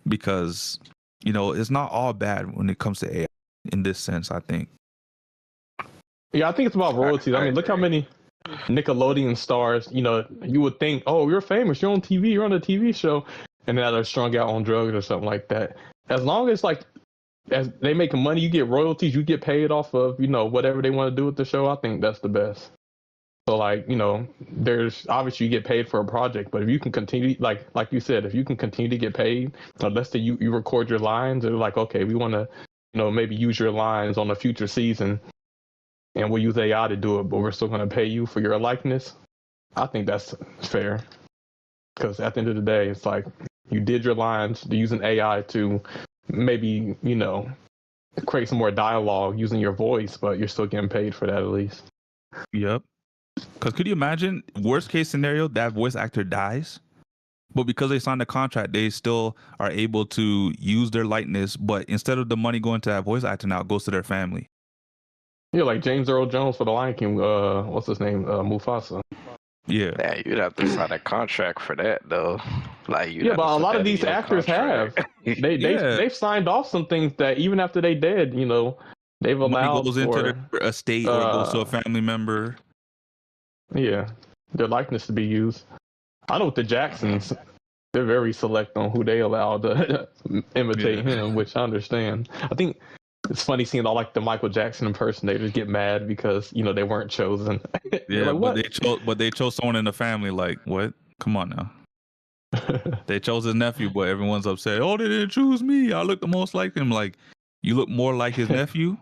because, it's not all bad when it comes to AI in this sense, I think. Yeah, I think it's about royalties. I mean, look how many Nickelodeon stars, you would think, oh, you're famous, you're on TV, you're on a TV show, and now they're strung out on drugs or something like that. As long as, as they make money, you get royalties, you get paid off of, whatever they want to do with the show, I think that's the best. So, there's obviously you get paid for a project, but if you can continue, like you said, if you can continue to get paid, let's say you record your lines, and like, okay, we want to, maybe use your lines on a future season, and we'll use AI to do it, but we're still going to pay you for your likeness. I think that's fair, because at the end of the day, it's like you did your lines using AI to maybe, create some more dialogue using your voice, but you're still getting paid for that at least. Yep. Because could you imagine, worst case scenario, that voice actor dies, but because they signed a contract, they still are able to use their likeness, but instead of the money going to that voice actor, now it goes to their family. Yeah, like James Earl Jones for The Lion King. What's his name? Mufasa. Yeah. Yeah, you'd have to sign a contract for that though. Like Yeah, but a lot of these actors have. They've signed off some things that even after they dead, you know, they've Money allowed goes into their estate or goes to a family member. Yeah, their likeness to be used. I know with the Jacksons, they're very select on who they allow to imitate him, which I understand. I think it's funny seeing all like the Michael Jackson impersonators get mad because you know they weren't chosen. Yeah, like, but they chose someone in the family. Like, what? Come on now. They chose his nephew, but everyone's upset. Oh, they didn't choose me. I look the most like him. Like, you look more like his nephew.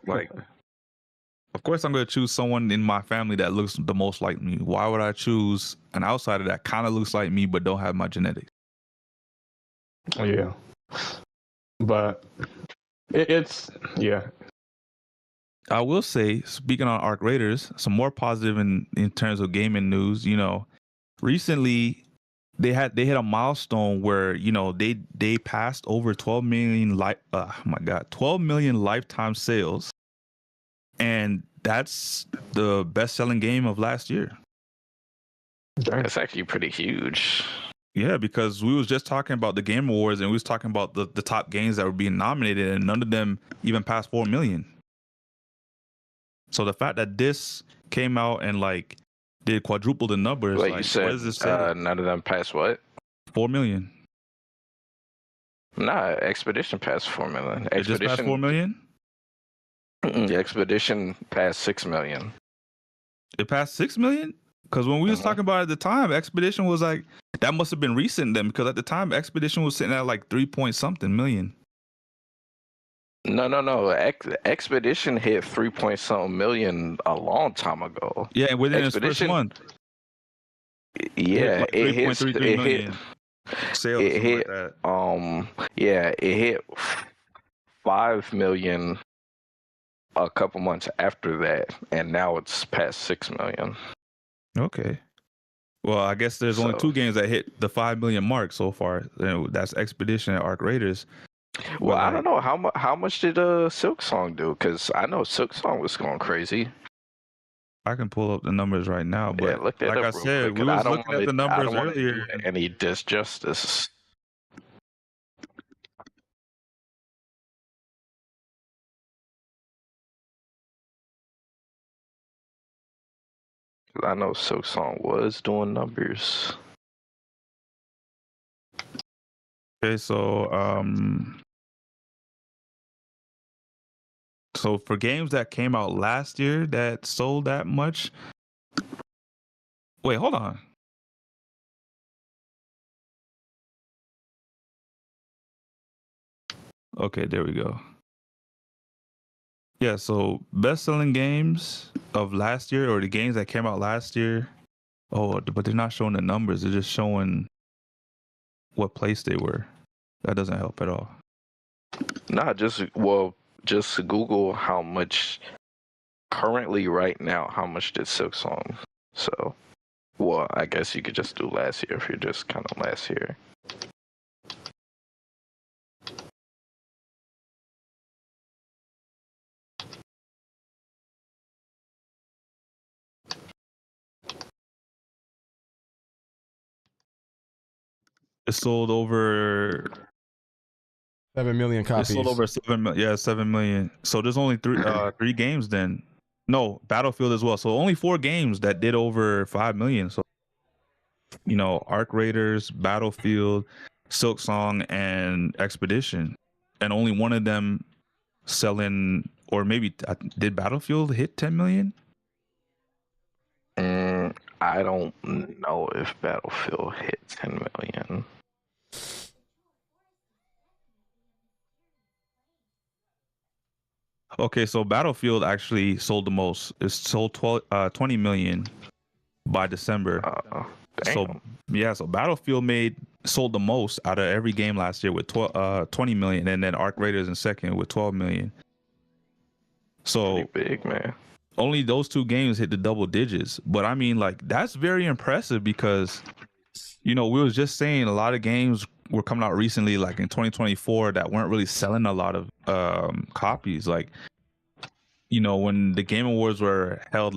Like, of course, I'm going to choose someone in my family that looks the most like me. Why would I choose an outsider that kind of looks like me but don't have my genetics? Yeah, but it's I will say, speaking on Arc Raiders, some more positive in terms of gaming news. You know, recently they hit a milestone where you know they passed over 12 million 12 million lifetime sales, and that's the best-selling game of last year. That's actually pretty huge. Yeah, because we was just talking about the Game Awards and we was talking about the top games that were being nominated, and none of them even passed 4 million. So the fact that this came out and like did quadruple the numbers, Like like, you said, what does this say? none of them passed what? 4 million. Nah, Expedition passed 4 million. It just passed 4 million? The Expedition passed 6 million. It passed 6 million? Because when we was talking about it at the time, Expedition was like, that must have been recent then, because at the time Expedition was sitting at like 3 point something million. No. Expedition hit 3 point something million a long time ago. Yeah, within its first month. Yeah, it hit 3.33 million sales. It hit like that. it hit 5 million a couple months after that, and now it's past 6 million. Okay. Well, I guess there's only 2 games that hit the 5 million mark so far. That's Expedition and Arc Raiders. Well, I don't know how much did Silk Song do? Because I know Silk Song was going crazy. I can pull up the numbers right now, but yeah, look that like up I real said, quick, we was looking at the numbers earlier. Any disjustice. I know Silk Song was doing numbers. Okay, so for games that came out last year that sold that much. Wait, hold on. Okay, there we go. Yeah, so best-selling games of last year, or the games that came out last year. Oh, but they're not showing the numbers. They're just showing what place they were. That doesn't help at all. Nah, just Google how much currently right now. How much did Silk Song? So, well, I guess you could just do last year if you're just kind of last year. It sold over 7 million copies. It sold over 7 million. Yeah, 7 million. So there's only three games then. No, Battlefield as well. So only 4 games that did over 5 million. So, you know, Arc Raiders, Battlefield, Silk Song, and Expedition. And only one of them selling, or maybe did Battlefield hit 10 million? I don't know if Battlefield hit 10 million. Okay, so Battlefield actually sold the most. It sold 20 million by December. So yeah, so Battlefield sold the most out of every game last year with 20 million, and then Arc Raiders in second with 12 million. So pretty big, man. Only those 2 games hit the double digits, but I mean, like, that's very impressive because, you know, we was just saying a lot of games were coming out recently, like in 2024, that weren't really selling a lot of copies. Like, you know, when the Game Awards were held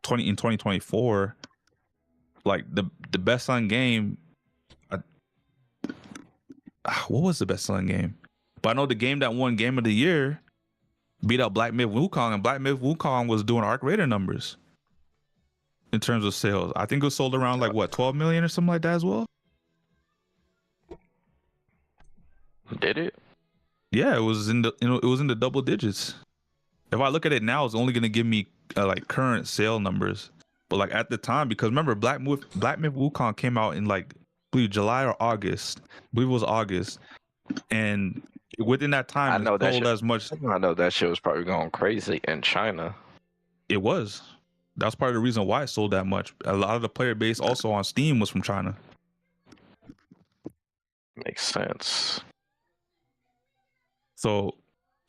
2024, like the best selling game. What was the best selling game? But I know the game that won Game of the Year beat out Black Myth Wukong, and Black Myth Wukong was doing Arc Raider numbers in terms of sales. I think it was sold around like what 12 million or something like that as well. Did it? Yeah, it was in the double digits. If I look at it now, it's only gonna give me like current sale numbers. But like at the time, because remember Black Myth Wukong came out in like I believe July or August. I believe it was August, and within that time, I know it sold as much. I know that shit was probably going crazy in China. It was. That's part of the reason why it sold that much. A lot of the player base also on Steam was from China. Makes sense. So,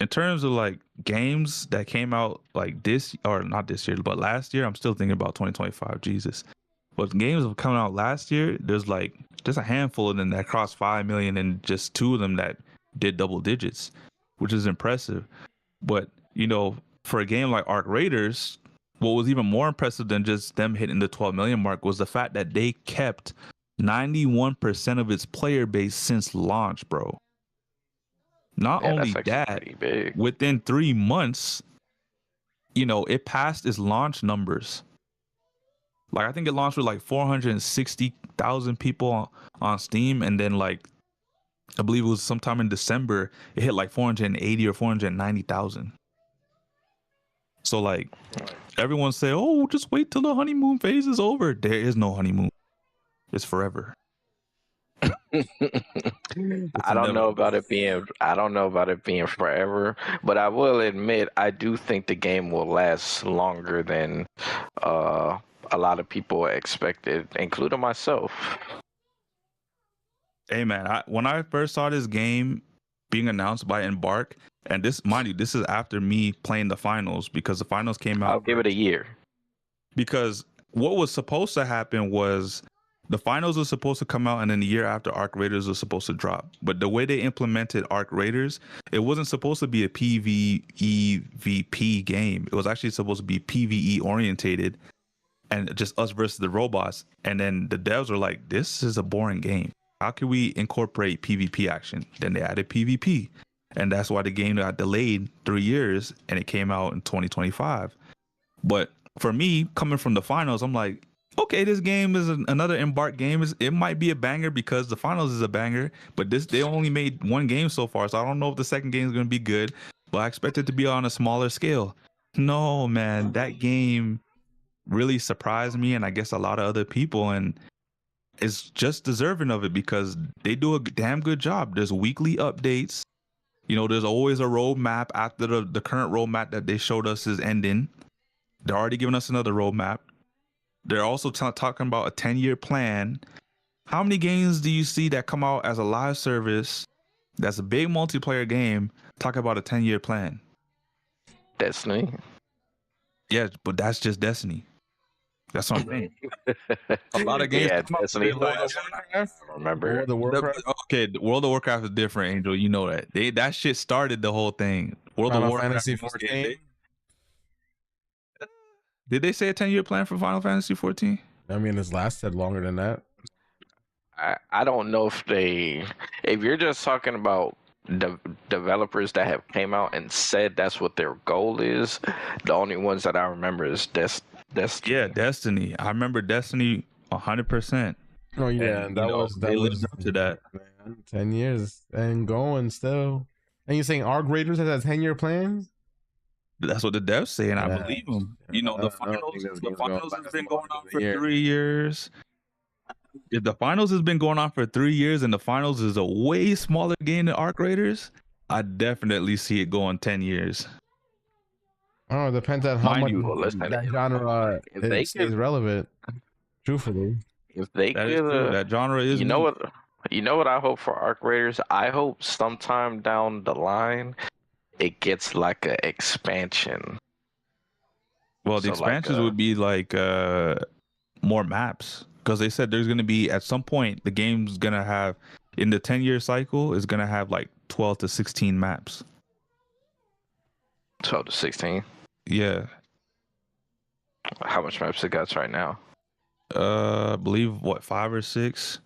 in terms of like games that came out like this, or not this year, but last year, I'm still thinking about 2025. Jesus. But games that coming out last year, there's a handful of them that crossed 5 million, and just 2 of them that did double digits, which is impressive. But for a game like Arc Raiders, what was even more impressive than just them hitting the 12 million mark was the fact that they kept 91% of its player base since launch, bro. Not only that, within 3 months, it passed its launch numbers. Like, I think it launched with like 460,000 people on Steam, and then like I believe it was sometime in December, it hit like 480 or 490,000. So like everyone say, "Oh, just wait till the honeymoon phase is over." There is no honeymoon. It's forever. I don't know about it being forever, but I will admit I do think the game will last longer than a lot of people expected, including myself. Hey man, when I first saw this game being announced by Embark, and this, mind you, this is after me playing the finals, because the finals came out. I'll give it a year. Because what was supposed to happen was the finals was supposed to come out, and then the year after Arc Raiders was supposed to drop. But the way they implemented Arc Raiders, it wasn't supposed to be a PvEVP game. It was actually supposed to be PvE orientated, and just us versus the robots. And then the devs were like, "This is a boring game. How can we incorporate PvP action?" Then they added PvP. And that's why the game got delayed 3 years, and it came out in 2025. But for me, coming from the finals, I'm like, okay, this game is another Embark game. It might be a banger because the finals is a banger, but they only made one game so far, so I don't know if the second game is going to be good, but I expect it to be on a smaller scale. No, man, that game really surprised me, and I guess a lot of other people, and it's just deserving of it because they do a damn good job. There's weekly updates. There's always a roadmap after the current roadmap that they showed us is ending. They're already giving us another roadmap. They're also talking about a 10-year plan. How many games do you see that come out as a live service that's a big multiplayer game talk about a 10-year plan? Destiny. Yeah, but that's just Destiny. That's what I'm saying. A lot of games. Yeah, Destiny. Remember the Warcraft? Okay, the World of Warcraft is different, Angel. You know that. That shit started the whole thing. Final Fantasy 14. Did they say a 10-year plan for Final Fantasy 14? I mean, it's lasted longer than that. I don't know if you're just talking about developers that have came out and said that's what their goal is. The only ones that I remember is Destiny. Yeah, Destiny. I remember Destiny 100%. Oh yeah, and they lived up to that. Man, 10 years and going still. And you're saying Arc Raiders has a 10-year plan? That's what the devs say, and I believe them. The finals has been going on for 3 years. If the finals has been going on for 3 years and the finals is a way smaller game than Arc Raiders, I definitely see it going 10 years. Oh, it depends on how much that genre is relevant. Truthfully, if they could, that genre is. You know what I hope for Arc Raiders? I hope sometime down the line it gets like an expansion. Well, the expansions would be like more maps, because they said there's going to be at some point the game's going to have, in the 10-year cycle, is going to have like 12 to 16 maps. 12 to 16. Yeah. How much maps it got right now? I believe 5 or 6.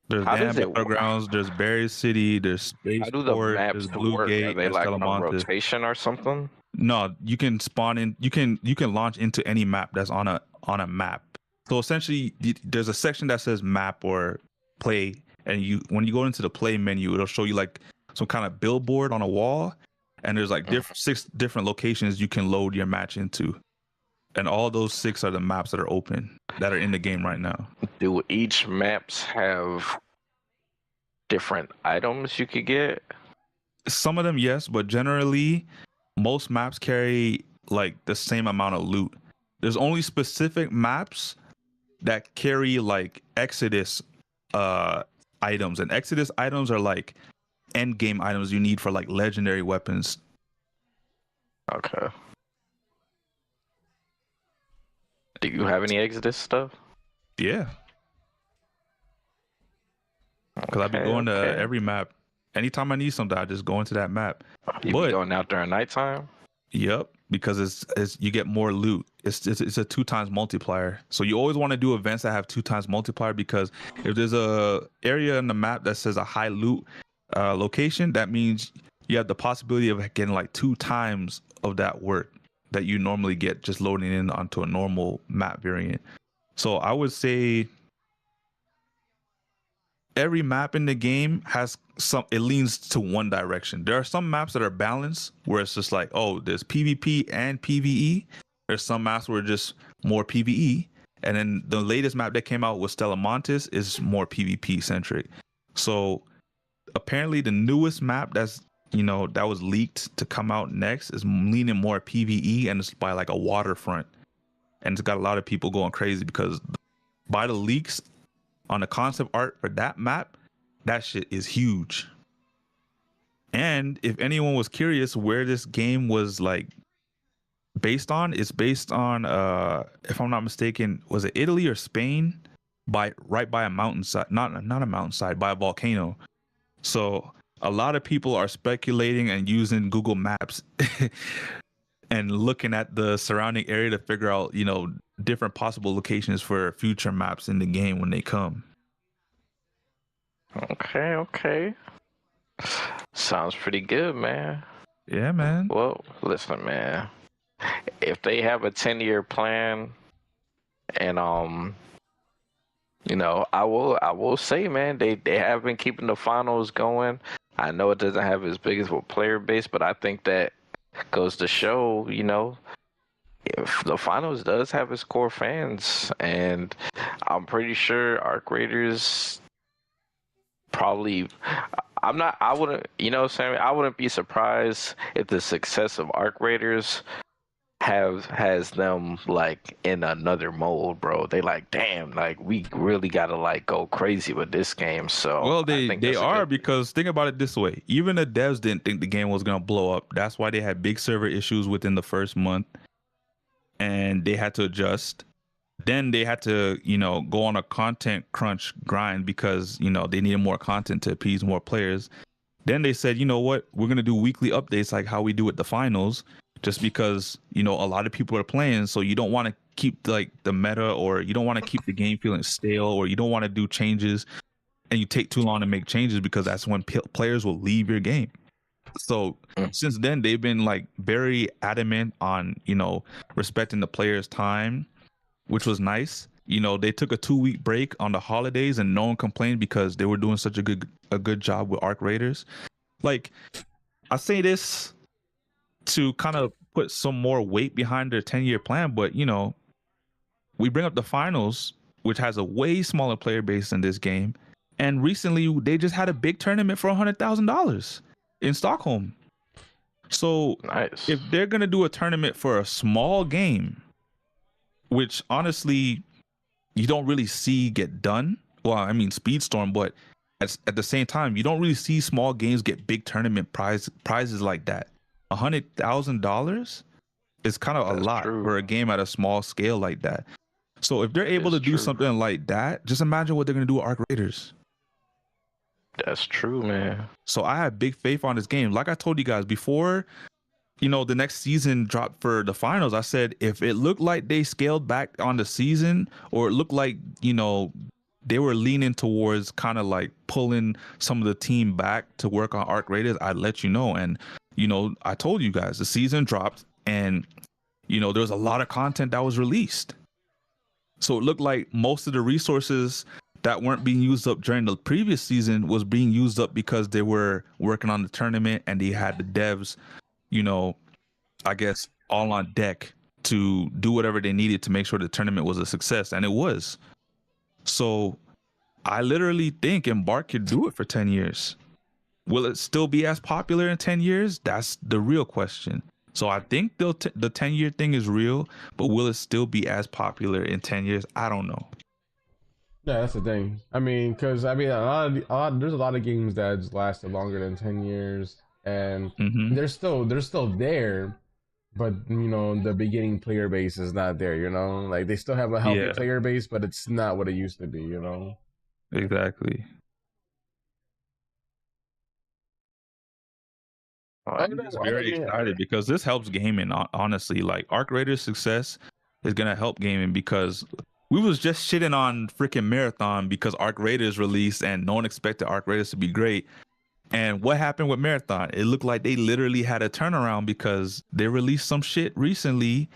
There's How does Damn it Battlegrounds, there's Berry City, there's How do the Spaceport, maps there's work? Are Bluegate, they there's like on a Telemontes. rotation or something? No, you can spawn in. You can launch into any map that's on a map. So essentially, there's a section that says map or play, and when you go into the play menu, it'll show you like some kind of billboard on a wall, and there's like 6 different locations you can load your match into, and all those 6 are the maps that are open that are in the game right now. Do each maps have different items you could get? Some of them, yes, but generally, most maps carry like the same amount of loot. There's only specific maps that carry like Exodus items, and Exodus items are like end game items you need for like legendary weapons. Okay. Do you have any Exodus stuff? Yeah. Because I've been going to every map. Anytime I need something, I just go into that map. You be going out during nighttime? Yep, because it's you get more loot. It's a 2 times multiplier. So you always want to do events that have 2 times multiplier, because if there's a area in the map that says a high loot location, that means you have the possibility of getting like 2 times of that work that you normally get just loading in onto a normal map variant. So I would say every map in the game has it leans to one direction. There are some maps that are balanced where it's just like, oh, there's PvP and PvE. There's some maps where just more PvE. And then the latest map that came out with Telemontes is more PvP centric. So apparently the newest map that was leaked to come out next is leaning more PvE, and it's by like a waterfront. And it's got a lot of people going crazy because by the leaks on the concept art for that map, that shit is huge. And if anyone was curious where this game was like based on, it's based on if I'm not mistaken, was it Italy or Spain? Right by a mountainside, not a mountainside, by a volcano. So a lot of people are speculating and using Google Maps and looking at the surrounding area to figure out, different possible locations for future maps in the game when they come. Okay. Sounds pretty good, man. Yeah, man. Well, listen, man. If they have a 10-year plan, and I will say, man, they have been keeping the finals going. I know it doesn't have as big as a player base, but I think that goes to show, if the finals does have its core fans, and I'm pretty sure Arc Raiders probably, I wouldn't be surprised if the success of Arc Raiders has them like in another mode, bro. They like, damn, like we really gotta like go crazy with this game. So well, they are, because think about it this way: even the devs didn't think the game was gonna blow up. That's why they had big server issues within the first month, and they had to adjust. Then they had to, go on a content crunch grind because, they needed more content to appease more players. Then they said, you know what, we're going to do weekly updates like how we do at the finals, just because, a lot of people are playing. So you don't want to keep like the meta, or you don't want to keep the game feeling stale, or you don't want to do changes and you take too long to make changes, because that's when players will leave your game. So since then, they've been like very adamant on, respecting the players' time, which was nice. They took a 2-week break on the holidays and no one complained because they were doing such a good job with Arc Raiders. Like, I say this to kind of put some more weight behind their 10-year plan, but we bring up the finals, which has a way smaller player base than this game, and recently they just had a big tournament for $100,000 in Stockholm. So nice. If they're gonna do a tournament for a small game, which honestly you don't really see get done. Well, I mean Speedstorm, but at the same time, you don't really see small games get big tournament prizes like that. $100,000 is kind of a lot for a game at a small scale like that. So if they're able to do something like that, just imagine what they're gonna do with Arc Raiders. That's true, man. So I have big faith on this game. Like I told you guys before the next season dropped for the finals, I said if it looked like they scaled back on the season, or it looked like they were leaning towards kind of like pulling some of the team back to work on arc raiders, I'd let you know. And I told you guys the season dropped, and there was a lot of content that was released. So it looked like most of the resources that weren't being used up during the previous season was being used up because they were working on the tournament, and they had the devs, I guess, all on deck to do whatever they needed to make sure the tournament was a success. And it was. So I literally think Embark could do it for 10 years. Will it still be as popular in 10 years? That's the real question. So I think the 10-year thing is real, but will it still be as popular in 10 years? I don't know. Yeah, that's the thing. I mean, because there's a lot of games that lasted longer than 10 years, and they're still there, but the beginning player base is not there. Like they still have a healthy player base, but it's not what it used to be. Exactly. I'm just very excited because this helps gaming. Honestly, like Arc Raiders' success is gonna help gaming, because we was just shitting on freaking Marathon because Arc Raiders released and no one expected Arc Raiders to be great. And what happened with Marathon? It looked like they literally had a turnaround because they released some shit recently,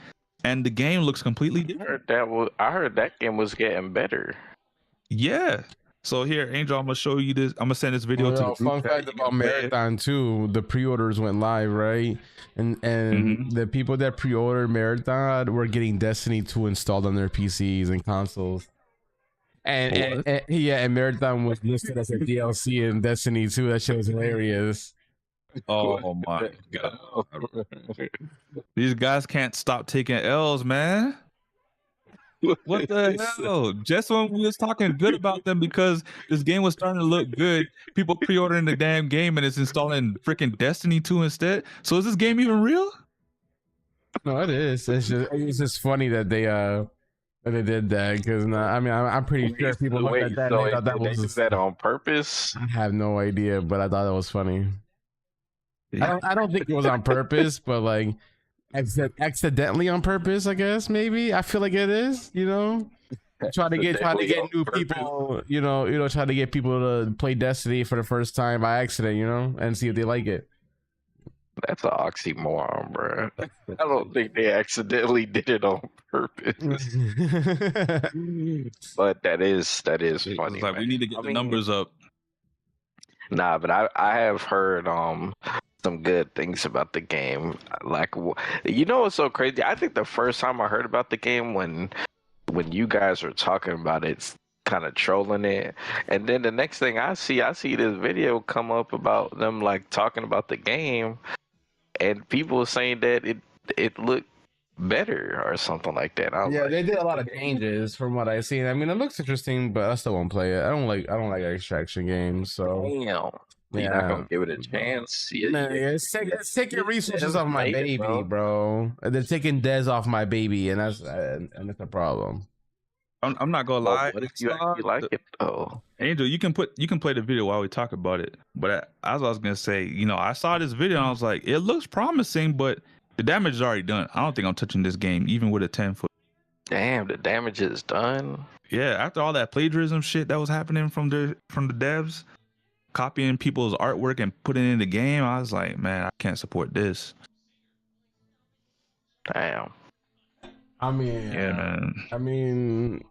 and the game looks completely different. I heard that game was getting better. Yeah. So here, Angel, I'm gonna show you this. I'm gonna send this video to the fun fact about Marathon too. The pre-orders went live, right? And the people that pre-ordered Marathon were getting Destiny 2 installed on their PCs and consoles. And Marathon was listed as a DLC in Destiny 2. That shit was hilarious. Oh my god! These guys can't stop taking L's, man. What the hell? Just when we was talking good about them because this game was starting to look good, people pre-ordering the damn game and it's installing freaking Destiny 2 instead. So is this game even real? No, it is. It's just funny that they did that, because I'm pretty sure people looked at that and they thought that was that on purpose. I have no idea, but I thought it was funny. Yeah. I don't think it was on purpose, but like accidentally on purpose, I guess. Maybe I feel like it is. Try to get new people. Try to get people to play Destiny for the first time by accident. And see if they like it. That's an oxymoron, bro. I don't think they accidentally did it on purpose. But that is funny. Like, we need to get the numbers up. Nah, but I have heard some good things about the game. Like, what's so crazy? I think the first time I heard about the game when you guys were talking about it, kind of trolling it, and then the next thing I see this video come up about them like talking about the game, and people saying that it looked better or something like that. They did a lot of changes from what I've seen. I mean, it looks interesting, but I still won't play it. I don't like extraction games. So damn. You're not gonna give it a chance. It's taking resources off my baby, bro. They're taking Dez off my baby, and that's a problem. I'm not gonna lie. What if you actually like it though? Angel, you can play the video while we talk about it. But as I was gonna say, I saw this video and I was like, it looks promising, but the damage is already done. I don't think I'm touching this game, even with a 10-foot. Damn, the damage is done. Yeah, after all that plagiarism shit that was happening from the devs, copying people's artwork and putting it in the game, I was like, man, I can't support this. Damn. I mean,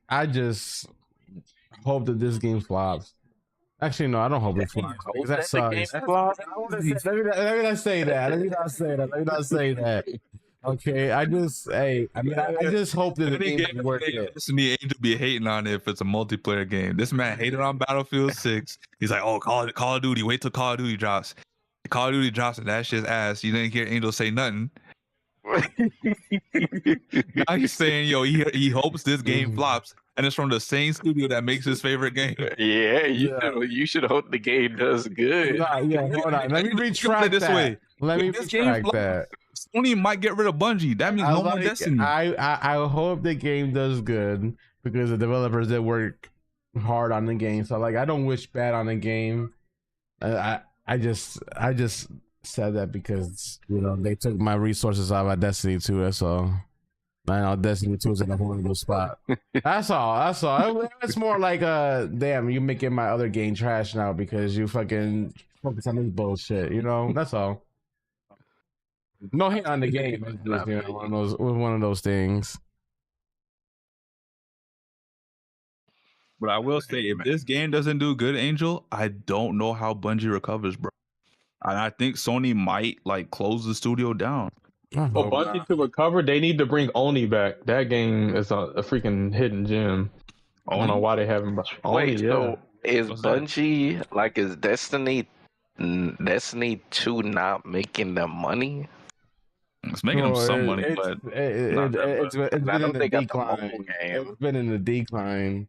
I just hope that this game flops. Actually, no, I don't hope it flops. Because that sucks. Let me not say that. Okay, I just hope that the game is worth it. Listen to me, Angel be hating on it if it's a multiplayer game. This man hated on Battlefield 6. He's like, oh, Call of Duty, wait till Call of Duty drops. Call of Duty drops and that shit's ass. You didn't hear Angel say nothing. Now he's saying, he hopes this game flops, and it's from the same studio that makes his favorite game. Yeah, you should hope the game does good. Hold on. Let me retract this way. Let me retract that. Sony might get rid of Bungie. That means no more Destiny. I hope the game does good, because the developers did work hard on the game. So I don't wish bad on the game. I just said that because they took my resources out of Destiny 2. That's all. I know Destiny 2 is in a horrible spot. That's all. It's more like damn, you making my other game trash now because you fucking focus on this bullshit. That's all. No hate on the game. It's just, one of those things. But I will say, if this game doesn't do good, Angel, I don't know how Bungie recovers, bro. And I think Sony might close the studio down. For Bungie to recover, they need to bring Oni back. That game is a freaking hidden gem. I don't know why they haven't. Wait, so is Bungie is Destiny 2 not making them money? It's making them some money, but it's been in the decline. It's been in the decline.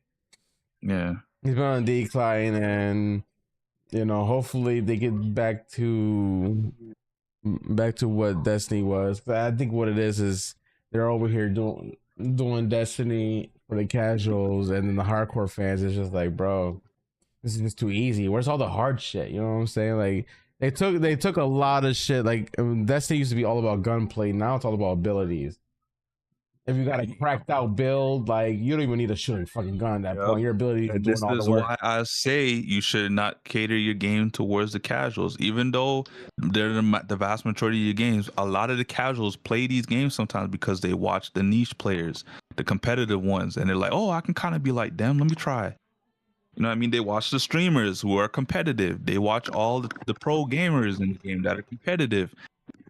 Yeah, it's been on a decline, and hopefully they get back to what Destiny was. But I think what it is they're over here doing Destiny for the casuals, and then the hardcore fans is just like, bro, this is just too easy. Where's all the hard shit? You know what I'm saying? They took a lot of shit. Destiny used to be all about gunplay. Now it's all about abilities. If you got a cracked out build, you don't even need a shooting fucking gun at that point. Your ability is doing all the work. This is why I say you should not cater your game towards the casuals. Even though they're the vast majority of your games, a lot of the casuals play these games sometimes because they watch the niche players, the competitive ones, and they're like, oh, I can kind of be like them. Let me try. You know what I mean? They watch the streamers who are competitive. They watch all the pro gamers in the game that are competitive.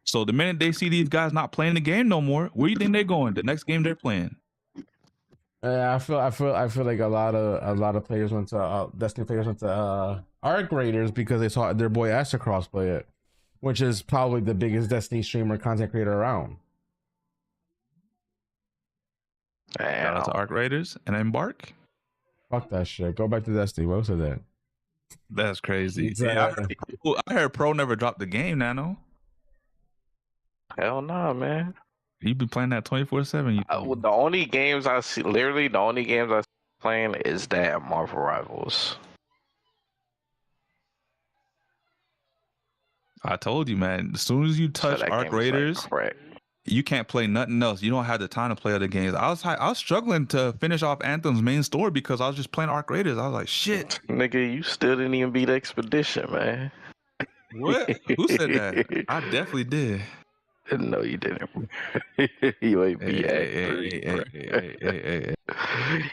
So the minute they see these guys not playing the game no more, where do you think they're going? The next game they're playing. I feel like a lot of players went to Destiny players went to Arc Raiders because they saw their boy Astrocross play it, which is probably the biggest Destiny streamer content creator around. Shout out to Arc Raiders and Embark. Fuck that shit. Go back to Destiny. What was that? That's crazy. Yeah, I heard Pro never dropped the game, Nano. Hell no, man. You been playing that 24/7. The only games I see, literally the only games I see playing is that Marvel Rivals. I told you, man. As soon as you touch Arc Raiders, you can't play nothing else. You don't have the time to play other games. I was struggling to finish off Anthem's main story because I was just playing Arc Raiders. I was like, shit. Nigga, you still didn't even beat Expedition, man. What? Who said that? I definitely did. No, you didn't. You ain't beat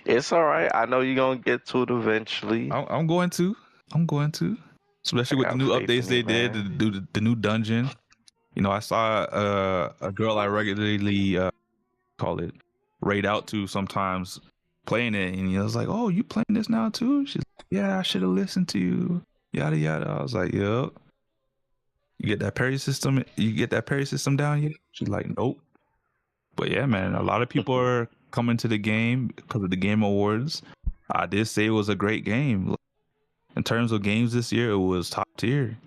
It's all right. I know you're going to get to it eventually. I'm going to. Especially with the new updates they did, the new dungeon. I saw a girl I regularly raid out to sometimes playing it, and I was like, "Oh, you playing this now too?" She's like, "Yeah, I should have listened to you." Yada yada. I was like, "Yep." You get that parry system? Down yet? She's like, "Nope." But yeah, man, a lot of people are coming to the game because of the Game Awards. I did say it was a great game. In terms of games this year, it was top tier.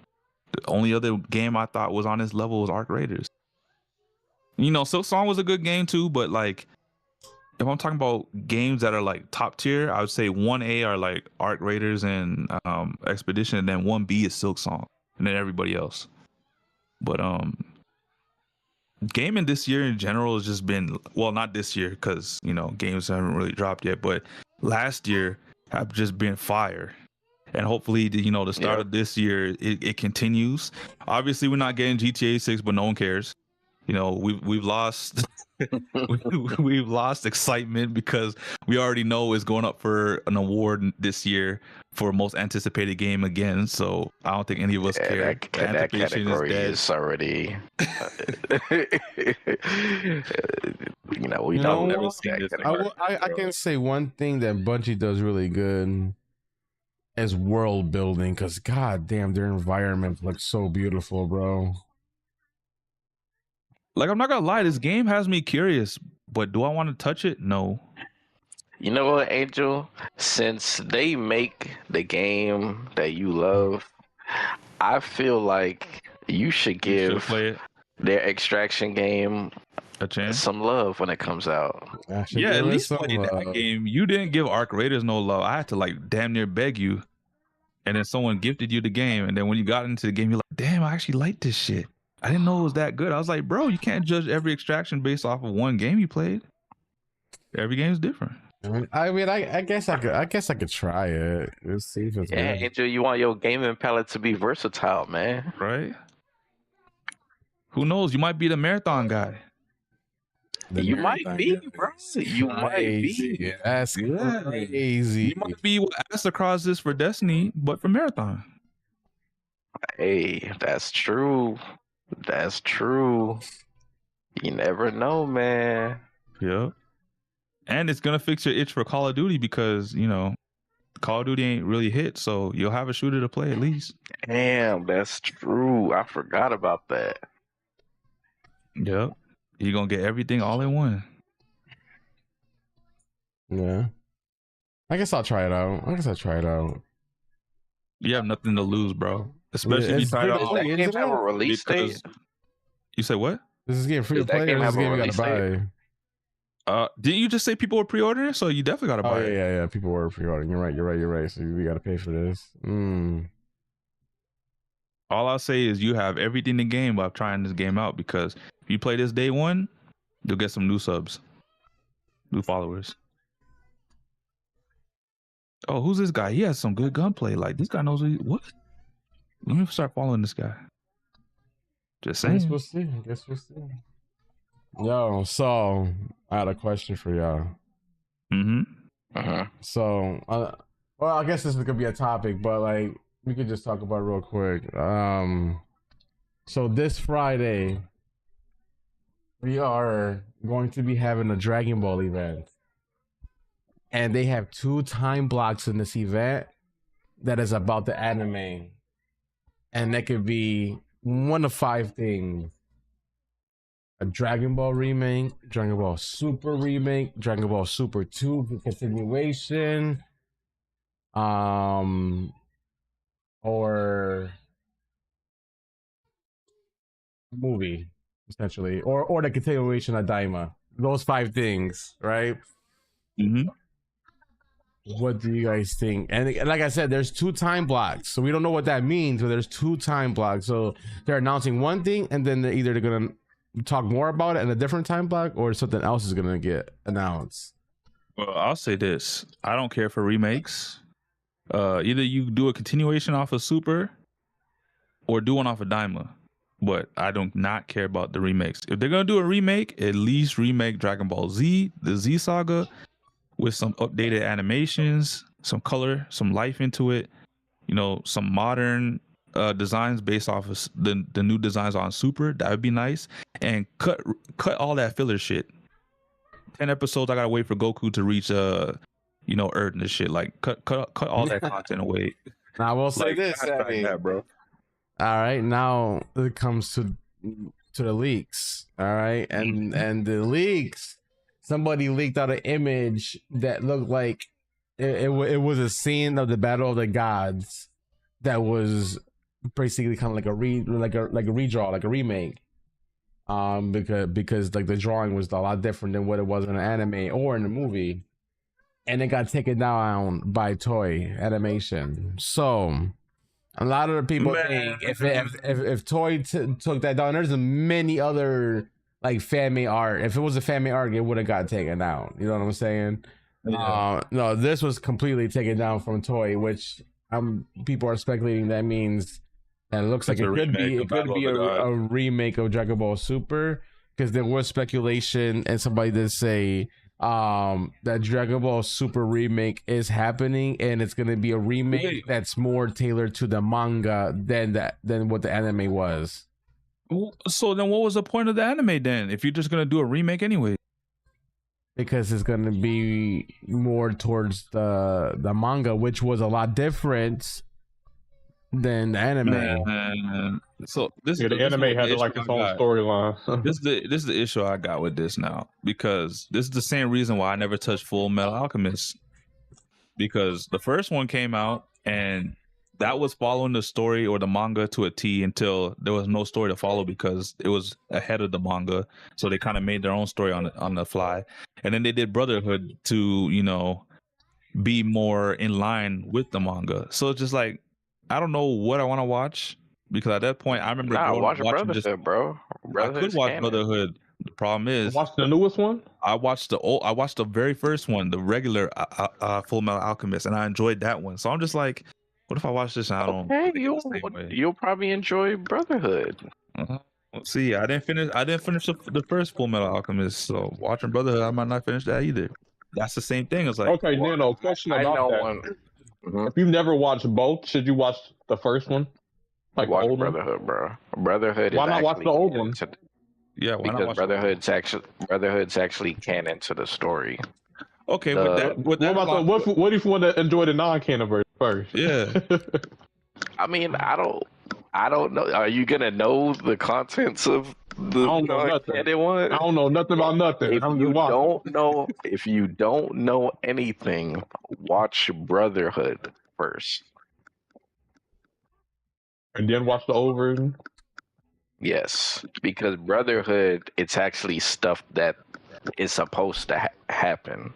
The only other game I thought was on this level was Arc Raiders. Silk Song was a good game too, but if I'm talking about games that are top tier, I would say 1A are Arc Raiders and Expedition, and then 1B is Silk Song, and then everybody else. But gaming this year in general has just been, well, not this year because games haven't really dropped yet, but last year have just been fire. And hopefully, the start of this year, it continues. Obviously, we're not getting GTA 6, but no one cares. We've lost we've lost excitement because we already know it's going up for an award this year for most anticipated game again. So I don't think any of us care. That category is already. We don't never see this. I can say one thing that Bungie does really good is world building, because goddamn, their environment looks so beautiful, bro. I'm not gonna lie, this game has me curious, but do I want to touch it? No. You know what, Angel? Since they make the game that you love, I feel like you should give their Extraction game a chance, some love when it comes out. Yeah, at least play that game. You didn't give Arc Raiders no love. I had to damn near beg you. and then someone gifted you the game, and then when you got into the game, you're like, damn, I actually like this shit. I didn't know it was that good. I was like, bro, you can't judge every extraction based off of one game you played. Every game is different. I guess I could try it. Let's see if it's good. Angel, you want your gaming palette to be versatile, man. Right? Who knows? You might be the marathon guy. You might be, bro. You might be. That's crazy. You might be what Astacross is for Destiny, but for marathon. Hey, that's true. That's true. You never know, man. Yeah. And it's gonna fix your itch for Call of Duty because, you know, Call of Duty ain't really hit, so you'll have a shooter to play at least. Damn, that's true. I forgot about that. Yep. You're gonna get everything all in one. Yeah. I guess I'll try it out. You have nothing to lose, bro. Especially if you try to Does that game have a release date? You say what? This is game free to play, or this game you gotta buy? Didn't you just say people were pre-ordering? So you definitely gotta buy it. Yeah. People were pre-ordering. You're right. So we gotta pay for this. All I'll say is you have everything in the game by trying this game out, because if you play this day one, you'll get some new subs, new followers. Oh, who's this guy? He has some good gunplay. Like, this guy knows what? Let me start following this guy. Just saying. I guess we'll see. Yo, so I had a question for y'all. So, well, I guess this is gonna be a topic, but like we could just talk about it real quick. So this Friday we are going to be having a Dragon Ball event, and they have 2 time blocks in this event that is about the anime, and that could be one of 5 things: a Dragon Ball remake, Dragon Ball Super remake, Dragon Ball Super 2 continuation, or movie, essentially, or the continuation of Daima. Those 5 things, right? What do you guys think? And like I said, there's 2 time blocks, so we don't know what that means, but there's 2 time blocks. So they're announcing one thing, and then they're gonna talk more about it in a different time block, or something else is gonna get announced. Well, I'll say this: I don't care for remakes. Either you do a continuation off of Super, or do one off of Daima. But I do not care about the remakes. If they're gonna do a remake, at least remake Dragon Ball Z, the Z Saga, with some updated animations, some color, some life into it. You know, some modern designs based off of the new designs on Super. That would be nice. And cut all that filler shit. 10 episodes, I gotta wait for Goku to reach Earth and this shit. Like cut all that content away. Now I will say this, bro. All right, now it comes to the leaks. All right, and the leaks. Somebody leaked out an image that looked like it was a scene of the Battle of the Gods that was basically kind of like a redraw, like a remake. Because like the drawing was a lot different than what it was in an anime or in the movie, and it got taken down by Toei Animation. So a lot of the people think if Toei took that down, there's many other like fan made art. If it was a fan made art, it would have got taken down. You know what I'm saying? Yeah. No, this was completely taken down from Toei, which people are speculating that means, and it looks like it could be a remake of Dragon Ball Super, because there was speculation and somebody did say that Dragon Ball Super remake is happening, and it's going to be a remake that's more tailored to the manga than what the anime was. So then what was the point of the anime then, if you're just going to do a remake anyway? Because it's going to be more towards the manga, which was a lot different than the anime. So the anime had like its own storyline. This is the issue I got with this now, because this is the same reason why I never touched Full Metal Alchemist, because the first one came out and that was following the story or the manga to a T until there was no story to follow because it was ahead of the manga. So they kind of made their own story on the fly, and then they did Brotherhood to be more in line with the manga. So it's just like, I don't know what I want to watch because at that point I remember watch watching Brotherhood, bro. I could watch Brotherhood. The problem is, Watch the newest one. I watched the very first one, the regular Full Metal Alchemist, and I enjoyed that one. So I'm just like, what if I watch this and I don't? Hey, you'll probably enjoy Brotherhood. See, I didn't finish the first Full Metal Alchemist, so watching Brotherhood, I might not finish that either. That's the same thing. It's like, okay, Nano, question about that. Mm-hmm. If you've never watched both, should you watch the first one? Like watch Brotherhood, bro. Brotherhood. Why not watch the old one? Yeah, why because Brotherhood's actually canon to the story. Okay, what if you want to enjoy the non-canon version first? Yeah. I mean, I don't know. Are you gonna know the contents of the non-canon one? I don't know nothing about nothing. If you don't know anything, watch Brotherhood first. And then watch the old version? Yes, because Brotherhood, it's actually stuff that is supposed to happen.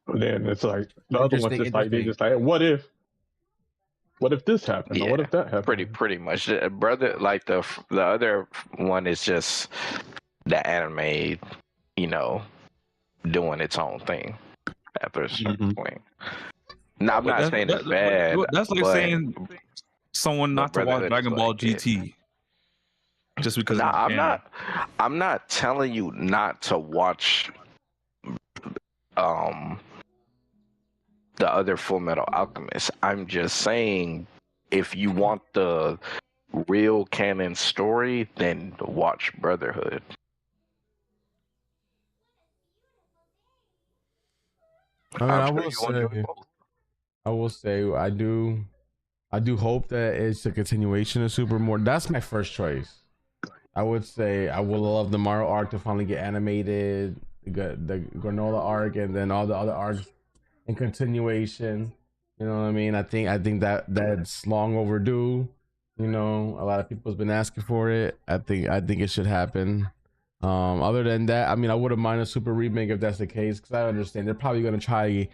And then it's like the other one's just like, they just like, what if this happened? Or what if that happened? Pretty much. Brother, like the other one is just the anime, doing its own thing after a certain point. Now, I'm not saying it's bad. That's like saying someone not to watch DragonBall GT just because. Nah, I'm not telling you not to watch the other Full Metal Alchemist. I'm just saying if you want the real canon story, then watch Brotherhood. I will say I do hope that it's a continuation of Super More. That's my first choice. I would say I would love the Mario arc to finally get animated, the Granola arc, and then all the other arcs in continuation. You know what I mean? I think that's long overdue. A lot of people's been asking for it. I think it should happen. Other than that, I mean, I wouldn't mind a Super remake if that's the case, because I understand they're probably gonna try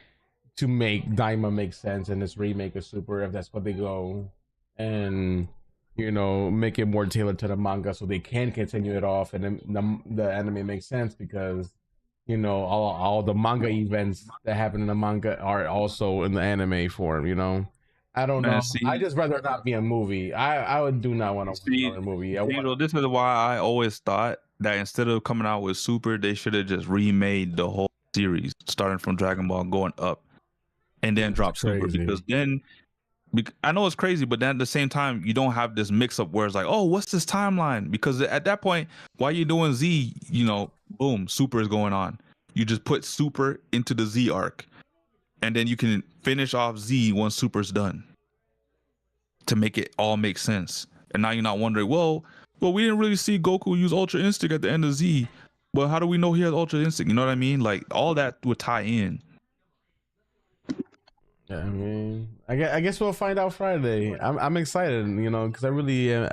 to make Daima make sense in this remake of Super if that's what they go, and make it more tailored to the manga so they can continue it off, and then the anime makes sense because all the manga events that happen in the manga are also in the anime form. I don't know. I just rather not be a movie. I do not want to be a movie. This is why I always thought that instead of coming out with Super, they should have just remade the whole series, starting from Dragon Ball going up, and then drop Super. Because then, I know it's crazy, but then at the same time, you don't have this mix-up where it's like, oh, what's this timeline? Because at that point, why are you doing Z? Boom, Super is going on. You just put Super into the Z arc, and then you can finish off Z once Super's done to make it all make sense. And now you're not wondering, well, we didn't really see Goku use Ultra Instinct at the end of Z, but how do we know he has Ultra Instinct? You know what I mean? Like, all that would tie in. Yeah, I mean, I guess we'll find out Friday. I'm excited, because I really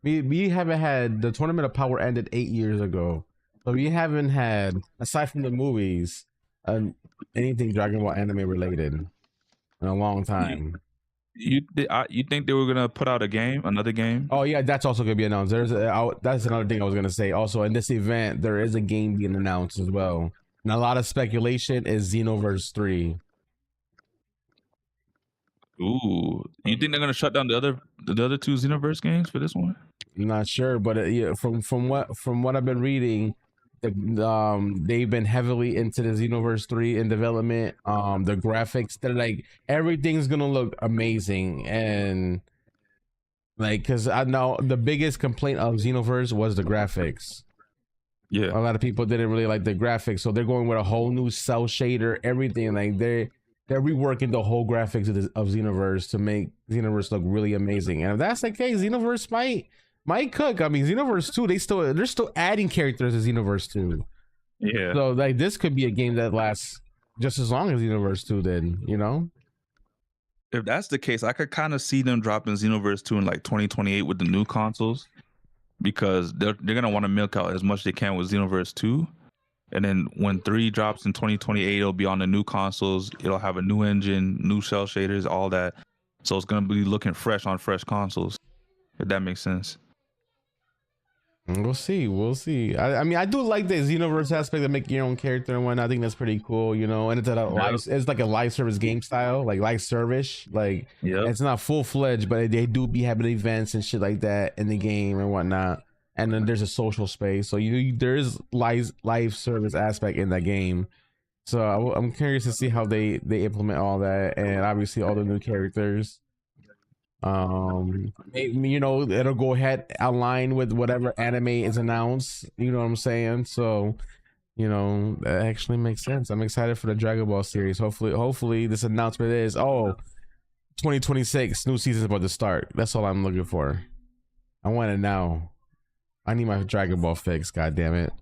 we haven't had the Tournament of Power ended 8 years ago, so we haven't had, aside from the movies, anything Dragon Ball anime related in a long time. You think they were gonna put out another game? Oh yeah, that's also gonna be announced. That's another thing I was gonna say. Also, in this event, there is a game being announced as well, and a lot of speculation is Xenoverse 3. Ooh, you think they're gonna shut down the other two Xenoverse games for this one? I'm not sure, but from what I've been reading, they've been heavily into the Xenoverse 3 in development. The graphics, they're like, everything's gonna look amazing, and like, because I know the biggest complaint of Xenoverse was the graphics. Yeah, a lot of people didn't really like the graphics, so they're going with a whole new cell shader, everything. Like they're reworking the whole graphics of Xenoverse to make Xenoverse look really amazing. And if that's the case, Xenoverse might cook. I mean, Xenoverse 2, they're still adding characters to Xenoverse 2. Yeah. So like, this could be a game that lasts just as long as Xenoverse 2 then, If that's the case, I could kind of see them dropping Xenoverse 2 in like 2028 with the new consoles, because they're gonna want to milk out as much as they can with Xenoverse 2. And then when 3 drops in 2028, it'll be on the new consoles. It'll have a new engine, new cell shaders, all that. So it's gonna be looking fresh on fresh consoles. If that makes sense. We'll see. I mean, I do like the Xenoverse aspect of making your own character and whatnot. I think that's pretty cool, you know. And it's like a live service game style, like live service. Like, it's not full fledged, but they do be having events and shit like that in the game and whatnot. And then there's a social space, so there is live service aspect in that game. So I'm curious to see how they implement all that, and obviously all the new characters. You know, it'll go ahead align with whatever anime is announced, you know what I'm saying? So, you know, that actually makes sense. I'm excited for the Dragon Ball series. Hopefully this announcement is 2026 new season's about to start. That's all I'm looking for. I want it now. I need my Dragon Ball fix, god damn it.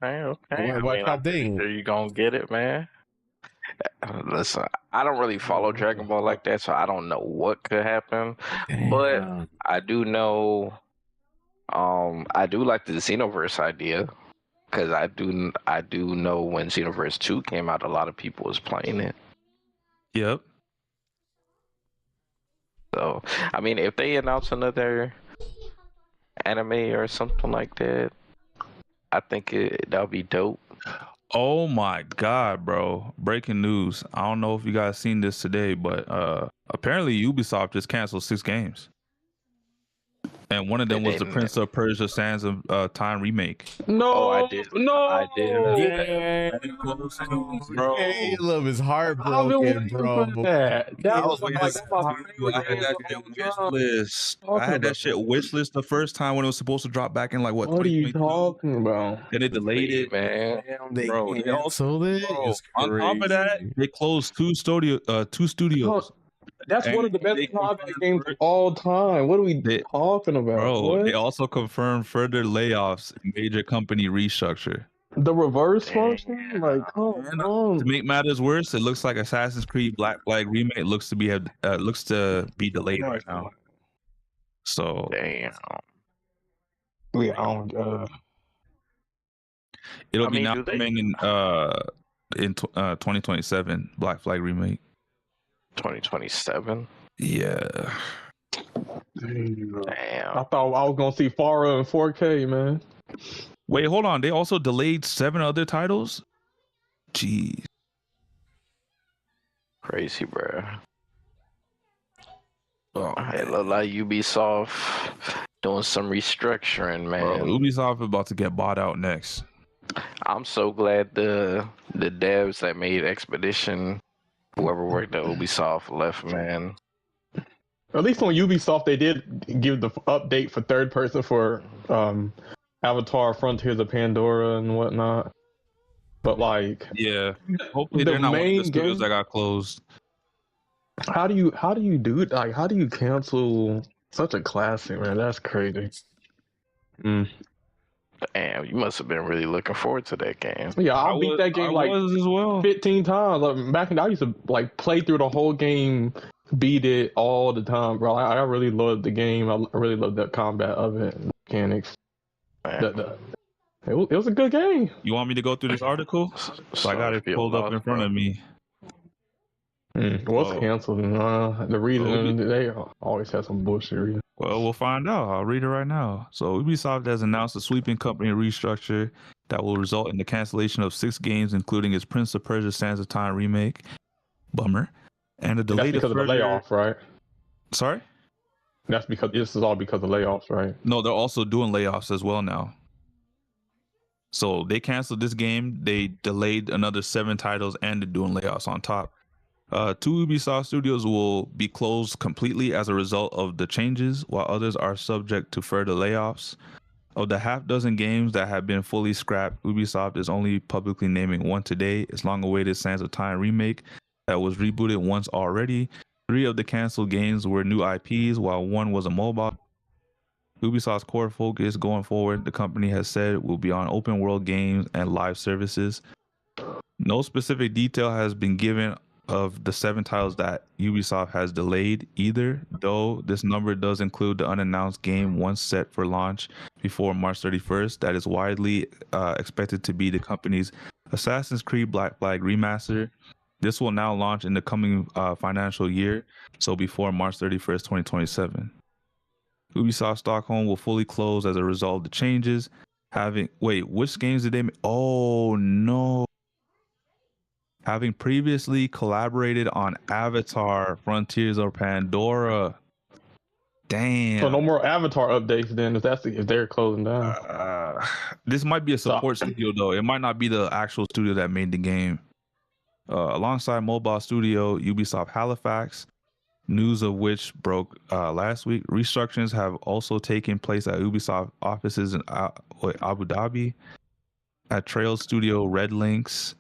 Okay. What thing? Are you gonna get it, man? Listen, I don't really follow Dragon Ball like that, so I don't know what could happen. Damn. But I do know, I do like the Xenoverse idea, because I do know when Xenoverse 2 came out, a lot of people was playing it. Yep. So, I mean, if they announce another anime or something like that, I think that'll be dope. Oh my god, bro. Breaking news. I don't know if you guys seen this today, but apparently Ubisoft just canceled 6 games. And one of them was the Prince of Persia Sands of Time remake. No, I did. No, I did. Yeah. Bro. Caleb is heartbroken, bro. That was like I had that wish list. I had that shit wish list the first time when it was supposed to drop back in like what? What are you talking about? Then they delayed it, man. They canceled it. On top of that, they closed 2 studios. That's one of the best combat games of all time. What are we talking about? Bro, they also confirmed further layoffs and major company restructure. The reverse function? Like, come on. To make matters worse, it looks like Assassin's Creed Black Flag remake looks to be delayed right now. So damn. It'll be now coming in 2027 Black Flag remake. 2027. Yeah. Damn. I thought I was gonna see Farah in 4K, man. Wait, hold on. They also delayed 7 other titles. Jeez. Crazy, bro. It look like Ubisoft doing some restructuring, man. Bro, Ubisoft is about to get bought out next. I'm so glad the devs that made Expedition, whoever worked at Ubisoft, left, man. At least on Ubisoft, they did give the update for third person for Avatar: Frontiers of Pandora and whatnot. But like, yeah, hopefully they're not one of the studios that got closed. How do you do it? Like, how do you cancel such a classic, man? That's crazy. Damn, you must have been really looking forward to that game. Yeah, I beat that game like as well. 15 times. Like, back in the day, I used to like play through the whole game, beat it all the time, bro. I really loved the game. I really loved the combat of it, mechanics. It was a good game. You want me to go through this article? So I got it pulled up in front of me. What's canceled? The reason they always have some bullshit reason. Well, we'll find out. I'll read it right now. So Ubisoft has announced a sweeping company restructure that will result in the cancellation of 6 games, including its Prince of Persia Sands of Time remake. Bummer. And a delay because of the layoffs, right? Sorry? That's because this is all because of layoffs, right? No, they're also doing layoffs as well now. So they canceled this game. They delayed another 7 titles, and they're doing layoffs on top. 2 Ubisoft studios will be closed completely as a result of the changes, while others are subject to further layoffs. Of the half dozen games that have been fully scrapped, Ubisoft is only publicly naming one today, its long-awaited Sands of Time remake that was rebooted once already. 3 of the canceled games were new IPs, while 1 was a mobile. Ubisoft's core focus going forward, the company has said, will be on open world games and live services. No specific detail has been given of the 7 titles that Ubisoft has delayed either, though this number does include the unannounced game once set for launch before March 31st. That is widely expected to be the company's Assassin's Creed Black Flag remaster. This will now launch in the coming financial year, so before March 31st, 2027. Ubisoft Stockholm will fully close as a result of the changes. Which games did they make? Oh, no. Having previously collaborated on Avatar, Frontiers of Pandora. Damn. So no more Avatar updates then if they're closing down. This might be a support studio though. It might not be the actual studio that made the game. Alongside mobile studio Ubisoft Halifax, news of which broke last week. Restructurings have also taken place at Ubisoft offices in Abu Dhabi, at Trail Studio Red Links,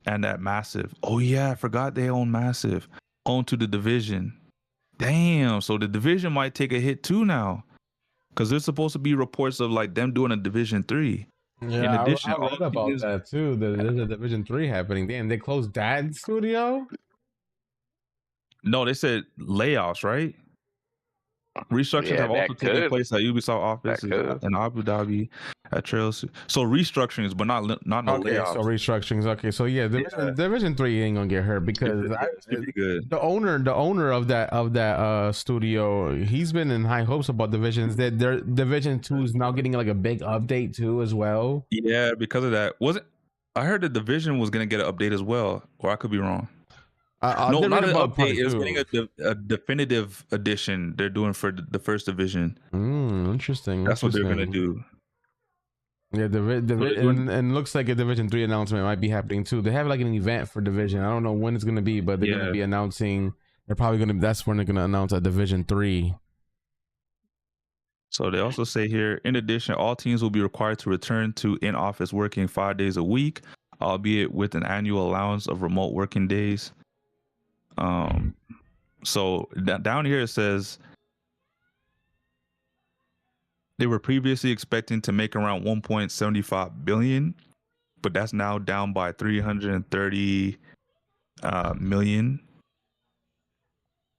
and at Massive. Oh yeah, I forgot they own Massive, home to the Division. Damn, so the Division might take a hit too now, because there's supposed to be reports of like them doing a Division 3. Yeah, in addition, I read about that too. There's a Division 3 happening. Damn, they closed that studio? No, they said layoffs, right? Restructurings have also taken place at Ubisoft offices in Abu Dhabi, at Trails. So restructurings, but not no layoffs. So restructurings. Okay, so yeah, Division 3 ain't gonna get hurt because the owner of that studio, he's been in high hopes about Divisions. That their Division 2 is now getting like a big update too as well. Yeah, because of that. I heard the Division was gonna get an update as well, or I could be wrong. No, not an update. It's getting a definitive edition they're doing for the first Division. Interesting. That's what they're gonna do. Yeah, and looks like a Division 3 announcement might be happening too. They have like an event for Division. I don't know when it's gonna be, but they're gonna be announcing. That's when they're gonna announce a Division 3. So they also say here, in addition, all teams will be required to return to in-office working 5 days a week, albeit with an annual allowance of remote working days. So down here it says they were previously expecting to make around 1.75 billion, but that's now down by 330 million,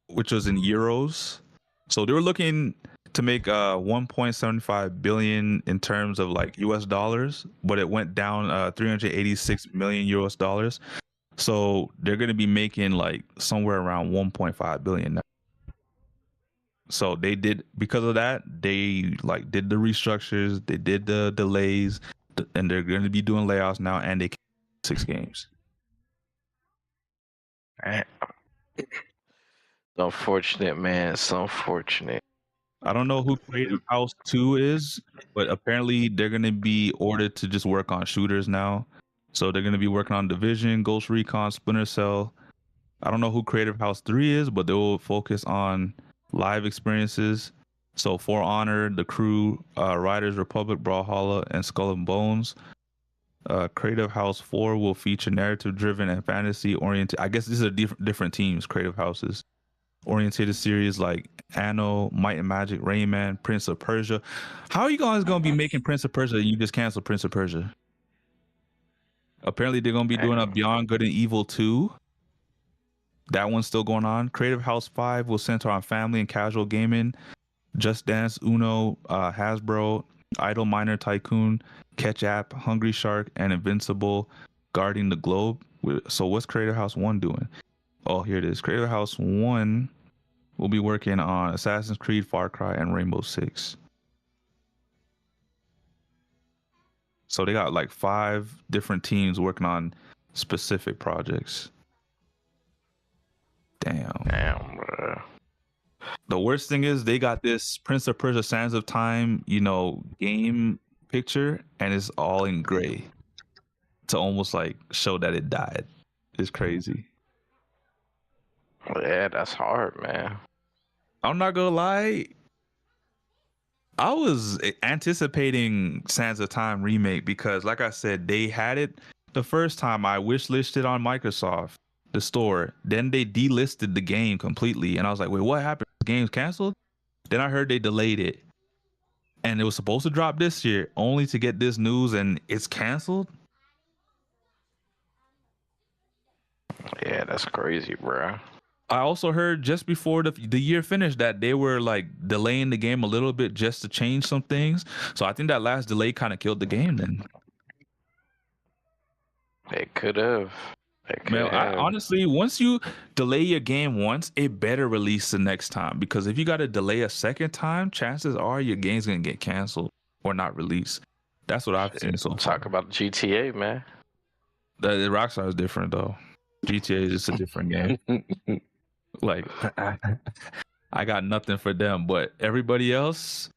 which was in euros. So they were looking to make 1.75 billion in terms of like US dollars, but it went down 386 million US dollars. So they're going to be making like somewhere around 1.5 billion now. So they did, because of that, they like did the restructures, they did the delays, and they're going to be doing layoffs now, and they 6 games. It's unfortunate, man. It's unfortunate. I don't know who Creative House 2 is, but apparently they're going to be ordered to just work on shooters now. So they're going to be working on Division, Ghost Recon, Splinter Cell. I don't know who Creative House 3 is, but they will focus on live experiences. So For Honor, The Crew, Riders Republic, Brawlhalla, and Skull and Bones. Creative House 4 will feature narrative-driven and fantasy-oriented. I guess these are different teams, Creative Houses. Oriented series like Anno, Might and Magic, Rayman, Prince of Persia. How are you guys going to be making Prince of Persia and you just cancel Prince of Persia? Apparently they're going to be doing a Beyond Good and Evil 2. That one's still going on. Creative House 5 will center on family and casual gaming. Just Dance, Uno, Hasbro, Idle Miner Tycoon, Catch App, Hungry Shark, and Invincible guarding the globe. So what's Creative House 1 doing? Oh, here it is. Creative House 1 will be working on Assassin's Creed, Far Cry, and Rainbow Six. So they got like 5 different teams working on specific projects. Damn, bro. The worst thing is they got this Prince of Persia Sands of Time, game picture, and it's all in gray to almost like show that it died. It's crazy. Yeah, that's hard, man. I'm not gonna lie. I was anticipating Sands of Time remake because, like I said, they had it the first time. I wishlisted on Microsoft, the store. Then they delisted the game completely. And I was like, wait, what happened? The game's canceled? Then I heard they delayed it. And it was supposed to drop this year, only to get this news and it's canceled? Yeah, that's crazy, bro. I also heard just before the year finished that they were like delaying the game a little bit just to change some things. So I think that last delay kind of killed the game. Then, It could have. man, honestly, once you delay your game once, it better release the next time, because if you got to delay a second time, chances are your game's gonna get canceled or not released. That's what I've seen so far. Talk about GTA, man. The Rockstar is different though. GTA is just a different game. Like, I got nothing for them, but everybody else,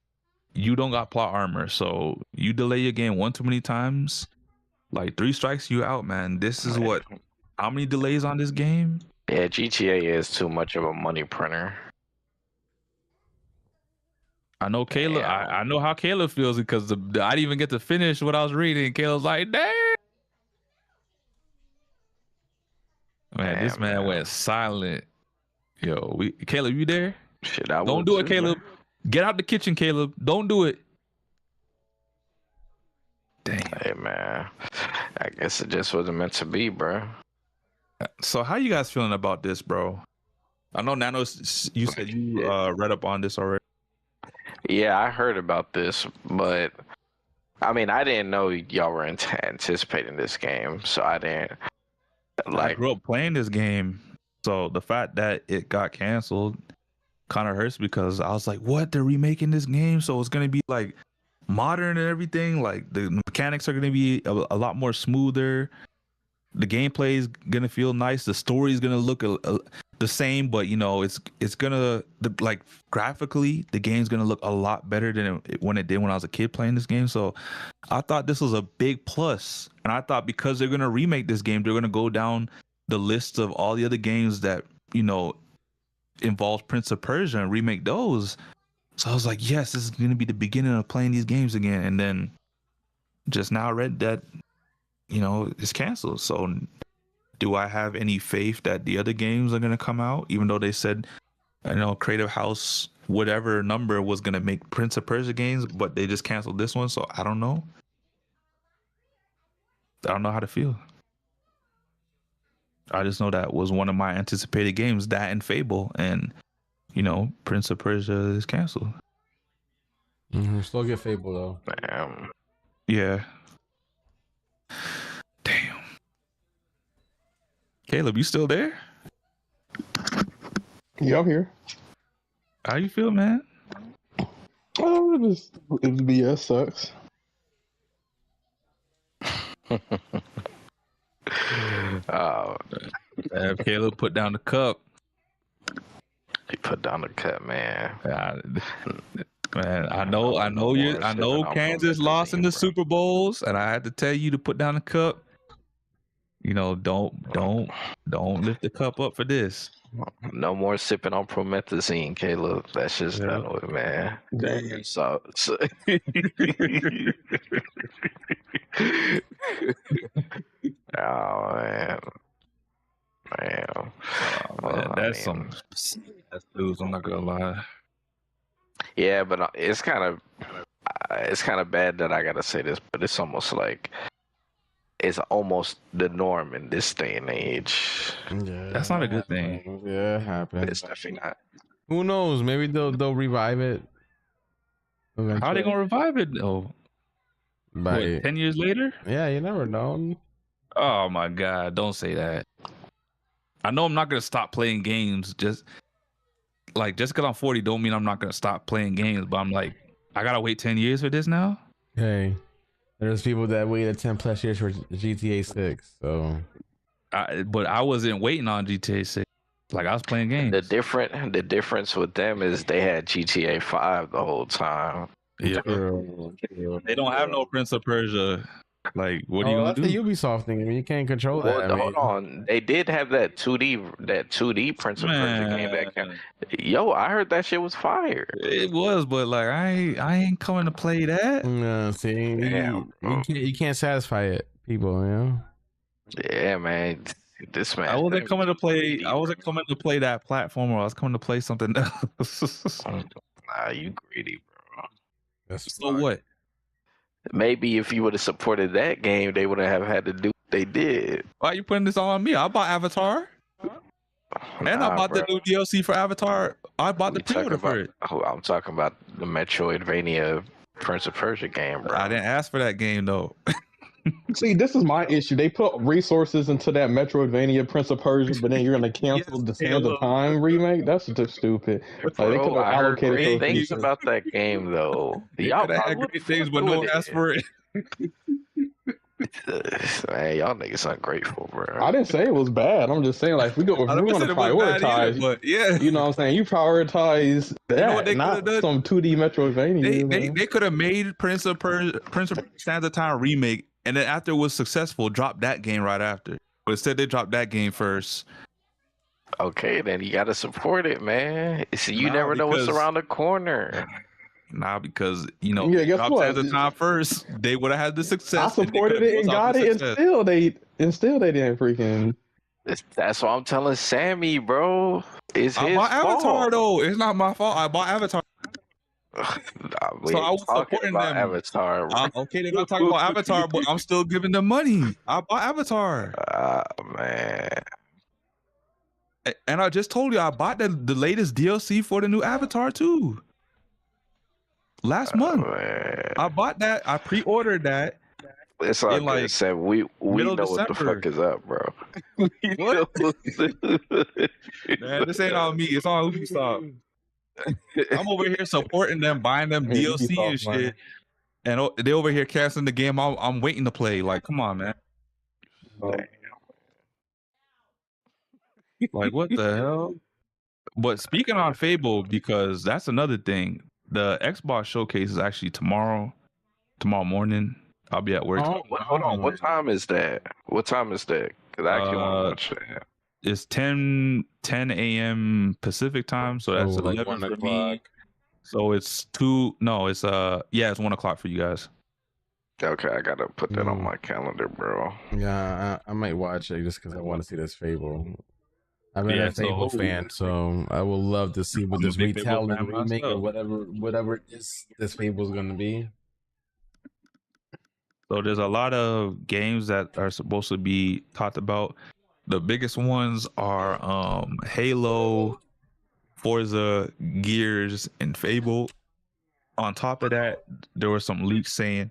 you don't got plot armor, so you delay your game one too many times, like 3 strikes, you out, man. This is what, how many delays on this game? Yeah, GTA is too much of a money printer. I know Caleb. Yeah. I know how Caleb feels, because I didn't even get to finish what I was reading. Caleb's like, "Damn, man, this man went silent." Yo, Caleb, you there? Shit, Don't do it, Caleb. Man. Get out the kitchen, Caleb. Don't do it. Damn. Hey, man. I guess it just wasn't meant to be, bro. So how you guys feeling about this, bro? I know, Nano, you said you read up on this already. Yeah, I heard about this, but I mean, I didn't know y'all were anticipating this game, so I didn't. I grew up playing this game. So the fact that it got canceled kind of hurts, because I was like, what? They're remaking this game? So it's going to be like modern and everything. Like the mechanics are going to be a lot more smoother. The gameplay is going to feel nice. The story is going to look the same, but you know, it's going to, like, graphically, the game's going to look a lot better than when it did when I was a kid playing this game. So I thought this was a big plus. And I thought because they're going to remake this game, they're going to go down the list of all the other games that, you know, involves Prince of Persia and remake those. So I was like, yes, this is going to be the beginning of playing these games again. And then just now read that, you know, it's canceled. So do I have any faith that the other games are going to come out, even though they said, you know, Creative House, whatever number, was going to make Prince of Persia games, but they just canceled this one. So I don't know. I don't know how to feel. I just know that was one of my anticipated games, that and Fable, and, you know, Prince of Persia is canceled. Still get Fable though. Damn. Yeah. Damn. Caleb, you still there? Yeah, I'm here. How you feel, man? Oh, it was BS sucks. Oh, Caleb put down the cup. he put down the cut, man. Man, I know Kansas lost in the Super Bowls, and I had to tell you to put down the cup. You know, don't lift the cup up for this. No more sipping on promethazine, Caleb. That's just done with, man. Damn. So oh man. That's news. I'm not gonna lie. Yeah, but it's kind of bad that I gotta say this, but it's almost the norm in this day and age. Yeah, that's not a good thing. Yeah, it happens. It's definitely not. Who knows? Maybe they'll revive it. Eventually. How are they gonna revive it though? What, 10 years later? Yeah, you never know. Oh my God! Don't say that. I know I'm not gonna stop playing games. Just because I'm 40, don't mean I'm not gonna stop playing games. But I'm like, I gotta wait 10 years for this now. Hey, there's people that waited 10 plus years for GTA 6. So, but I wasn't waiting on GTA 6. Like, I was playing games. The difference with them is they had GTA 5 the whole time. Yeah, they don't have no Prince of Persia. Like, what are you gonna do? That's the Ubisoft thing. I mean, you can't control that. Hold on, they did have that 2D Prince of Persia game that came. Yo, I heard that shit was fire. It was, but like, I ain't coming to play that. No, see, you can't satisfy it, people. You know. Yeah, man. This man. I wasn't coming to play. I wasn't coming to play that platformer. I was coming to play something else. Nah, you greedy, bro. That's so what? Maybe if you would have supported that game, they wouldn't have had to do what they did. Why are you putting this all on me? I bought Avatar. And I Nah, bought bro. the new DLC for Avatar. I bought the We talking pre-order for it. I'm talking about the Metroidvania Prince of Persia game, bro. I didn't ask for that game though. See, this is my issue. They put resources into that Metroidvania Prince of Persia, but then you're gonna cancel Yes, the Sands of Time remake. That's just stupid. Like they Bro, could have I heard allocated great those things resources. about that game, though. They Y'all could have had what the great things, fuck but no doing one asked it? for it. Man, y'all niggas ungrateful, bro. I didn't say it was bad. I'm just saying, like, if we're I going never to said it was bad either, prioritize, but yeah, you know what I'm saying? You prioritize that, know what they not coulda done? some 2D Metroidvania. they could have made Prince of Sands of Time remake, and then after it was successful, drop that game right after. But instead, they dropped that game first. Okay, then you gotta support it, man. See, you Nah, never know what's because- around the corner. Nah, because Yeah, guess drop what? Sands of Time first, they would have had the success. I and they supported coulda it and built off got the it, success. and still they didn't freaking. That's what I'm telling Sammy, bro. It's I his bought fault. Avatar though. It's not my fault. I bought Avatar. Nah, we So ain't I was talking supporting about them. Avatar, bro. Okay, they're not talking about Avatar, but I'm still giving them money. I bought Avatar. Man. And I just told you I bought the latest DLC for the new Avatar too. Last month. Man. I bought that. I pre-ordered that. It's all in, good, like, Sam. We middle know of what the December. fuck is up, bro. What? Man, this ain't on me. It's on Ubisoft. I'm over here supporting them, buying them Yeah, DLC Ubisoft, and man. shit. And they over here canceling the game I'm waiting to play. Like, come on, man. Like, what the hell? But speaking on Fable, because that's another thing. The Xbox showcase is actually tomorrow morning. I'll be at work. Oh, Hold on. What time is that? What time is that? Because I actually want to watch that. It's 10 a.m. Pacific time, so that's like 11 1 for me. o'clock. So it's 2. No, it's it's 1 o'clock for you guys. Okay, I gotta put that on my calendar, bro. Yeah, I might watch it just because I want to see this Fable. I'm Yeah, a Fable fan, so I would love to see what I'm a this big Fable retelling, fan remake, or myself. whatever this Fable is going to be. So there's a lot of games that are supposed to be talked about. The biggest ones are Halo, Forza, Gears, and Fable. On top of that, there were some leaks saying,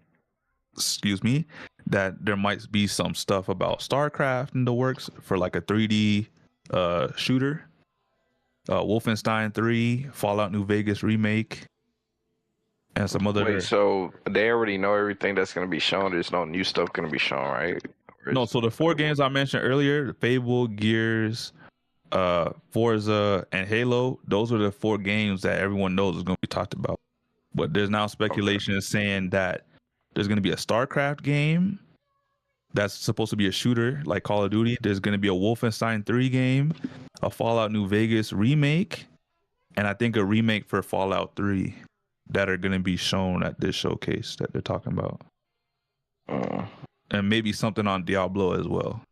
that there might be some stuff about StarCraft in the works for like a 3D shooter. Wolfenstein 3, Fallout New Vegas remake, and some other. Wait, so they already know everything that's gonna be shown. There's no new stuff gonna be shown, right? No, so the 4 games I mentioned earlier, Fable, Gears, Forza, and Halo, those are the 4 games that everyone knows is going to be talked about. But there's now speculation saying that there's going to be a StarCraft game that's supposed to be a shooter like Call of Duty. There's going to be a Wolfenstein 3 game, a Fallout New Vegas remake, and I think a remake for Fallout 3 that are going to be shown at this showcase that they're talking about. And maybe something on Diablo as well.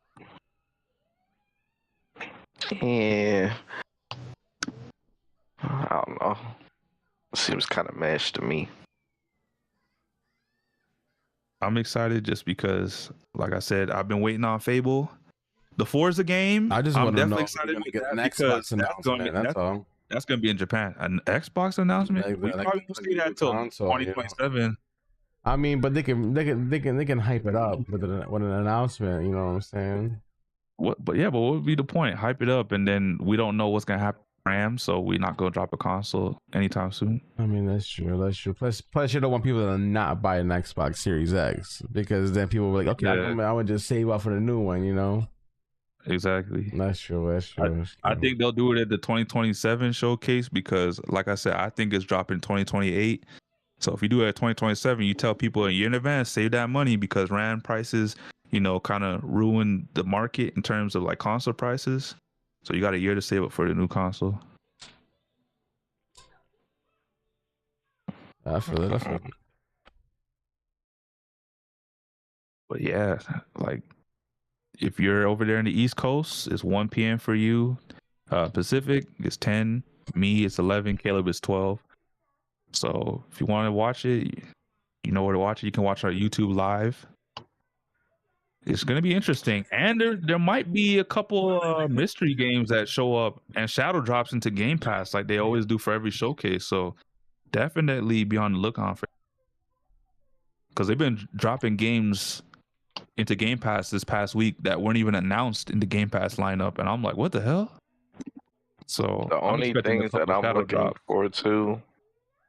Yeah. I don't know. Seems kind of mashed to me. I'm excited just because, like I said, I've been waiting on Fable. The Forza game, I just I'm want to know definitely if we're excited going to with get that an because Xbox announcement. That's all. That's going to be in Japan. An Xbox announcement? Like, We probably won't see that until console, 2027. I mean, but they can hype it up with an announcement. You know what I'm saying? What would be the point? Hype it up, and then we don't know what's going to happen with RAM, so we're not going to drop a console anytime soon. I mean, that's true. Plus, you don't want people to not buy an Xbox Series X because then people will be like, okay, I would just save up for the new one. You know? Exactly. That's true. I think they'll do it at the 2027 showcase because, like I said, I think it's dropping 2028. So if you do it at 2027, you tell people a year in advance, save that money because RAM prices, kind of ruin the market in terms of like console prices. So you got a year to save up for the new console. I feel it. But yeah, like if you're over there in the East Coast, it's 1 p.m. for you. Pacific, it's 10. Me, it's 11. Caleb, is 12. So if you want to watch it, you know where to watch it. You can watch our YouTube live. It's gonna be interesting, and there might be a couple mystery games that show up and shadow drops into Game Pass like they always do for every showcase. So definitely be on the lookout for, because they've been dropping games into Game Pass this past week that weren't even announced in the Game Pass lineup, and I'm like, what the hell? So The only things that I'm looking forward to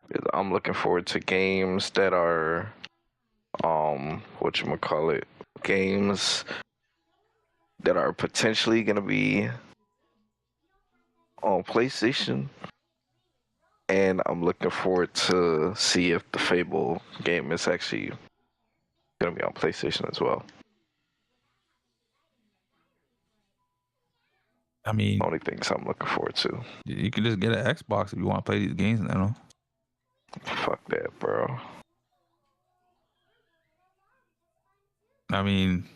is I'm looking forward to games that are whatchamacallit, games that are potentially gonna be on PlayStation. And I'm looking forward to see if the Fable game is actually gonna be on PlayStation as well. I mean, only things I'm looking forward to. You can just get an Xbox if you want to play these games now. Fuck that, bro. I mean,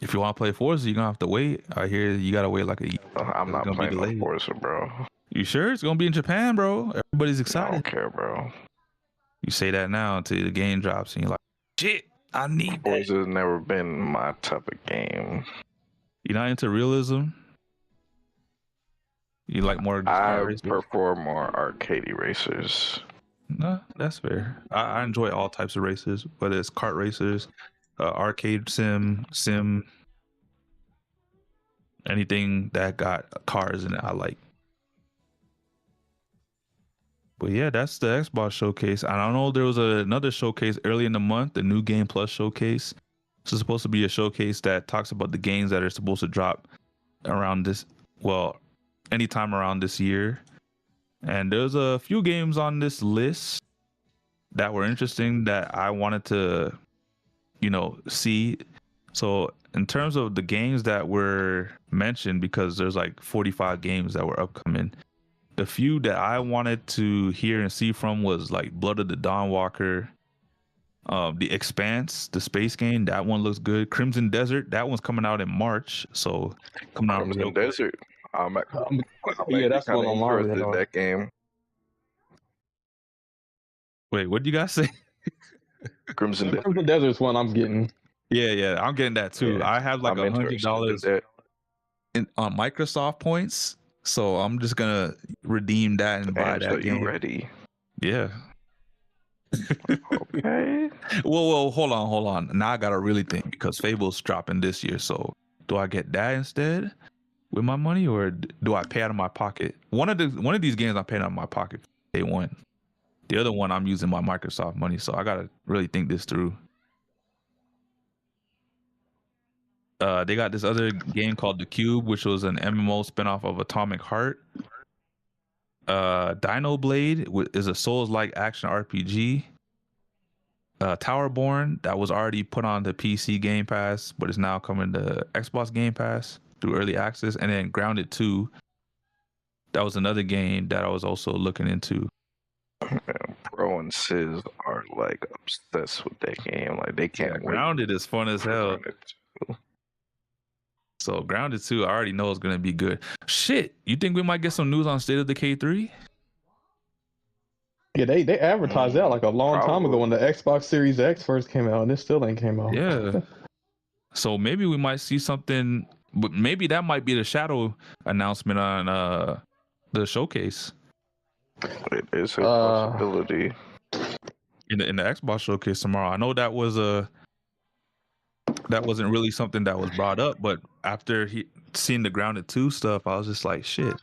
if you want to play Forza, you're gonna have to wait. I hear you gotta wait like a year. I'm not playing no Forza, bro. You sure? It's gonna be in Japan, bro. Everybody's excited. I don't care, bro. You say that now until the game drops and you're like, shit, I need Forza has never been my type of game. You're not into realism? You like more? I prefer more arcade racers. No, that's fair. I enjoy all types of races, whether it's kart racers, arcade sim, anything that got cars in it, I like. But yeah, that's the Xbox showcase. I don't know, there was another showcase early in the month, the New Game Plus showcase. This is supposed to be a showcase that talks about the games that are supposed to drop around this, well, anytime around this year. And there's a few games on this list that were interesting that I wanted to, see. So in terms of the games that were mentioned, because there's like 45 games that were upcoming, the few that I wanted to hear and see from was like Blood of the Dawnwalker, The Expanse, the space game. That one looks good. Crimson Desert, that one's coming out in March. So coming out Crimson Desert. Yeah, that's one on my radar. That game. Wait, what did you guys say? Crimson Desert's one I'm getting. Yeah, I'm getting that too. Yeah, I have like $100 on Microsoft points, so I'm just gonna redeem that and buy that game. You ready? Yeah. Okay. Whoa, hold on. Now I gotta really think, because Fable's dropping this year. So do I get that instead with my money, or do I pay out of my pocket? One of these games I'm paying out of my pocket day one. The other one I'm using my Microsoft money, so I gotta really think this through. They got this other game called The Cube, which was an MMO spinoff of Atomic Heart. Dino Blade is a Souls-like action RPG. Towerborn, that was already put on the PC Game Pass, but it's now coming to Xbox Game Pass through early access. And then Grounded 2, that was another game that I was also looking into. Pro and Sis are like obsessed with that game. Like they can't wait. Grounded is fun as hell. So Grounded 2, I already know it's gonna be good. Shit, you think we might get some news on State of Decay 3? Yeah, they advertised that like a long time ago when the Xbox Series X first came out, and it still ain't came out. Yeah. So maybe we might see something, but maybe that might be the shadow announcement on the showcase. It is a possibility. In the Xbox showcase tomorrow. I know that wasn't really something that was brought up, but after seeing the Grounded 2 stuff, I was just like, shit.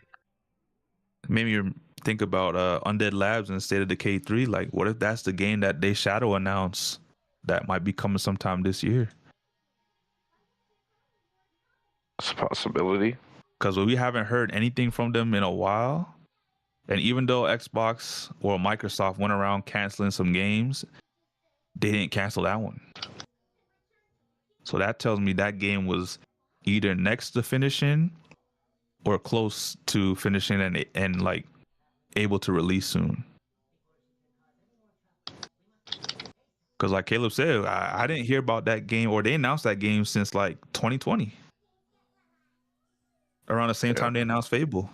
Maybe you think about Undead Labs and State of Decay 3. Like, what if that's the game that they shadow announce that might be coming sometime this year? It's a possibility. Because we haven't heard anything from them in a while. And even though Xbox or Microsoft went around canceling some games, they didn't cancel that one. So that tells me that game was either next to finishing or close to finishing and like able to release soon. Because like Caleb said, I didn't hear about that game, or they announced that game since like 2020. Around the same time they announced Fable.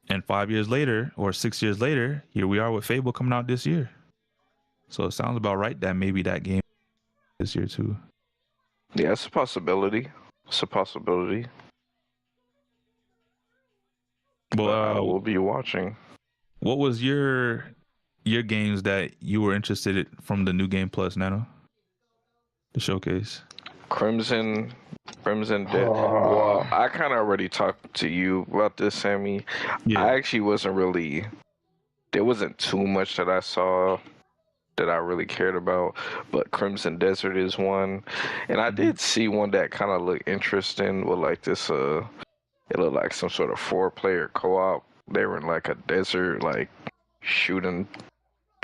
And 5 years later, or 6 years later, here we are with Fable coming out this year. So it sounds about right that maybe that game this year too. Yeah, it's a possibility. It's a possibility. Well, I will be watching. What was your games that you were interested in from the new Game Plus, Nano? The showcase. Crimson Dead. Well, I kind of already talked to you about this, Sammy. Yeah. I actually wasn't really. There wasn't too much that I saw that I really cared about, but Crimson Desert is one, and I did see one that kind of looked interesting with like this. It looked like some sort of 4-player co-op. They were in like a desert, like shooting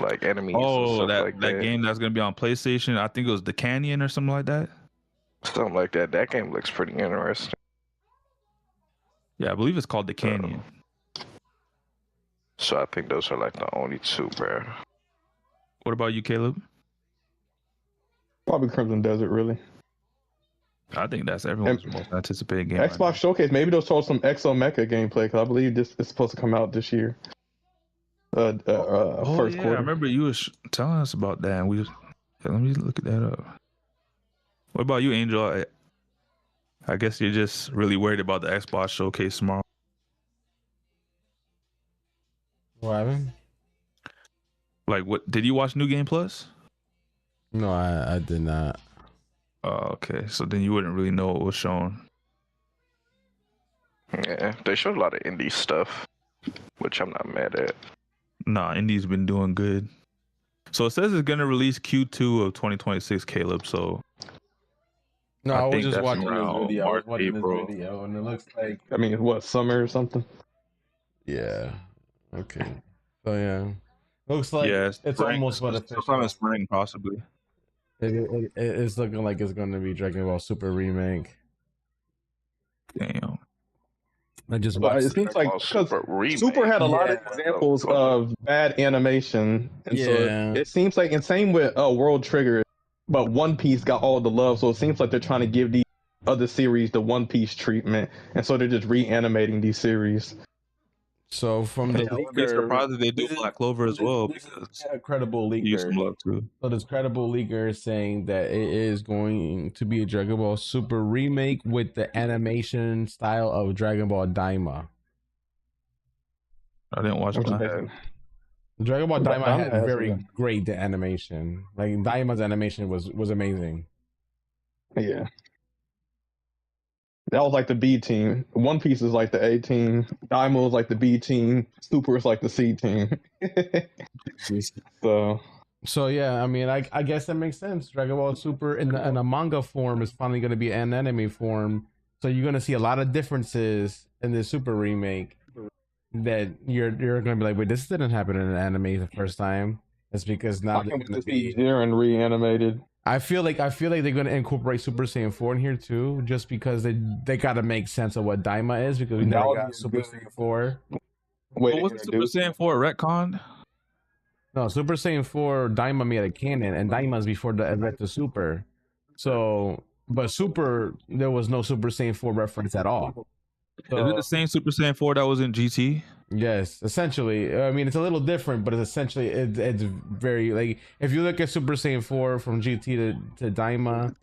like enemies. Oh, and stuff that game that's gonna be on PlayStation. I think it was The Canyon or something like that. Something like that. That game looks pretty interesting. Yeah, I believe it's called The Canyon. So I think those are like the only two, bro. What about you, Caleb? Probably Crimson Desert, really. I think that's everyone's most anticipated game. Xbox right Showcase. Maybe they'll show some Exo Mecha gameplay because I believe this is supposed to come out this year. First quarter. I remember you was telling us about that. And let me look at that up. What about you, Angel? I guess you're just really worried about the Xbox Showcase tomorrow. What happened? Like, what did you watch New Game Plus? No, I did not. Oh, okay. So then you wouldn't really know what was shown. Yeah, they showed a lot of indie stuff, which I'm not mad at. Nah, Indie's been doing good. So it says it's gonna release Q2 of 2026, Caleb. So No, I was think just that's watching around this video. I was March, watching April. this video, and it looks like I mean, what, summer or something? yeah. Okay. So yeah, looks like it's spring, almost what sometime in spring, possibly. It's looking like it's going to be Dragon Ball Super remake. Damn. I just But watched. it seems like because Super had a lot of examples of bad animation, and so it seems like, and same with World Trigger, but One Piece got all the love, so it seems like they're trying to give these other series the One Piece treatment, and so they're just reanimating these series. So from the I wouldn't be surprised if they do Black Clover as well, because a credible leaker. use some love too. So this credible leaker is saying that it is going to be a Dragon Ball Super remake with the animation style of Dragon Ball Daima. I didn't watch that. Dragon Ball Daima had very great animation. Like Daima's animation was amazing. Yeah. That was like the B team. One Piece is like the A team. Daima was like the B team. Super is like the C team. So yeah, I mean, I guess that makes sense. Dragon Ball Super in a manga form is finally going to be an anime form. So you're going to see a lot of differences in this Super remake. That you're going to be like, wait, this didn't happen in an anime the first time. It's because now they're going to be Jiren reanimated. I feel like they're going to incorporate Super Saiyan 4 in here too, just because they got to make sense of what Daima is, because we never got Super Saiyan 4. Wait, what's Super Saiyan 4 retcon? No, Super Saiyan 4 Daima made a canon, and Daima's before the event to Super. So, but Super, there was no Super Saiyan 4 reference at all. So, is it the same Super Saiyan 4 that was in GT? Yes, essentially. I mean, it's a little different, but it's essentially it's very like if you look at Super Saiyan 4 from GT to Daima,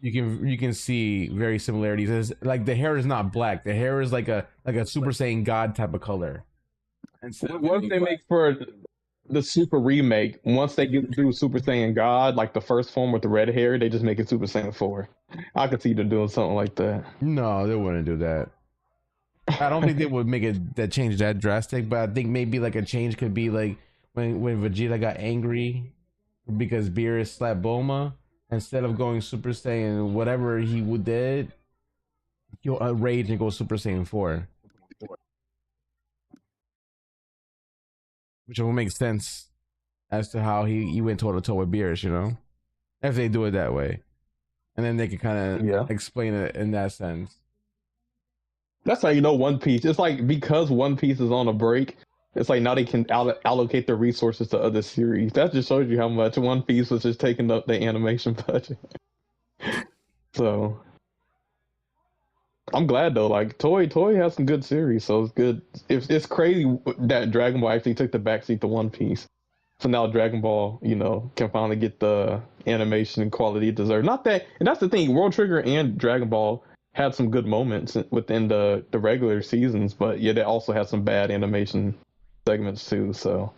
you can see very similarities. It's like the hair is not black; the hair is like a Super Saiyan God type of color. And so what if they make for the Super remake? Once they get through Super Saiyan God, like the first form with the red hair, they just make it Super Saiyan 4. I could see them doing something like that. No, they wouldn't do that. I don't think they would make it that change that drastic, but I think maybe like a change could be like when Vegeta got angry because Beerus slapped Bulma, instead of going Super Saiyan whatever he did, he'll rage and go Super Saiyan 4, which will make sense as to how he went toe to toe with Beerus, you know, if they do it that way, and then they can kind of explain it in that sense. That's how you know One Piece. It's like because One Piece is on a break, it's like now they can allocate their resources to other series. That just shows you how much One Piece was just taking up the animation budget. So I'm glad though. Like Toei has some good series, so it's good. It's crazy that Dragon Ball actually took the backseat to One Piece. So now Dragon Ball, can finally get the animation quality it deserves. Not that, and that's the thing. World Trigger and Dragon Ball had some good moments within the regular seasons, but yeah, they also had some bad animation segments too. So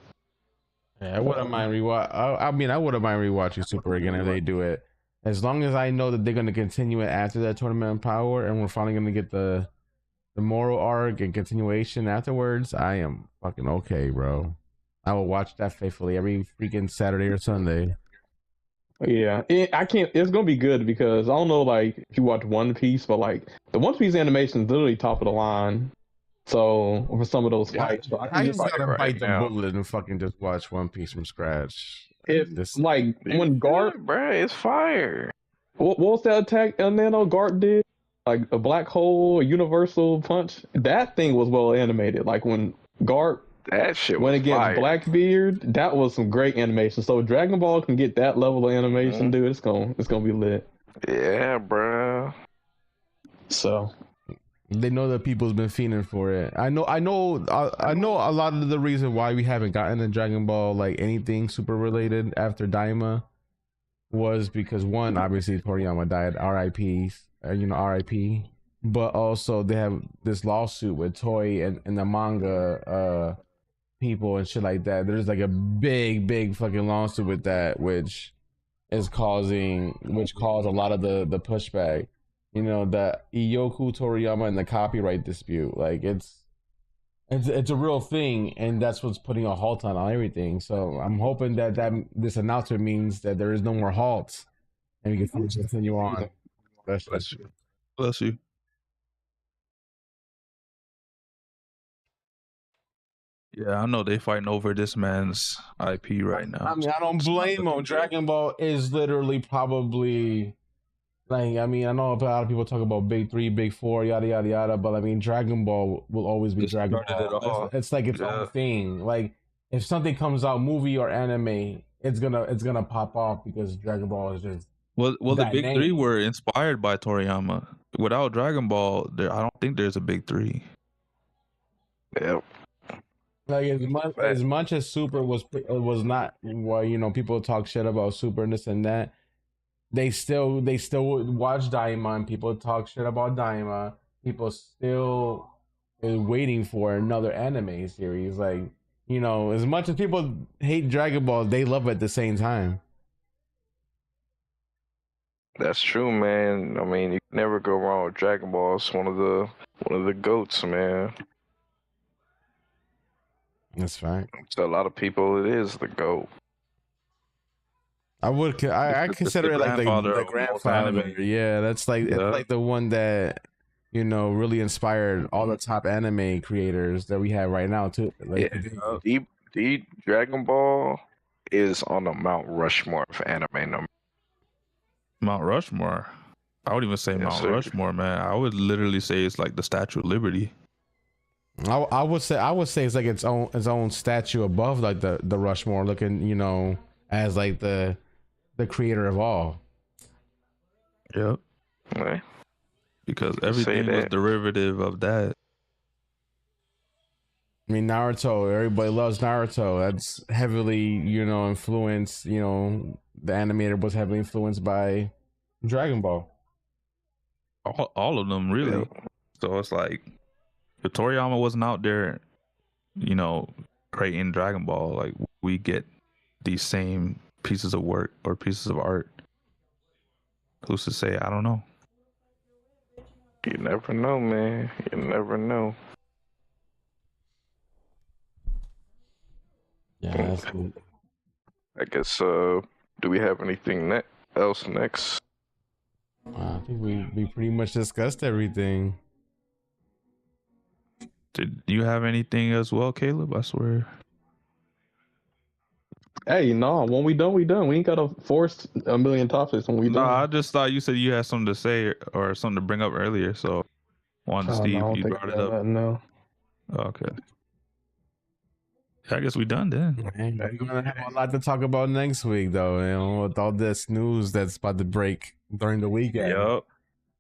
yeah, I wouldn't mind rewatch. I mean, I wouldn't mind rewatching Super again if they do it, as long as I know that they're gonna continue it after that Tournament of Power, and we're finally gonna get the moral arc and continuation afterwards. I am fucking okay, bro. I will watch that faithfully every freaking Saturday or Sunday. yeah, I can't. It's gonna be good because I don't know, like if you watch One Piece, but like the One Piece animation is literally top of the line. So for some of those fights, so I just gotta right bite the now. bullet and fucking just watch One Piece from scratch. if This, like when Garp, bro, it's fire. what was that attack Nano Garp did? Like a black hole, a universal punch. That thing was well animated. Like when Garp That shit was went against fire. Blackbeard, that was some great animation. So if Dragon Ball can get that level of animation, dude, it's gonna be lit. Yeah, bro. So they know that people's been fiending for it. I know a lot of the reason why we haven't gotten a Dragon Ball, like anything super related after Daima, was because one, obviously Toriyama died, R.I.P. R.I.P. But also they have this lawsuit with Toei and the manga people and shit like that. There's like a big fucking lawsuit with that, which caused a lot of the pushback. The Iyoku Toriyama and the copyright dispute. Like it's a real thing, and that's what's putting a halt on everything. So I'm hoping that this announcement means that there is no more halts, and we can continue on. Bless you. Bless you. Yeah, I know they fighting over this man's IP right now. I mean, I don't blame them. Dragon Ball is literally probably, like, I mean, I know a lot of people talk about big 3, big 4, yada yada yada, but I mean, Dragon Ball will always be It Dragon started it Ball. all. It's like its own thing. Like if something comes out, movie or anime, it's gonna pop off because Dragon Ball is just. Well, the that big name. 3 were inspired by Toriyama. Without Dragon Ball, I don't think there's a big 3. Yeah. Like as much as Super was not, well, people talk shit about Super and this and that. They still would watch Daima, and people talk shit about Daima. People still is waiting for another anime series. Like, as much as people hate Dragon Ball, they love it at the same time. That's true, man. I mean, you can never go wrong with Dragon Ball. It's one of the goats, man. That's fine. To a lot of people, it is the GOAT. I consider it like the grandfather. Yeah, that's like it's like the one that really inspired all the top anime creators that we have right now too. Like, the Dragon Ball is on the Mount Rushmore of anime. Mount Rushmore. I would even say Mount Rushmore, man. I would literally say it's like the Statue of Liberty. I would say it's like its own statue above like the Rushmore, looking as like the creator of all. Yep. Right. Because everything was derivative of that. I mean, Naruto. Everybody loves Naruto. That's heavily influenced. The animator was heavily influenced by Dragon Ball. All of them, really. Yeah. So it's like, if Toriyama wasn't out there, creating Dragon Ball, like we get these same pieces of work or pieces of art. Who's to say? I don't know. You never know, man. You never know. Yeah, that's cool. I guess. Do we have anything else next? I think we pretty much discussed everything. Did you have anything as well, Caleb? I swear. Hey, no, when we done, we done. We ain't gotta force a million topics when we done. I just thought you said you had something to say or something to bring up earlier, so wanted to see if you brought it up. No. Okay. I guess we done then. We're gonna have a lot to talk about next week, though. With all this news that's about to break during the weekend. Yep.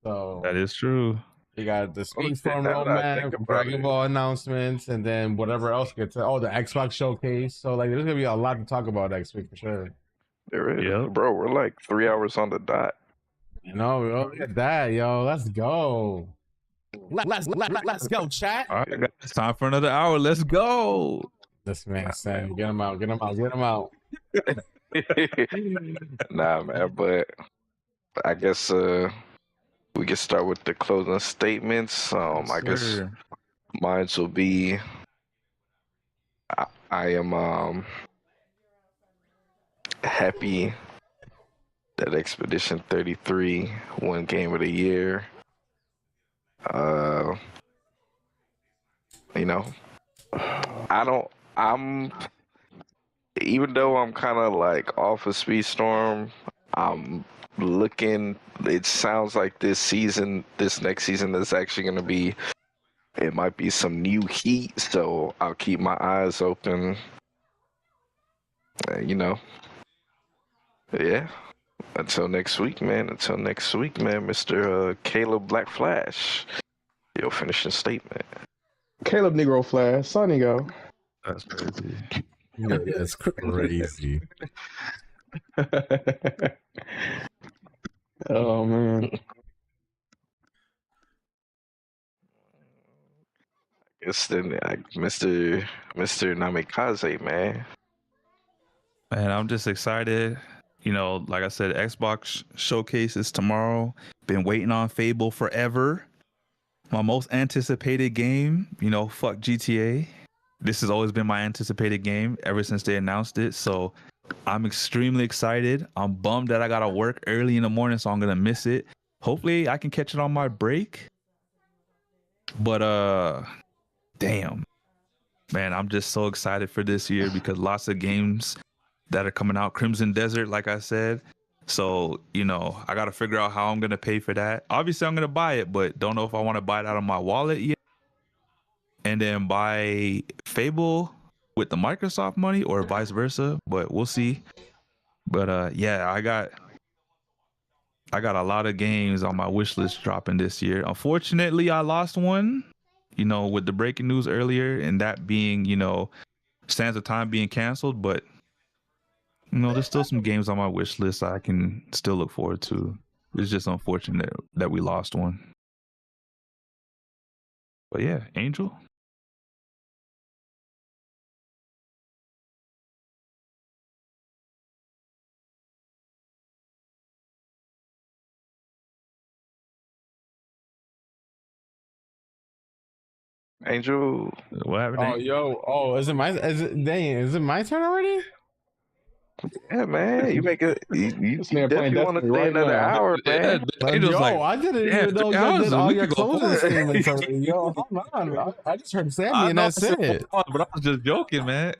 So that is true. You got the Speedstorm Now that I think roadmap, about Dragon it. Ball announcements, and then whatever else gets. Oh, the Xbox showcase. So like, there's gonna be a lot to talk about next week for sure. There is, Yep. bro. We're like 3 hours on the dot. You know, look at that, yo. Let's go. Let's go, chat. All right, it's time for another hour. Let's go. This man saying, get him out, get him out, get him out. Nah, man, but I guess we can start with the closing statements. I guess mine will be I am happy that Expedition 33 won Game of the Year. You know, I'm even though I'm kind of like off of Speedstorm, I'm looking. It sounds like this next season is actually going to be. It might be some new heat, so I'll keep my eyes open. You know, yeah. Until next week, man. Mr. Caleb Black Flash, your finishing statement. Caleb Negro Flash, Sonny go. That's crazy. Yeah, that's crazy. Oh man. I guess then, Mr. Namikaze, man. Man, I'm just excited. You know, like I said, Xbox showcase is tomorrow. Been waiting on Fable forever. My most anticipated game, you know, fuck GTA. This has always been my anticipated game ever since they announced it. So I'm extremely excited. I'm bummed that I gotta work early in the morning, so I'm gonna miss it. Hopefully I can catch it on my break. But damn. Man, I'm just so excited for this year because lots of games that are coming out. Crimson Desert, like I said. So, you know, I got to figure out how I'm going to pay for that. Obviously, I'm going to buy it, but don't know if I want to buy it out of my wallet yet. And then buy Fable with the Microsoft money or vice versa, but we'll see. But yeah, I got a lot of games on my wish list dropping this year. Unfortunately, I lost one, you know, with the breaking news earlier, and that being, you know, Sands of Time being canceled, but you know, there's still some games on my wish list I can still look forward to. It's just unfortunate that we lost one. But yeah, Angel. Angel. What happened? Is it my turn already? Yeah, man. You make it. You This man playing definitely want to Destiny stay right another now. hour, man. Angel's like, I didn't yeah, even know 3 you hours, did a all week your ago. closing statements already. Yo, hold on. I just heard Sammy and that's it. But I was just joking, man.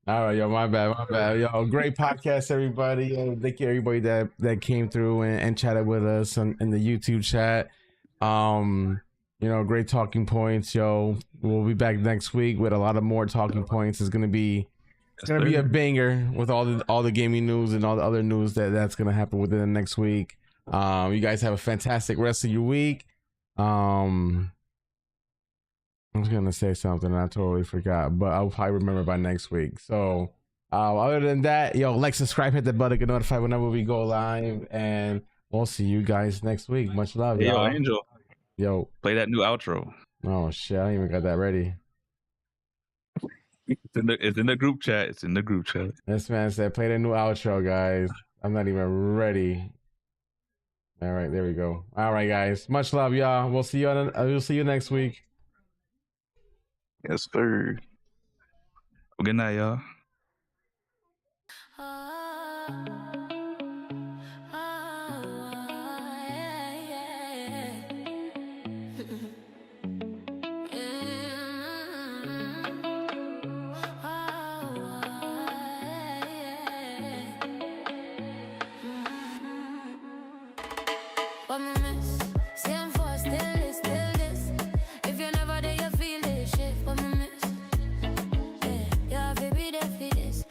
All right, yo, my bad. Yo, great podcast, everybody. Yo, thank you, everybody that came through and chatted with us in the YouTube chat. You know, great talking points, yo. We'll be back next week with a lot of more talking points. It's gonna be a banger with all the gaming news and all the other news that's gonna happen within the next week. You guys have a fantastic rest of your week. I was gonna say something and I totally forgot, but I'll probably remember by next week. So other than that, yo, like, subscribe, hit the button, get notified whenever we go live, and we'll see you guys next week. Much love, Hey, y'all. yo, Angel. Yo, Play that new outro. oh shit, I ain't even got that ready. It's in the group chat. This man said, play the new outro, guys. I'm not even ready. All right, there we go. All right, guys. Much love, y'all. We'll see you next week. Yes, sir. Good night, y'all. What me miss? Same for still this. If you never there, you feel this shit. What me miss? Yeah, baby, they feel this.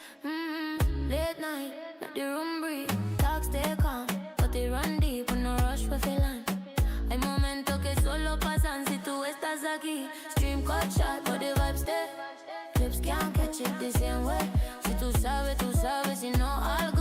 Late night, let the room breathe. Talk stay calm, but they run deep. No rush, we feel on. I moment, okay. aquí. Stream cut shot, but the vibes there. Clips can't catch it the same way. Si tú sabes, si no algo.